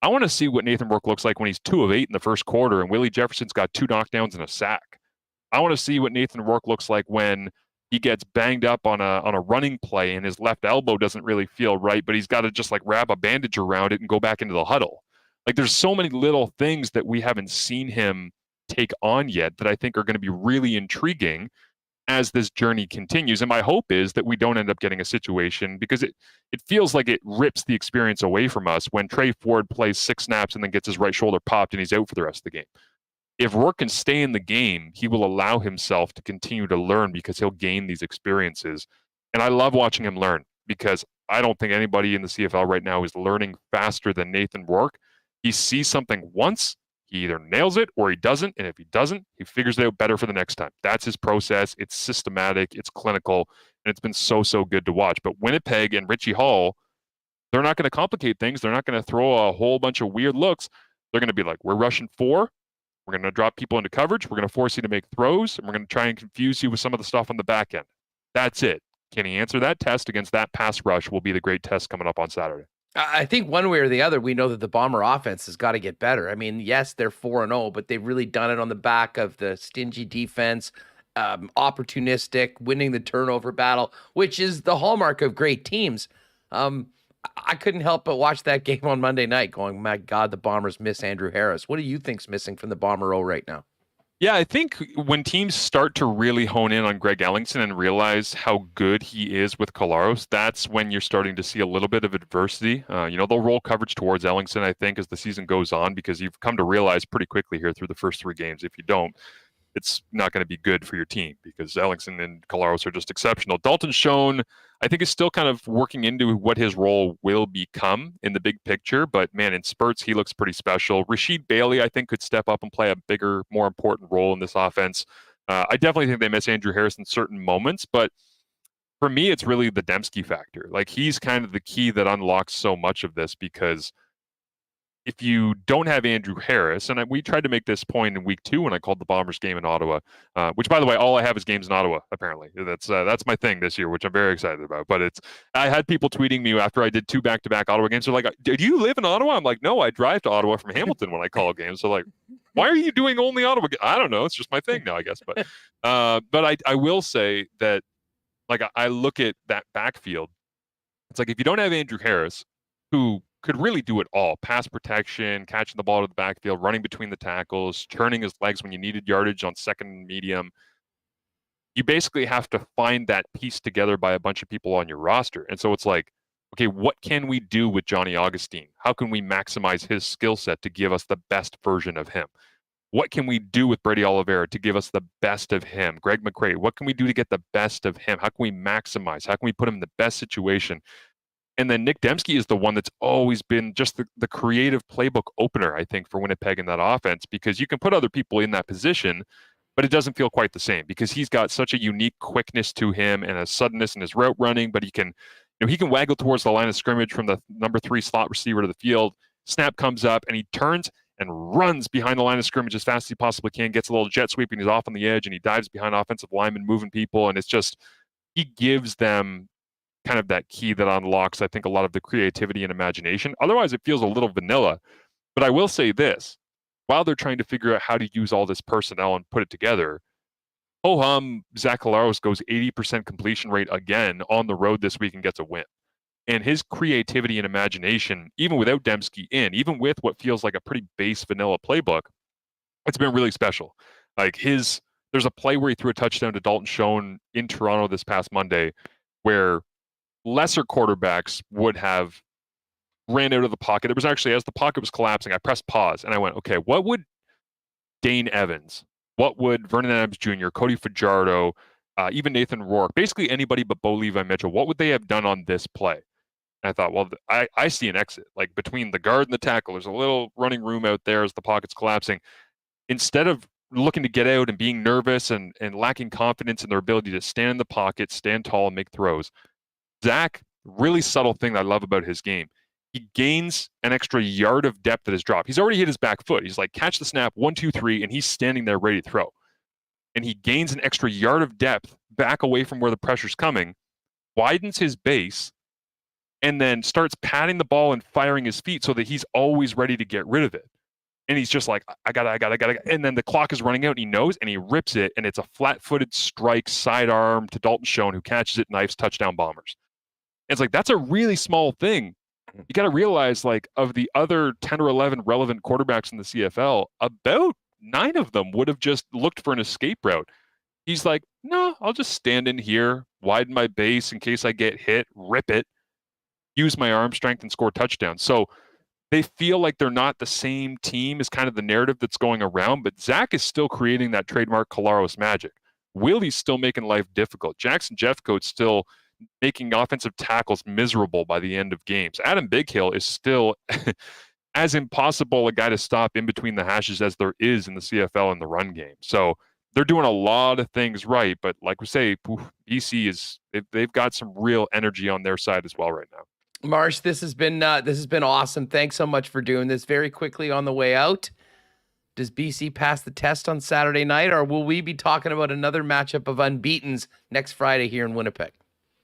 Speaker 9: I want to see what Nathan Rourke looks like when he's 2 of 8 in the first quarter and Willie Jefferson's got 2 knockdowns and a sack. I want to see what Nathan Rourke looks like when he gets banged up on a running play and his left elbow doesn't really feel right, but he's got to just like wrap a bandage around it and go back into the huddle. Like there's so many little things that we haven't seen him take on yet that I think are going to be really intriguing as this journey continues. And my hope is that we don't end up getting a situation, because it feels like it rips the experience away from us when Trey Ford plays 6 snaps and then gets his right shoulder popped and he's out for the rest of the game. If Rourke can stay in the game, he will allow himself to continue to learn because he'll gain these experiences. And I love watching him learn, because I don't think anybody in the CFL right now is learning faster than Nathan Rourke. He sees something once, he either nails it or he doesn't. And if he doesn't, he figures it out better for the next time. That's his process. It's systematic, it's clinical, and it's been so good to watch. But Winnipeg and Richie Hall, they're not going to complicate things. They're not going to throw a whole bunch of weird looks. They're going to be like, we're rushing 4. We're going to drop people into coverage. We're going to force you to make throws, and we're going to try and confuse you with some of the stuff on the back end. That's it. Can he answer that test against that pass rush will be the great test coming up on Saturday.
Speaker 2: I think one way or the other, we know that the Bomber offense has got to get better. I mean, yes, they're 4-0, but they've really done it on the back of the stingy defense, opportunistic, winning the turnover battle, which is the hallmark of great teams. I couldn't help but watch that game on Monday night going, my God, the Bombers miss Andrew Harris. What do you think's missing from the Bomber O right now?
Speaker 9: Yeah, I think when teams start to really hone in on Greg Ellingson and realize how good he is with Collaros, that's when you're starting to see a little bit of adversity. They'll roll coverage towards Ellingson, I think, as the season goes on, because you've come to realize pretty quickly here through the first 3 games, if you don't, it's not going to be good for your team, because Ellingson and Collaros are just exceptional. Dalton Schoen, I think, is still kind of working into what his role will become in the big picture, but man, in spurts, he looks pretty special. Rasheed Bailey, I think, could step up and play a bigger, more important role in this offense. I definitely think they miss Andrew Harris in certain moments, but for me, it's really the Dembski factor. Like, he's kind of the key that unlocks so much of this, because if you don't have Andrew Harris, and we tried to make this point in week 2 when I called the Bombers game in Ottawa, which, by the way, all I have is games in Ottawa, apparently. That's my thing this year, which I'm very excited about. But I had people tweeting me after I did 2 back-to-back Ottawa games. They're like, do you live in Ottawa? I'm like, no, I drive to Ottawa from Hamilton when I call games. So like, why are you doing only Ottawa? I don't know. It's just my thing now, I guess. But I will say that, like, I look at that backfield. It's like, if you don't have Andrew Harris, who could really do it all: pass protection, catching the ball to the backfield, running between the tackles, turning his legs when you needed yardage on second and medium. You basically have to find that piece together by a bunch of people on your roster. And so it's like, okay, what can we do with Johnny Augustine? How can we maximize his skill set to give us the best version of him? What can we do with Brady Oliveira to give us the best of him? Greg McCray, what can we do to get the best of him? How can we maximize? How can we put him in the best situation? And then Nick Dembski is the one that's always been just the creative playbook opener, I think, for Winnipeg in that offense, because you can put other people in that position, but it doesn't feel quite the same, because he's got such a unique quickness to him and a suddenness in his route running. But he can waggle towards the line of scrimmage from the number 3 slot receiver to the field. Snap comes up and he turns and runs behind the line of scrimmage as fast as he possibly can, gets a little jet sweep and he's off on the edge, and he dives behind offensive linemen, moving people. And it's just, he gives them kind of that key that unlocks, I think, a lot of the creativity and imagination. Otherwise, it feels a little vanilla. But I will say this: while they're trying to figure out how to use all this personnel and put it together, Zach Collaros goes 80% completion rate again on the road this week and gets a win. And his creativity and imagination, even without Dembski in, even with what feels like a pretty base vanilla playbook, it's been really special. Like, there's a play where he threw a touchdown to Dalton Schoen in Toronto this past Monday, where lesser quarterbacks would have ran out of the pocket. It was actually, as the pocket was collapsing, I pressed pause and I went, okay, what would Dane Evans, what would Vernon Adams Jr., Cody Fajardo, even Nathan Rourke, basically anybody but Bo Levi Mitchell, what would they have done on this play? And I thought, well, I see an exit. Like, between the guard and the tackle, there's a little running room out there as the pocket's collapsing. Instead of looking to get out and being nervous and lacking confidence in their ability to stand in the pocket, stand tall, and make throws, Zach, really subtle thing that I love about his game, he gains an extra yard of depth at his drop. He's already hit his back foot. He's like, catch the snap, 1, 2, 3, and he's standing there ready to throw. And he gains an extra yard of depth back away from where the pressure's coming, widens his base, and then starts patting the ball and firing his feet so that he's always ready to get rid of it. And he's just like, I gotta. And then the clock is running out and he knows and he rips it. And it's a flat-footed strike sidearm to Dalton Schoen, who catches it, knifes, touchdown Bombers. And it's like, that's a really small thing. You got to realize, like, of the other 10 or 11 relevant quarterbacks in the CFL, about 9 of them would have just looked for an escape route. He's like, no, I'll just stand in here, widen my base in case I get hit, rip it, use my arm strength, and score touchdowns. So they feel like they're not the same team is kind of the narrative that's going around, but Zach is still creating that trademark Collaros magic. Willie's still making life difficult. Jackson Jeffcoat's still making offensive tackles miserable by the end of games. Adam Bighill is still as impossible a guy to stop in between the hashes as there is in the CFL in the run game. So they're doing a lot of things right, but like we say, BC they've got some real energy on their side as well right now.
Speaker 2: Marsh, this has been awesome. Thanks so much for doing this. Very quickly on the way out, does BC pass the test on Saturday night, or will we be talking about another matchup of unbeatens next Friday here in Winnipeg?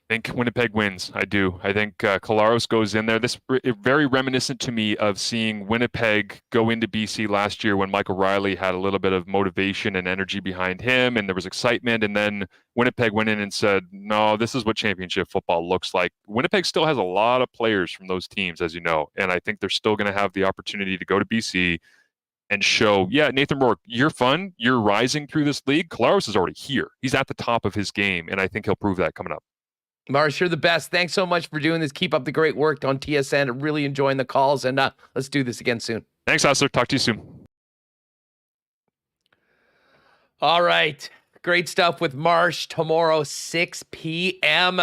Speaker 9: I think Winnipeg wins. I do. I think Collaros goes in there. This very reminiscent to me of seeing Winnipeg go into BC last year when Michael Riley had a little bit of motivation and energy behind him, and there was excitement. And then Winnipeg went in and said, no, this is what championship football looks like. Winnipeg still has a lot of players from those teams, as you know, and I think they're still going to have the opportunity to go to BC and show, yeah, Nathan Rourke, you're fun. You're rising through this league. Collaros is already here. He's at the top of his game, and I think he'll prove that coming up.
Speaker 2: Marsh, you're the best. Thanks so much for doing this. Keep up the great work on TSN. I'm really enjoying the calls, and let's do this again soon.
Speaker 9: Thanks, Hustler. Talk to you soon.
Speaker 2: All right. Great stuff with Marsh tomorrow, 6 p.m.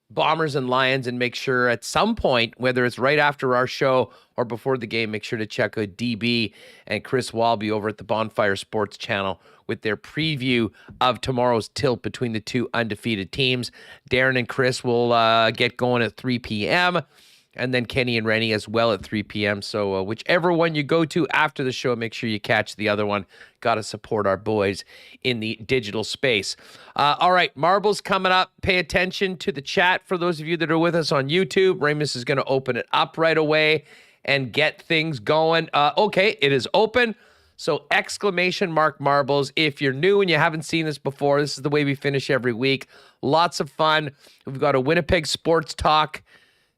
Speaker 2: Bombers and Lions, and make sure at some point, whether it's right after our show or before the game, make sure to check out DB and Chris Walby over at the Bonfire Sports channel with their preview of tomorrow's tilt between the two undefeated teams. Darren and Chris will get going at 3 p.m., and then Kenny and Rennie as well at 3 p.m. So whichever one you go to after the show, make sure you catch the other one. Got to support our boys in the digital space. All right, marbles coming up. Pay attention to the chat for those of you that are with us on YouTube. Remis is going to open it up right away and get things going. Okay, it is open. So exclamation mark marbles. If you're new and you haven't seen this before, this is the way we finish every week. Lots of fun. We've got a Winnipeg Sports Talk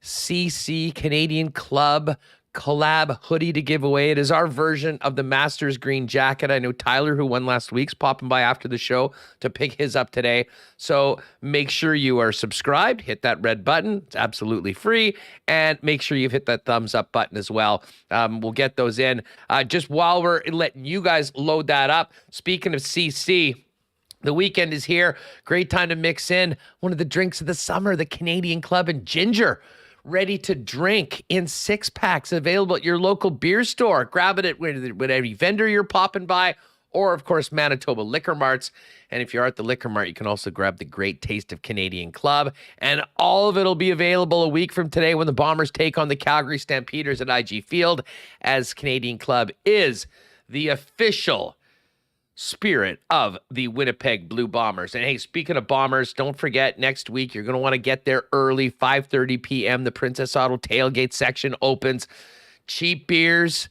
Speaker 2: CC Canadian Club collab hoodie to give away. It is our version of the Masters green jacket. I know Tyler, who won last week's, popping by after the show to pick his up today. So make sure you are subscribed, hit that red button. It's absolutely free. And make sure you've hit that thumbs up button as well. We'll get those in. Just while we're letting you guys load that up, speaking of CC, the weekend is here. Great time to mix in one of the drinks of the summer, the Canadian Club and Ginger. Ready to drink in 6-packs, available at your local beer store. Grab it at whatever vendor you're popping by, or, of course, Manitoba Liquor Marts. And if you're at the Liquor Mart, you can also grab the great taste of Canadian Club. And all of it will be available a week from today when the Bombers take on the Calgary Stampeders at IG Field, as Canadian Club is the official spirit of the Winnipeg Blue Bombers. And hey, speaking of Bombers, don't forget, next week you're going to want to get there early. 5:30 p.m. the Princess Auto tailgate section opens. Cheap beers,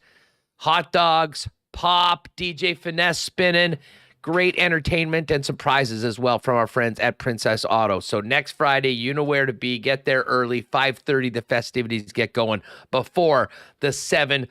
Speaker 2: hot dogs, pop, DJ Finesse spinning, great entertainment and surprises as well from our friends at Princess Auto. So next Friday, you know where to be. Get there early. 5:30 the festivities get going before the 7:30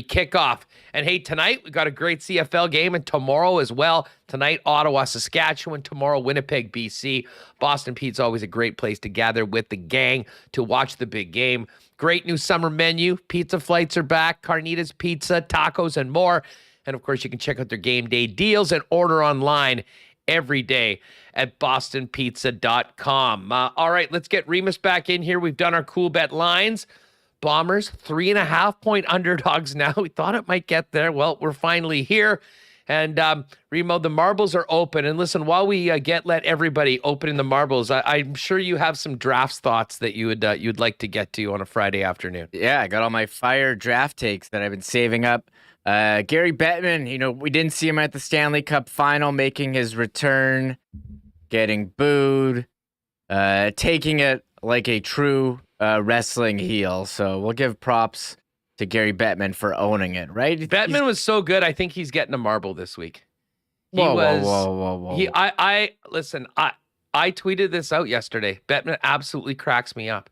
Speaker 2: kickoff. And hey, tonight we got a great CFL game, and tomorrow as well. Tonight, Ottawa, Saskatchewan. Tomorrow, Winnipeg, BC. Boston Pete's always a great place to gather with the gang to watch the big game. Great new summer menu. Pizza flights are back. Carnitas Pizza, tacos, and more. And of course, you can check out their game day deals and order online every day at bostonpizza.com. All right, let's get Remis back in here. We've done our Coolbet Lines. Bombers, 3.5-point underdogs now. We thought it might get there. Well, we're finally here. And Remo, the marbles are open. And listen, while we let everybody open in the marbles, I'm sure you have some drafts thoughts that you'd like to get to on a Friday afternoon.
Speaker 3: Yeah, I got all my fire draft takes that I've been saving up. Gary Bettman, we didn't see him at the Stanley Cup final, making his return, getting booed, taking it like a true wrestling heel. So we'll give props to Gary Bettman for owning it, right?
Speaker 2: Bettman was so good. I think he's getting a marble this week.
Speaker 3: Whoa.
Speaker 2: Listen, I tweeted this out yesterday. Bettman absolutely cracks me up.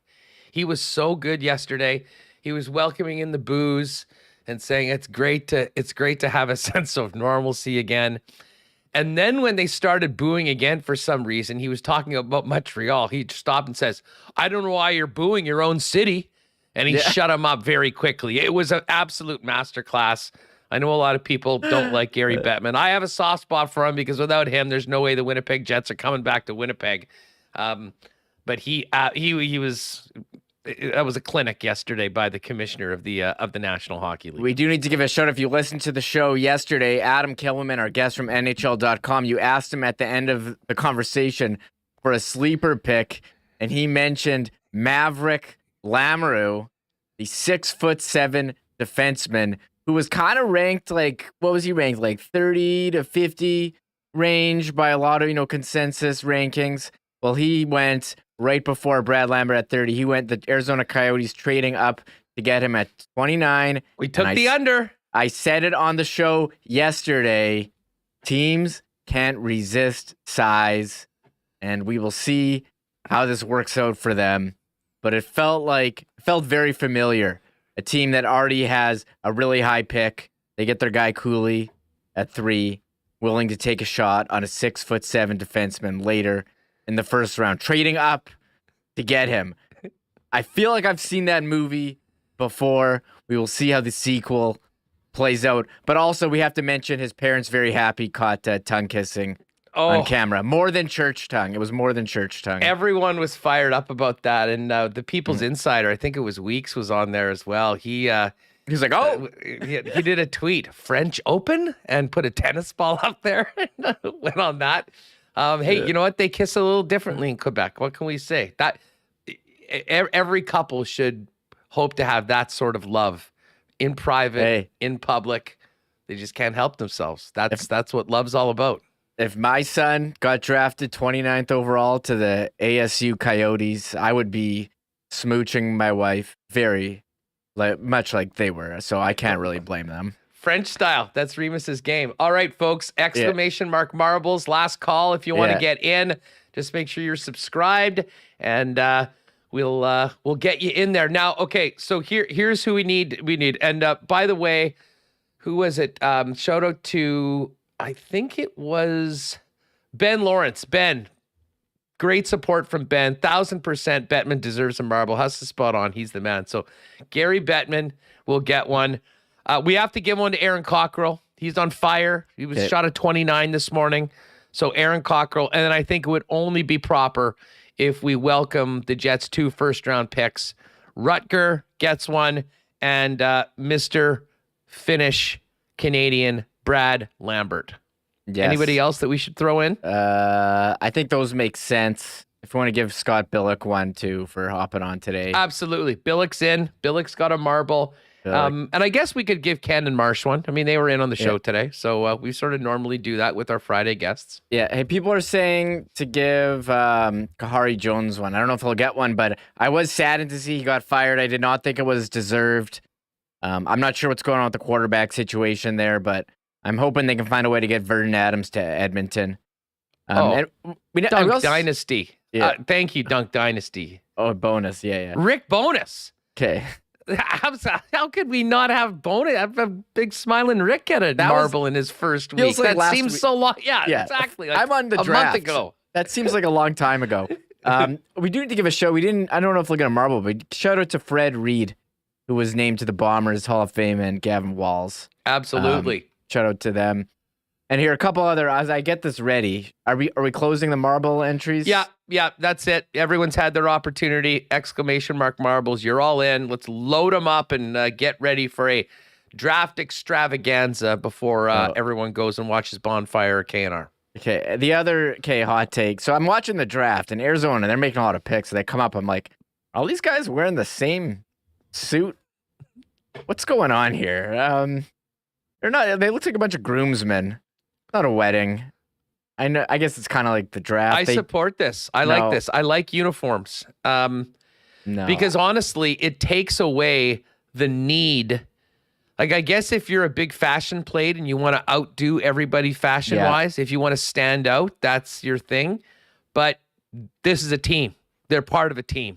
Speaker 2: He was so good yesterday. He was welcoming in the booze and saying it's great to have a sense of normalcy again. And then when they started booing again for some reason, he was talking about Montreal. He stopped and says, "I don't know why you're booing your own city." And he shut him up very quickly. It was an absolute masterclass. I know a lot of people don't like Gary Bettman. I have a soft spot for him because without him, there's no way the Winnipeg Jets are coming back to Winnipeg. But he was. That was a clinic yesterday by the commissioner of the National Hockey League.
Speaker 3: We do need to give a shout out. If you listened to the show yesterday, Adam Kilman, our guest from NHL.com, you asked him at the end of the conversation for a sleeper pick, and he mentioned Maverick Lamoureux, the 6'7" defenseman who was kind of ranked like, what was he ranked? Like 30 to 50 range by a lot of, consensus rankings. Well, he went right before Brad Lambert at 30. He went the Arizona Coyotes trading up to get him at 29.
Speaker 2: We took the under.
Speaker 3: I said it on the show yesterday. Teams can't resist size, and we will see how this works out for them. But it felt very familiar. A team that already has a really high pick. They get their guy Cooley at 3, willing to take a shot on a 6'7" defenseman later in the first round, trading up to get him. I feel like I've seen that movie before. We will see how the sequel plays out. But also, we have to mention his parents very happy caught tongue kissing on camera. More than church tongue. It was more than church tongue.
Speaker 2: Everyone was fired up about that. And the People's Insider, I think it was Weeks, was on there as well. He
Speaker 3: was like,
Speaker 2: he did a tweet, French Open, and put a tennis ball up there. Went on that. Hey, you know what? They kiss a little differently in Quebec. What can we say? That every couple should hope to have that sort of love in private, in public. They just can't help themselves. That's what love's all about.
Speaker 3: If my son got drafted 29th overall to the ASU Coyotes, I would be smooching my wife very much like they were. So I can't really blame them.
Speaker 2: French style. That's Remis's game. All right, folks. Exclamation mark marbles. Last call. If you want to get in, just make sure you're subscribed, and we'll get you in there. Now, okay. So here's who we need. And by the way, who was it? Shout out to, I think it was Ben Lawrence. Ben, great support from Ben. 1000% Bettman deserves a marble. Has the spot on. He's the man. So Gary Bettman will get one. We have to give one to Aaron Cockrell. He's on fire. He was shot at 29 this morning. So Aaron Cockrell. And then I think it would only be proper if we welcome the Jets' 2 first-round picks. Rutger gets one, and Mr. Finnish Canadian Brad Lambert. Yes. Anybody else that we should throw in?
Speaker 3: I think those make sense. If you want to give Scott Billeck one, too, for hopping on today.
Speaker 2: Absolutely. Billeck's in. Billeck's got a marble. And I guess we could give Ken and Marsh one. I mean, they were in on the show today, so we sort of normally do that with our Friday guests.
Speaker 3: Yeah. Hey, people are saying to give Kahari Jones one. I don't know if he'll get one, but I was saddened to see he got fired. I did not think it was deserved. I'm not sure what's going on with the quarterback situation there, but I'm hoping they can find a way to get Vernon Adams to Edmonton.
Speaker 2: Dunk Dynasty. Yeah. Thank you, Dunk Dynasty.
Speaker 3: Oh, bonus. Yeah.
Speaker 2: Rick Bonus.
Speaker 3: Okay.
Speaker 2: How could we not have Bonus? Have a big smiling Rick get a marble in his first week.
Speaker 3: Like
Speaker 2: that seems so long. Yeah, exactly.
Speaker 3: Like I'm on the draft.
Speaker 2: A month ago.
Speaker 3: That seems like a long time ago. We do need to give a show. I don't know if we'll get a marble, but shout out to Fred Reed, who was named to the Bombers Hall of Fame, and Gavin Walls.
Speaker 2: Absolutely.
Speaker 3: Shout out to them. And here, a couple other, as I get this ready, are we closing the marble entries?
Speaker 2: Yeah, that's it. Everyone's had their opportunity. Exclamation mark marbles. You're all in. Let's load them up and get ready for a draft extravaganza before everyone goes and watches Bonfire or KNR.
Speaker 3: Okay, the other hot take. So I'm watching the draft in Arizona. They're making a lot of picks. So they come up. I'm like, are all these guys wearing the same suit? What's going on here? They're not. They look like a bunch of groomsmen. Not a wedding. I know. I guess it's kind of like the draft.
Speaker 2: I support this. I like this. I like uniforms.
Speaker 3: No.
Speaker 2: Because honestly, it takes away the need. Like, I guess if you're a big fashion plate and you want to outdo everybody fashion-wise, if you want to stand out, that's your thing. But this is a team. They're part of a team.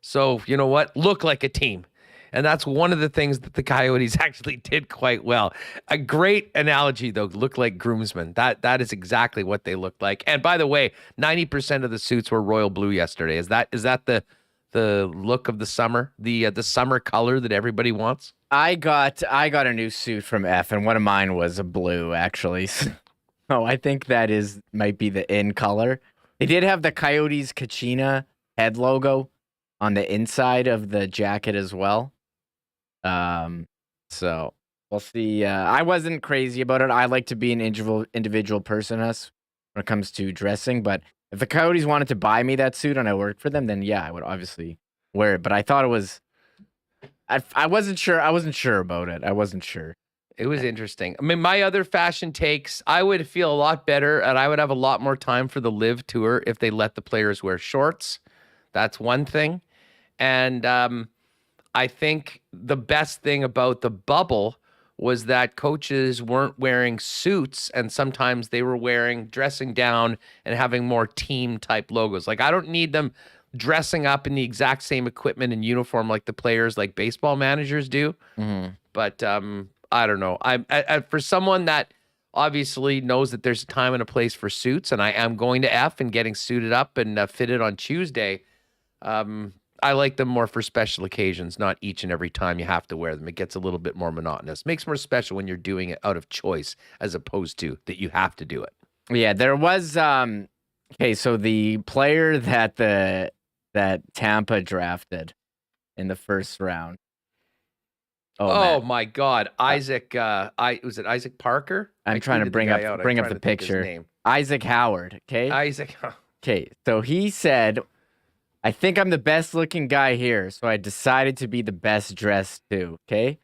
Speaker 2: So, you know what? Look like a team. And that's one of the things that the Coyotes actually did quite well. A great analogy, though, look like groomsmen. That is exactly what they looked like. And by the way, 90% of the suits were royal blue yesterday. Is that the look of the summer? The summer color that everybody wants?
Speaker 3: I got a new suit from F, and one of mine was a blue, actually. So I think that might be the in color. They did have the Coyotes Kachina head logo on the inside of the jacket as well. So we'll see. I wasn't crazy about it. I like to be an individual person when it comes to dressing. But if the Coyotes wanted to buy me that suit and I worked for them, then yeah, I would obviously wear it. But I thought it was. I wasn't sure. I wasn't sure about it. I wasn't sure.
Speaker 2: It was interesting. I mean, my other fashion takes, I would feel a lot better and I would have a lot more time for the Live Tour if they let the players wear shorts. That's one thing. And I think the best thing about the bubble was that coaches weren't wearing suits and sometimes they were dressing down and having more team type logos. Like, I don't need them dressing up in the exact same equipment and uniform like the players, like baseball managers do.
Speaker 3: Mm-hmm.
Speaker 2: But I don't know. I for someone that obviously knows that there's a time and a place for suits, and I am going to F and getting suited up and fitted on Tuesday. I like them more for special occasions, not each and every time you have to wear them. It gets a little bit more monotonous. Makes more special when you're doing it out of choice as opposed to that you have to do it.
Speaker 3: Yeah, there was okay, so the player that Tampa drafted in the first round.
Speaker 2: Oh my God, Isaac! Was it Isaac Parker?
Speaker 3: I'm trying to bring up the picture. Isaac Howard. Okay.
Speaker 2: Isaac.
Speaker 3: Okay, so he said, "I think I'm the best looking guy here, so I decided to be the best dressed too." Okay,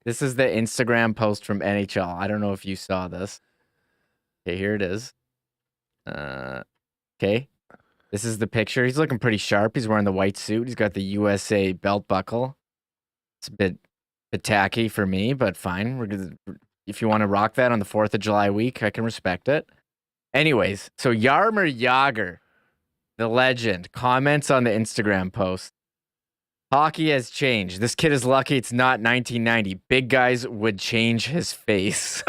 Speaker 3: this is the Instagram post from NHL. I don't know if you saw this. Okay, here it is. Okay. This is the picture. He's looking pretty sharp. He's wearing the white suit. He's got the USA belt buckle. It's a bit tacky for me, but fine. If you want to rock that on the 4th of July week, I can respect it. Anyways, so Jaromir Jagr, the legend, comments on the Instagram post. Hockey has changed. This kid is lucky it's not 1990. Big guys would change his face.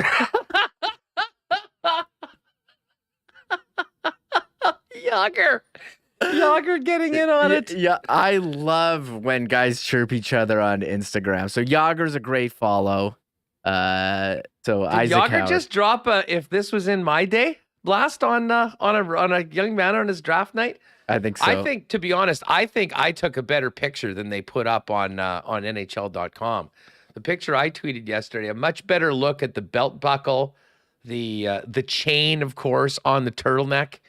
Speaker 2: Jagr getting in on it.
Speaker 3: Yeah, I love when guys chirp each other on Instagram. So Jagr's a great follow. Did Isaac
Speaker 2: Jagr
Speaker 3: Howard
Speaker 2: just drop a "If This Was in My Day" blast on a young man on his draft night?
Speaker 3: I think so.
Speaker 2: I think, to be honest, I took a better picture than they put up on NHL.com. The picture I tweeted yesterday, a much better look at the belt buckle, the chain, of course, on the turtleneck.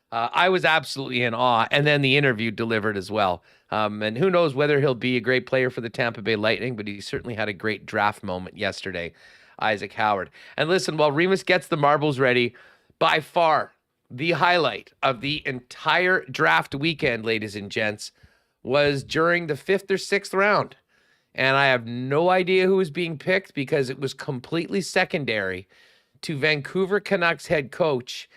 Speaker 2: I was absolutely in awe, and then the interview delivered as well. And who knows whether he'll be a great player for the Tampa Bay Lightning, but he certainly had a great draft moment yesterday, Isaac Howard. And listen, while Remis gets the marbles ready, by far the highlight of the entire draft weekend, ladies and gents, was during the 5th or 6th round. And I have no idea who was being picked because it was completely secondary to Vancouver Canucks head coach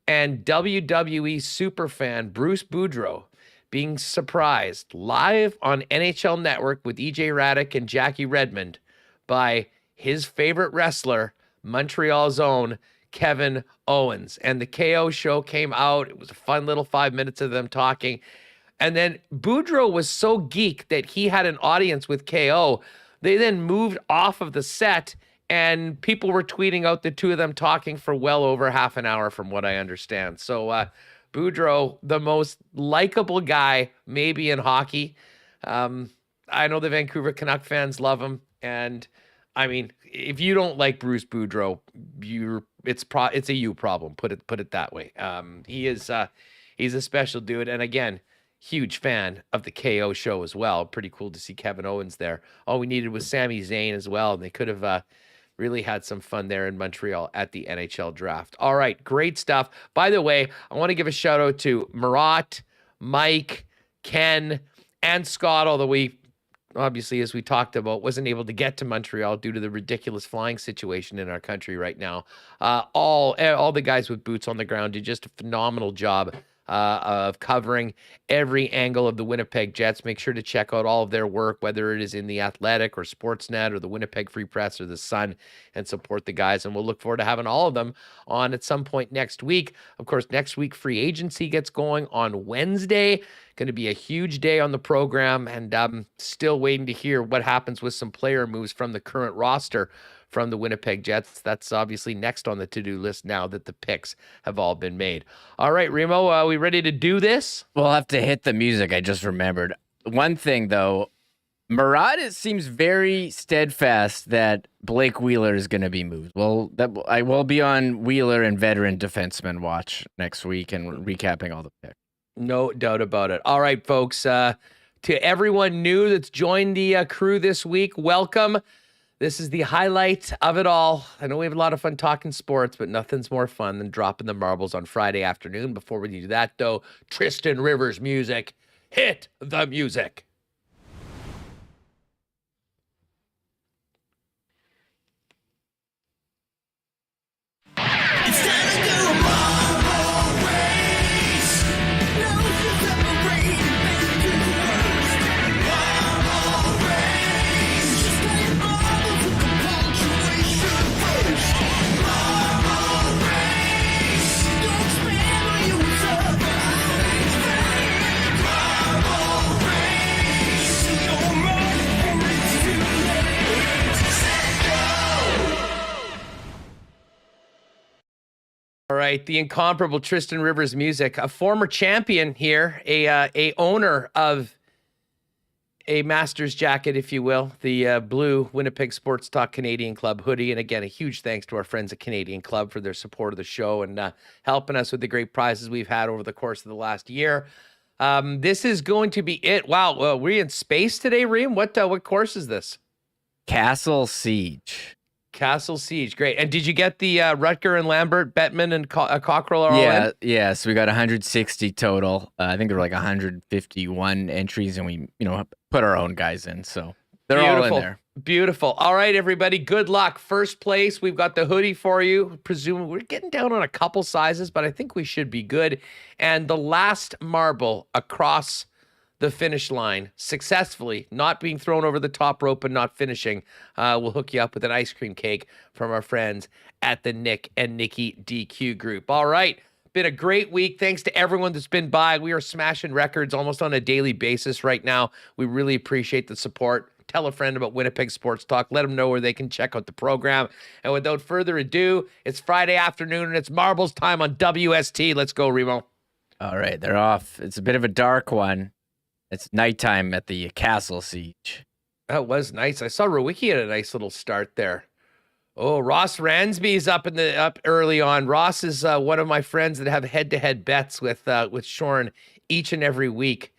Speaker 2: and WWE superfan Bruce Boudreau being surprised live on NHL Network with EJ Raddick and Jackie Redmond by his favorite wrestler, Montreal's own Kevin Owens. And the KO show came out. It was a fun little 5 minutes of them talking. And then Boudreau was so geek that he had an audience with KO. They then moved off of the set and people were tweeting out the two of them talking for well over half an hour from what I understand. So Boudreau, the most likable guy maybe in hockey. I know the Vancouver Canuck fans love him. And I mean, if you don't like Bruce Boudreau, it's a you problem. Put it that way. He's a special dude. And again, huge fan of the KO show as well. Pretty cool to see Kevin Owens there. All we needed was Sami Zayn as well. And they could have really had some fun there in Montreal at the NHL draft. All right, great stuff. By the way, I want to give a shout out to Murat, Mike, Ken, and Scott, although we obviously, as we talked about, wasn't able to get to Montreal due to the ridiculous flying situation in our country right now. All the guys with boots on the ground did just a phenomenal job of covering every angle of the Winnipeg Jets. Make sure to check out all of their work, whether it is in the Athletic or Sportsnet or the Winnipeg Free Press or the Sun, and support the guys. And we'll look forward to having all of them on at some point next week. Of course, next week free agency gets going on Wednesday. Going to be a huge day on the program, and I'm still waiting to hear what happens with some player moves from the current roster from the Winnipeg Jets. That's obviously next on the to-do list now that the picks have all been made. All right, Remo, are we ready to do this?
Speaker 3: We'll have to hit the music. I just remembered. One thing, though, Murat seems very steadfast that Blake Wheeler is going to be moved. Well, I will be on Wheeler and veteran defenseman watch next week and recapping all the picks.
Speaker 2: No doubt about it. All right, folks. To everyone new that's joined the crew this week, welcome. This is the highlight of it all. I know we have a lot of fun talking sports, but nothing's more fun than dropping the marbles on Friday afternoon. Before we do that, though, Tristan Rivers music. Hit the music. All right, the incomparable Tristan Rivers music, a former champion here, a owner of a Masters jacket, if you will, the blue Winnipeg Sports Talk Canadian Club hoodie. And again, a huge thanks to our friends at Canadian Club for their support of the show and helping us with the great prizes we've had over the course of the last year. This is going to be it. Wow, we're in space today, Reem. What course is this?
Speaker 3: Castle Siege.
Speaker 2: Castle Siege, great. And did you get the Rutger and Lambert, Bettman, and Cockrell are all in?
Speaker 3: Yeah. So we got 160 total. I think there were like 151 entries, and we, put our own guys in. So they're all in there.
Speaker 2: Beautiful. All right, everybody. Good luck. First place, we've got the hoodie for you. Presumably, we're getting down on a couple sizes, but I think we should be good. And the last marble across the finish line successfully, not being thrown over the top rope and not finishing, we'll hook you up with an ice cream cake from our friends at the Nick and Nikki DQ group. All right. Been a great week. Thanks to everyone that's been by. We are smashing records almost on a daily basis right now. We really appreciate the support. Tell a friend about Winnipeg Sports Talk. Let them know where they can check out the program. And without further ado, it's Friday afternoon and it's marbles time on WST. Let's go, Remo.
Speaker 3: All right. They're off. It's a bit of a dark one. It's nighttime at the Castle Siege.
Speaker 2: That was nice. I saw Rowicki had a nice little start there. Oh, Ross Ransby's up early on. Ross is one of my friends that have head-to-head bets with Shorn each and every week.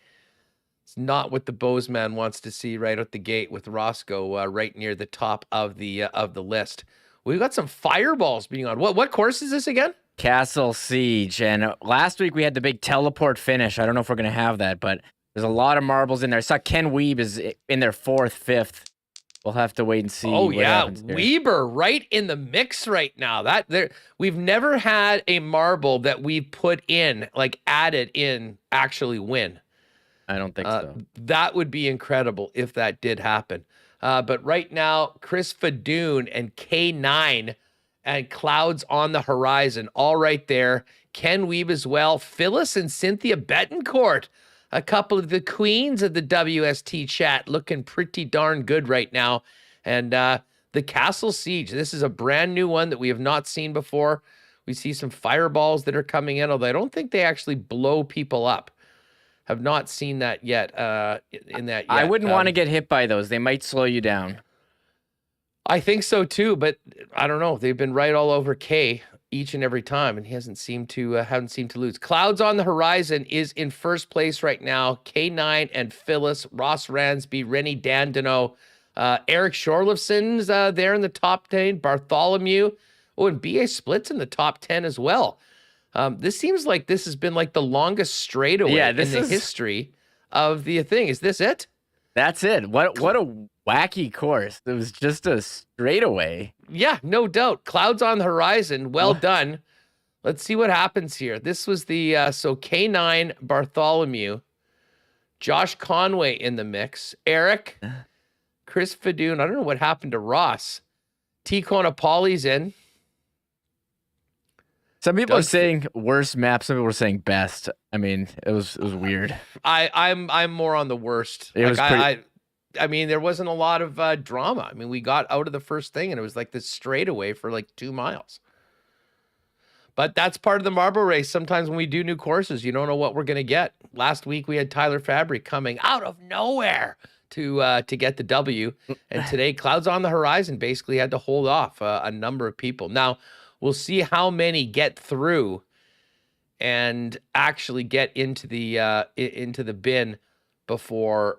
Speaker 2: It's not what the Bozeman wants to see right out the gate with Roscoe right near the top of the list. We've got some fireballs being on. What course is this again?
Speaker 3: Castle Siege. And last week we had the big teleport finish. I don't know if we're going to have that, but there's a lot of marbles in there. I saw Ken Wiebe is in their 4th, 5th. We'll have to wait and see.
Speaker 2: Oh,
Speaker 3: what happens here.
Speaker 2: Weber right in the mix right now. We've never had a marble that we put in, like added in, actually win.
Speaker 3: I don't think so.
Speaker 2: That would be incredible if that did happen. But right now, Chris Fadoon and K9 and Clouds on the Horizon, all right there. Ken Wiebe as well. Phyllis and Cynthia Betancourt. A couple of the queens of the WST chat looking pretty darn good right now. And the Castle Siege, this is a brand new one that we have not seen before. We see some fireballs that are coming in, although I don't think they actually blow people up. Have not seen that yet. I
Speaker 3: wouldn't want to get hit by those. They might slow you down.
Speaker 2: I think so too, but I don't know. They've been right all over K each and every time, and he haven't seemed to lose. Clouds on the Horizon is in first place right now. K9 and Phyllis, Ross Ransby, Rennie Dandino, Eric Shorlifson's there in the top 10. Bartholomew, and BA Split's in the top 10 as well. This seems like this has been like the longest straightaway in the history of the thing. Is this it?
Speaker 3: That's it. What a wacky course. It was just a straightaway.
Speaker 2: Yeah, no doubt. Clouds on the horizon. Well done. Let's see what happens here. This was the so K9 Bartholomew, Josh Conway in the mix, Eric, Chris Fadoon. I don't know what happened to Ross. T. Konopali's in.
Speaker 3: Some people are saying worst map. Some people were saying best. I mean, it was weird.
Speaker 2: I'm more on the worst.
Speaker 3: It was pretty...
Speaker 2: I mean, there wasn't a lot of drama. I mean, we got out of the first thing, and it was like this straightaway for like 2 miles. But that's part of the marble race. Sometimes when we do new courses, you don't know what we're going to get. Last week, we had Tyler Fabry coming out of nowhere to get the W. And today, clouds on the horizon basically had to hold off a number of people. Now, we'll see how many get through and actually get into the bin before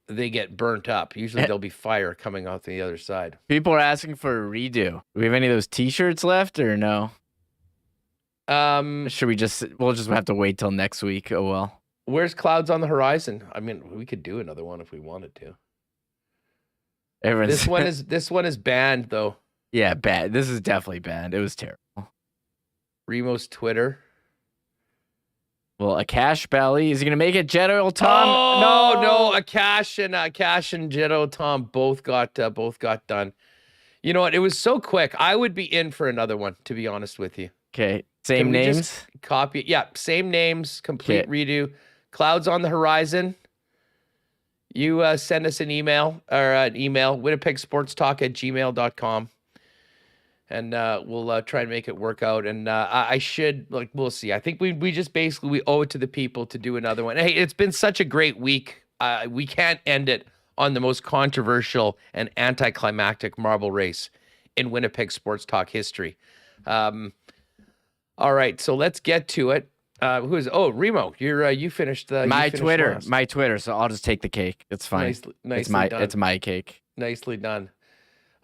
Speaker 2: they get burnt up. Usually there'll be fire coming out the other side.
Speaker 3: People are asking for a redo. Do we have any of those T-shirts left or no? Should we'll just have to wait till next week. Oh well.
Speaker 2: Where's clouds on the horizon? I mean, we could do another one if we wanted to. This one is banned though.
Speaker 3: Yeah, bad. This is definitely banned. It was terrible.
Speaker 2: Remo's Twitter.
Speaker 3: Well, a cash belly. Is he gonna make it? Jet Oil Tom?
Speaker 2: Oh no, a cash and Jet Oil Tom both got done. You know what? It was so quick. I would be in for another one, to be honest with you.
Speaker 3: Okay. Same names?
Speaker 2: Copy. Yeah, same names, complete redo. Clouds on the horizon. You send us an email, winnipegsportstalk@gmail.com. And we'll try and make it work out. And we'll see. I think we just basically, we owe it to the people to do another one. Hey, it's been such a great week. We can't end it on the most controversial and anticlimactic marble race in Winnipeg sports talk history. All right, so let's get to it. Remo, you finished
Speaker 3: my Twitter. So I'll just take the cake. It's fine. It's my cake.
Speaker 2: Nicely done.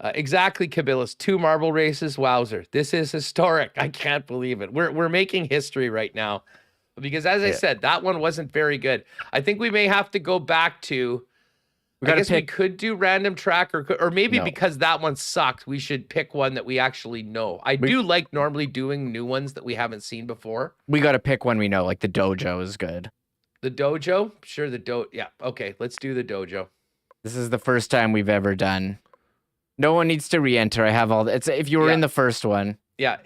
Speaker 2: Exactly, Kabilis. 2 marble races. Wowzer. This is historic. I can't believe it. We're making history right now. Because as I said, that one wasn't very good. I think we may have to go back to, we could do random track or maybe because that one sucked, we should pick one that we actually know. I do like normally doing new ones that we haven't seen before.
Speaker 3: We got to pick one we know, like the dojo is good.
Speaker 2: The dojo? Sure, yeah. Okay, let's do the dojo.
Speaker 3: This is the first time we've ever done. No one needs to re-enter. I have all the, if you were in the first one.
Speaker 2: Yeah,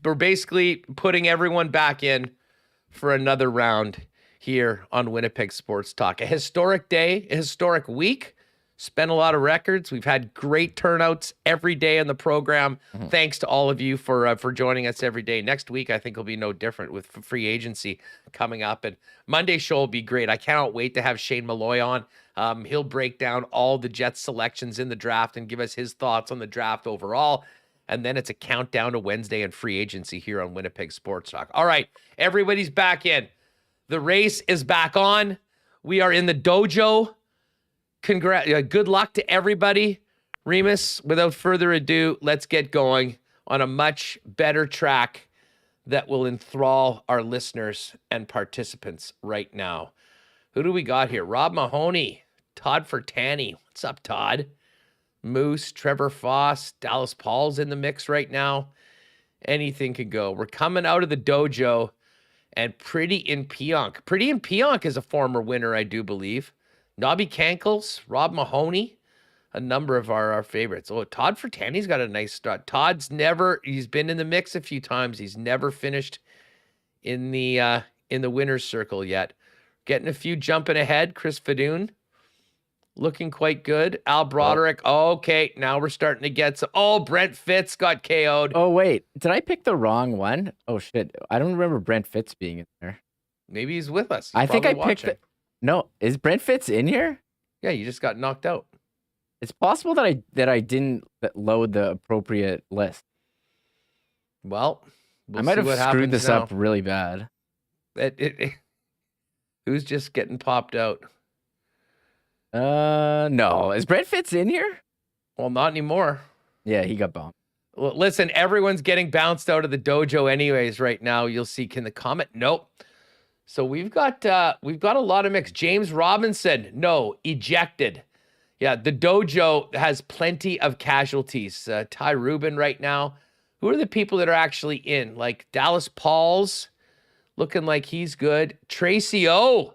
Speaker 2: we're basically putting everyone back in for another round here on Winnipeg Sports Talk. A historic day, a historic week. Spent a lot of records. We've had great turnouts every day in the program. Mm-hmm. Thanks to all of you for joining us every day. Next week, I think will be no different with free agency coming up. And Monday's show will be great. I cannot wait to have Shane Malloy on. He'll break down all the Jets selections in the draft and give us his thoughts on the draft overall. And then it's a countdown to Wednesday and free agency here on Winnipeg Sports Talk. All right, everybody's back in. The race is back on. We are in the dojo. Good luck to everybody. Remis, without further ado, let's get going on a much better track that will enthrall our listeners and participants right now. Who do we got here? Rob Mahoney, Todd Fertani. What's up, Todd? Moose, Trevor Foss, Dallas Paul's in the mix right now. Anything could go. We're coming out of the dojo, and Pretty in Pionk. Pretty in Pionk is a former winner, I do believe. Nobby Cankles, Rob Mahoney, a number of our favorites. Oh, Todd Fertani's got a nice start. He's been in the mix a few times. He's never finished in the winner's circle yet. Getting a few jumping ahead. Chris Fadoon looking quite good. Al Broderick. Okay, now we're starting to get some. Oh, Brent Fitz got KO'd.
Speaker 3: Oh, wait. Did I pick the wrong one? Oh, shit. I don't remember Brent Fitz being in there.
Speaker 2: Maybe he's with us.
Speaker 3: I think I picked No, is Brent Fitz in here?
Speaker 2: Yeah, you just got knocked out.
Speaker 3: It's possible that I didn't load the appropriate list.
Speaker 2: Well,
Speaker 3: I might have screwed this up really bad.
Speaker 2: Who's just getting popped out?
Speaker 3: No. Is Brent Fitz in here?
Speaker 2: Well, not anymore.
Speaker 3: Yeah, he got bumped.
Speaker 2: Well, listen, everyone's getting bounced out of the dojo anyways right now. You'll see. Can the comment? Nope. So we've got a lot of mix. James Robinson, no, ejected. Yeah, the dojo has plenty of casualties. Ty Rubin right now. Who are the people that are actually in? Like Dallas Pauls, looking like he's good. Tracy O.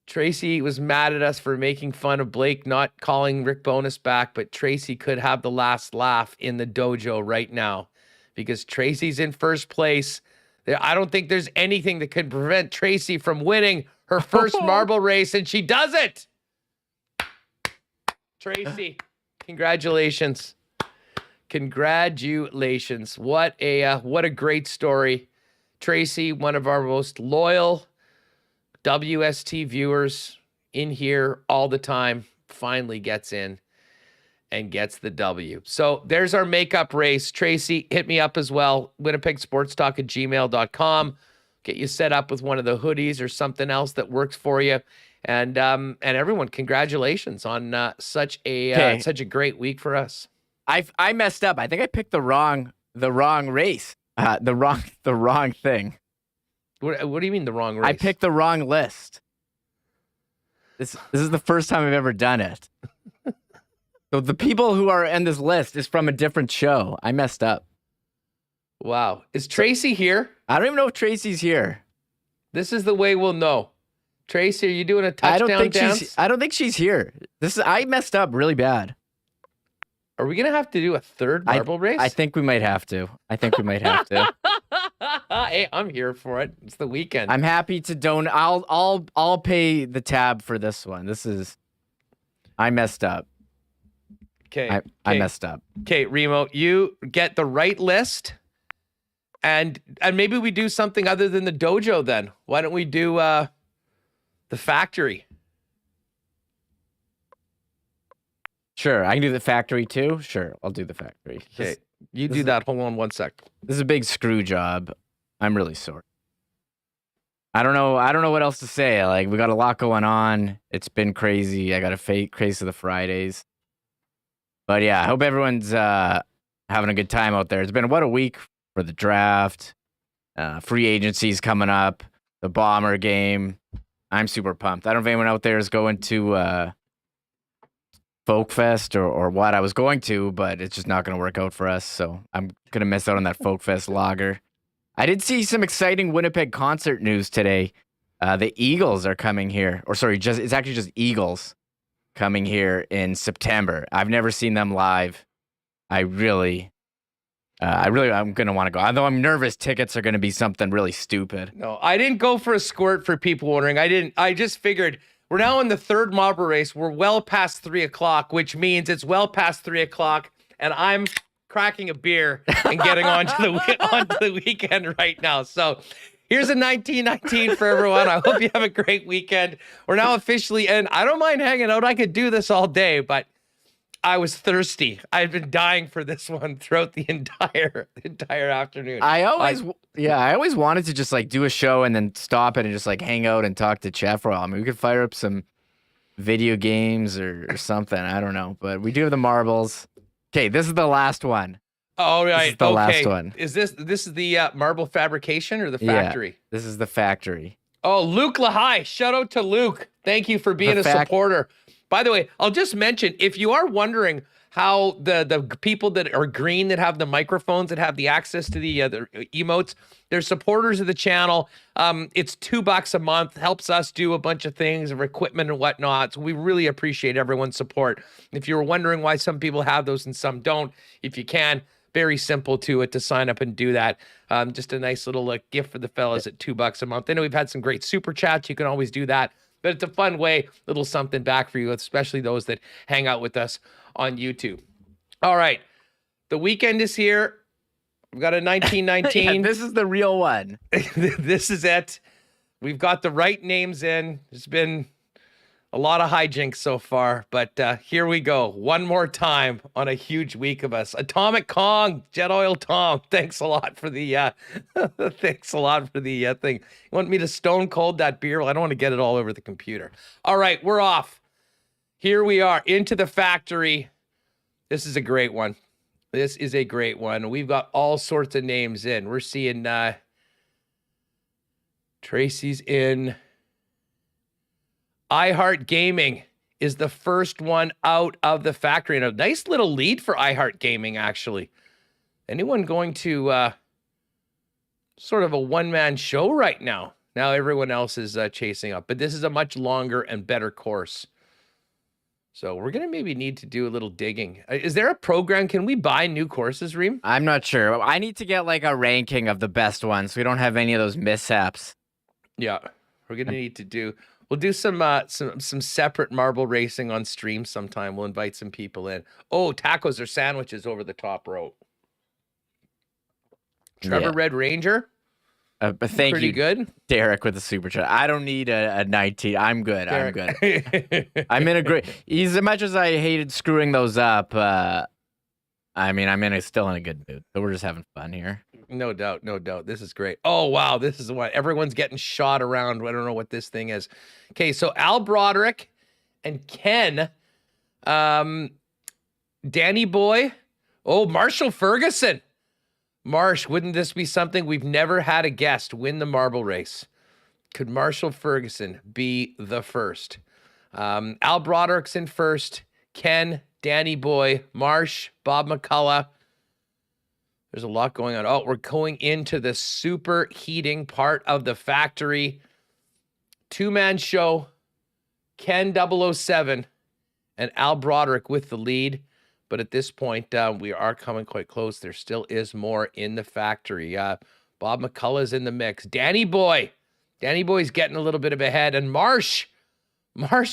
Speaker 2: Tracy was mad at us for making fun of Blake not calling Rick Bowness back, but Tracy could have the last laugh in the dojo right now because Tracy's in first place. I don't think there's anything that could prevent Tracy from winning her first marble race, and she does it. Tracy, congratulations. Congratulations. What a great story. Tracy, one of our most loyal WST viewers in here all the time, finally gets in and gets the W. So there's our makeup race. Tracy, hit me up as well. winnipegsportstalk@gmail.com. Get you set up with one of the hoodies or something else that works for you. And everyone, congratulations on such a great week for us.
Speaker 3: I messed up. I think I picked the wrong race. The wrong thing.
Speaker 2: What do you mean the wrong race?
Speaker 3: I picked the wrong list. This is the first time I've ever done it. So the people who are in this list is from a different show. I messed up.
Speaker 2: Wow. Is Tracy here?
Speaker 3: I don't even know if Tracy's here.
Speaker 2: This is the way we'll know. Tracy, are you doing a touchdown dance?
Speaker 3: I don't think she's here. I messed up really bad.
Speaker 2: Are we gonna have to do a third marble race?
Speaker 3: I think we might have to.
Speaker 2: Hey, I'm here for it. It's the weekend.
Speaker 3: I'm happy to donate. I'll pay the tab for this one. I messed up.
Speaker 2: Okay.
Speaker 3: I messed up.
Speaker 2: Okay, Remo, you get the right list, and maybe we do something other than the dojo then. Why don't we do the factory?
Speaker 3: Sure, I can do the factory too. Sure, I'll do the factory.
Speaker 2: Okay, you do that. Hold on one sec.
Speaker 3: This is a big screw job. I'm really sorry. I don't know what else to say. Like, we got a lot going on. It's been crazy. I got a fake craze of the Fridays. But yeah, I hope everyone's having a good time out there. It's been what, a week for the draft. Free agency's coming up. The Bomber game. I'm super pumped. I don't know if anyone out there is going to Folk Fest or what. I was going to, but it's just not going to work out for us. So I'm going to miss out on that Folk Fest lager. I did see some exciting Winnipeg concert news today. The Eagles are coming here. Or sorry, it's actually just Eagles coming here in September. I've never seen them live. I'm going to want to go. Although I'm nervous tickets are going to be something really stupid.
Speaker 2: No, I didn't go for a squirt for people wondering. I just figured we're now in the third marble race. We're well past 3:00, which means it's well past 3:00, and I'm cracking a beer and getting onto the weekend right now. So here's a 1919 for everyone. I hope you have a great weekend. We're now officially in. I don't mind hanging out. I could do this all day, but I was thirsty. I've been dying for this one throughout the entire afternoon.
Speaker 3: I always wanted to just like do a show and then stop it and just like hang out and talk to Jeff for a while. I mean, we could fire up some video games or something. I don't know, but we do have the marbles. Okay, this is the last one.
Speaker 2: Oh, right.
Speaker 3: This is the last one.
Speaker 2: Is this is the marble fabrication or the factory?
Speaker 3: Yeah, this is the factory.
Speaker 2: Oh, Luke Lahai. Shout out to Luke. Thank you for being a supporter. By the way, I'll just mention, if you are wondering how the people that are green that have the microphones that have the access to the emotes, they're supporters of the channel. It's $2 a month, helps us do a bunch of things of equipment and whatnot. So we really appreciate everyone's support. If you were wondering why some people have those and some don't, if you can, very simple to sign up and do that. Just a nice little gift for the fellas at $2 a month. I know we've had some great super chats. You can always do that. But it's a fun way, little something back for you, especially those that hang out with us on YouTube. All right. The weekend is here. We've got a 1919.
Speaker 3: Yeah, this is the real one.
Speaker 2: This is it. We've got the right names in. There's been a lot of hijinks so far, but here we go. One more time on a huge week of us. Atomic Kong, Jet Oil Tom. Thanks a lot for the thing. You want me to stone cold that beer? Well, I don't want to get it all over the computer. All right, we're off. Here we are into the factory. This is a great one. We've got all sorts of names in. We're seeing Tracy's in. iHeart Gaming is the first one out of the factory. And a nice little lead for iHeart Gaming, actually. Anyone going to sort of a one-man show right now? Now everyone else is chasing up. But this is a much longer and better course. So we're going to maybe need to do a little digging. Is there a program? Can we buy new courses, Reem?
Speaker 3: I'm not sure. I need to get like a ranking of the best ones so we don't have any of those mishaps.
Speaker 2: Yeah, we're going to need to do... We'll do some separate marble racing on stream sometime. We'll invite some people in. Oh, tacos or sandwiches over the top rope. Trevor Red Ranger.
Speaker 3: But thank
Speaker 2: Pretty
Speaker 3: you,
Speaker 2: good.
Speaker 3: Derek, with the super chat. I don't need a 19. I'm good.
Speaker 2: Derek.
Speaker 3: I'm good. I'm in a great. As much as I hated screwing those up, I mean, still in a good mood. So we're just having fun here.
Speaker 2: No doubt, no doubt. This is great. Oh, wow. This is what everyone's getting shot around. I don't know what this thing is. Okay, so Al Broderick and Ken, Danny Boy. Oh, Marshall Ferguson. Marsh, wouldn't this be something? We've never had a guest win the marble race. Could Marshall Ferguson be the first? Al Broderick's in first. Ken, Danny Boy, Marsh, Bob McCullough. There's a lot going on. Oh, we're going into the superheating part of the factory. Two-man show. Ken 007 and Al Broderick with the lead. But at this point, we are coming quite close. There still is more in the factory. Bob McCullough's in the mix. Danny Boy's getting a little bit of a head. And Marsh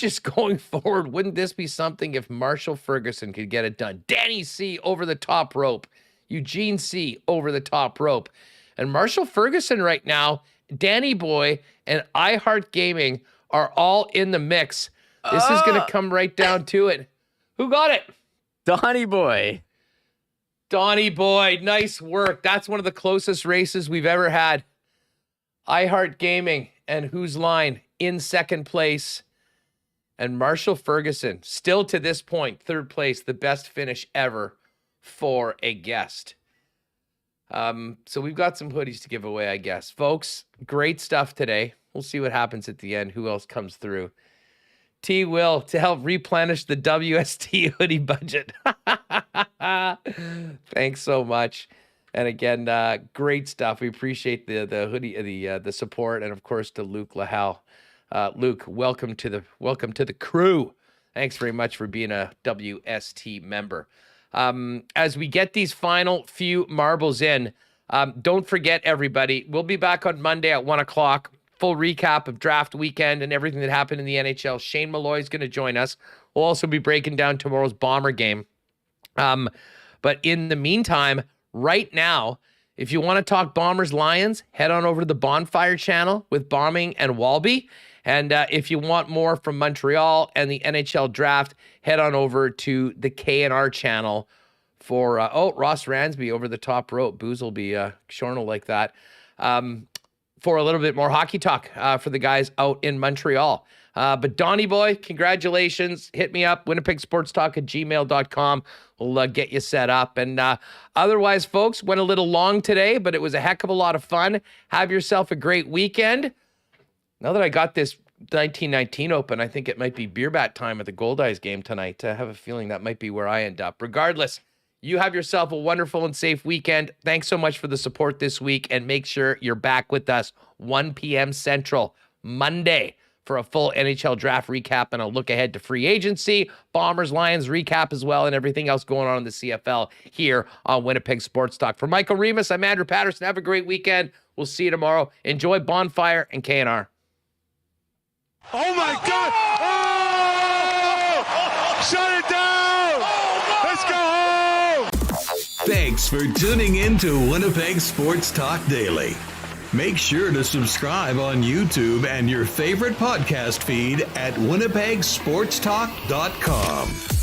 Speaker 2: is going forward. Wouldn't this be something if Marshall Ferguson could get it done? Danny C over the top rope. Eugene C over the top rope. And Marshall Ferguson right now, Danny Boy, and iHeart Gaming are all in the mix. This is going to come right down to it. Who got it?
Speaker 3: Donnie Boy.
Speaker 2: Donnie Boy, nice work. That's one of the closest races we've ever had. iHeart Gaming and Whose Line in second place. And Marshall Ferguson, still to this point, third place, the best finish ever for a guest. So we've got some hoodies to give away, I guess. Folks, great stuff today. We'll see what happens at the end. Who else comes through? T will to help replenish the WST hoodie budget. Thanks so much. And again, great stuff. We appreciate the hoodie, the support, and of course to Luke Lahal. Luke, welcome to the crew. Thanks very much for being a WST member. As we get these final few marbles in, don't forget, everybody, we'll be back on Monday at 1:00. Full recap of draft weekend and everything that happened in the NHL. Shane Malloy is going to join us. We'll also be breaking down tomorrow's Bomber game. But in the meantime, right now, if you want to talk Bombers Lions, head on over to the Bonfire channel with Bombing and Walby. And if you want more from Montreal and the NHL draft, head on over to the KNR channel for, Ross Ransby over the top rope. Booze will be shorn like that. For a little bit more hockey talk for the guys out in Montreal. But Donnie Boy, congratulations. Hit me up, winnipegsportstalk@gmail.com. We'll get you set up. And otherwise, folks, went a little long today, but it was a heck of a lot of fun. Have yourself a great weekend. Now that I got this 1919 open, I think it might be beer bat time at the Gold Eyes game tonight. I have a feeling that might be where I end up. Regardless, you have yourself a wonderful and safe weekend. Thanks so much for the support this week, and make sure you're back with us 1 p.m. Central Monday for a full NHL draft recap and a look ahead to free agency, Bombers, Lions recap as well, and everything else going on in the CFL here on Winnipeg Sports Talk. For Michael Remis, I'm Andrew Paterson. Have a great weekend. We'll see you tomorrow. Enjoy Bonfire and KNR.
Speaker 10: Oh my God! Oh! Shut it down! Let's go home!
Speaker 1: Thanks for tuning in to Winnipeg Sports Talk Daily. Make sure to subscribe on YouTube and your favorite podcast feed at winnipegsportstalk.com.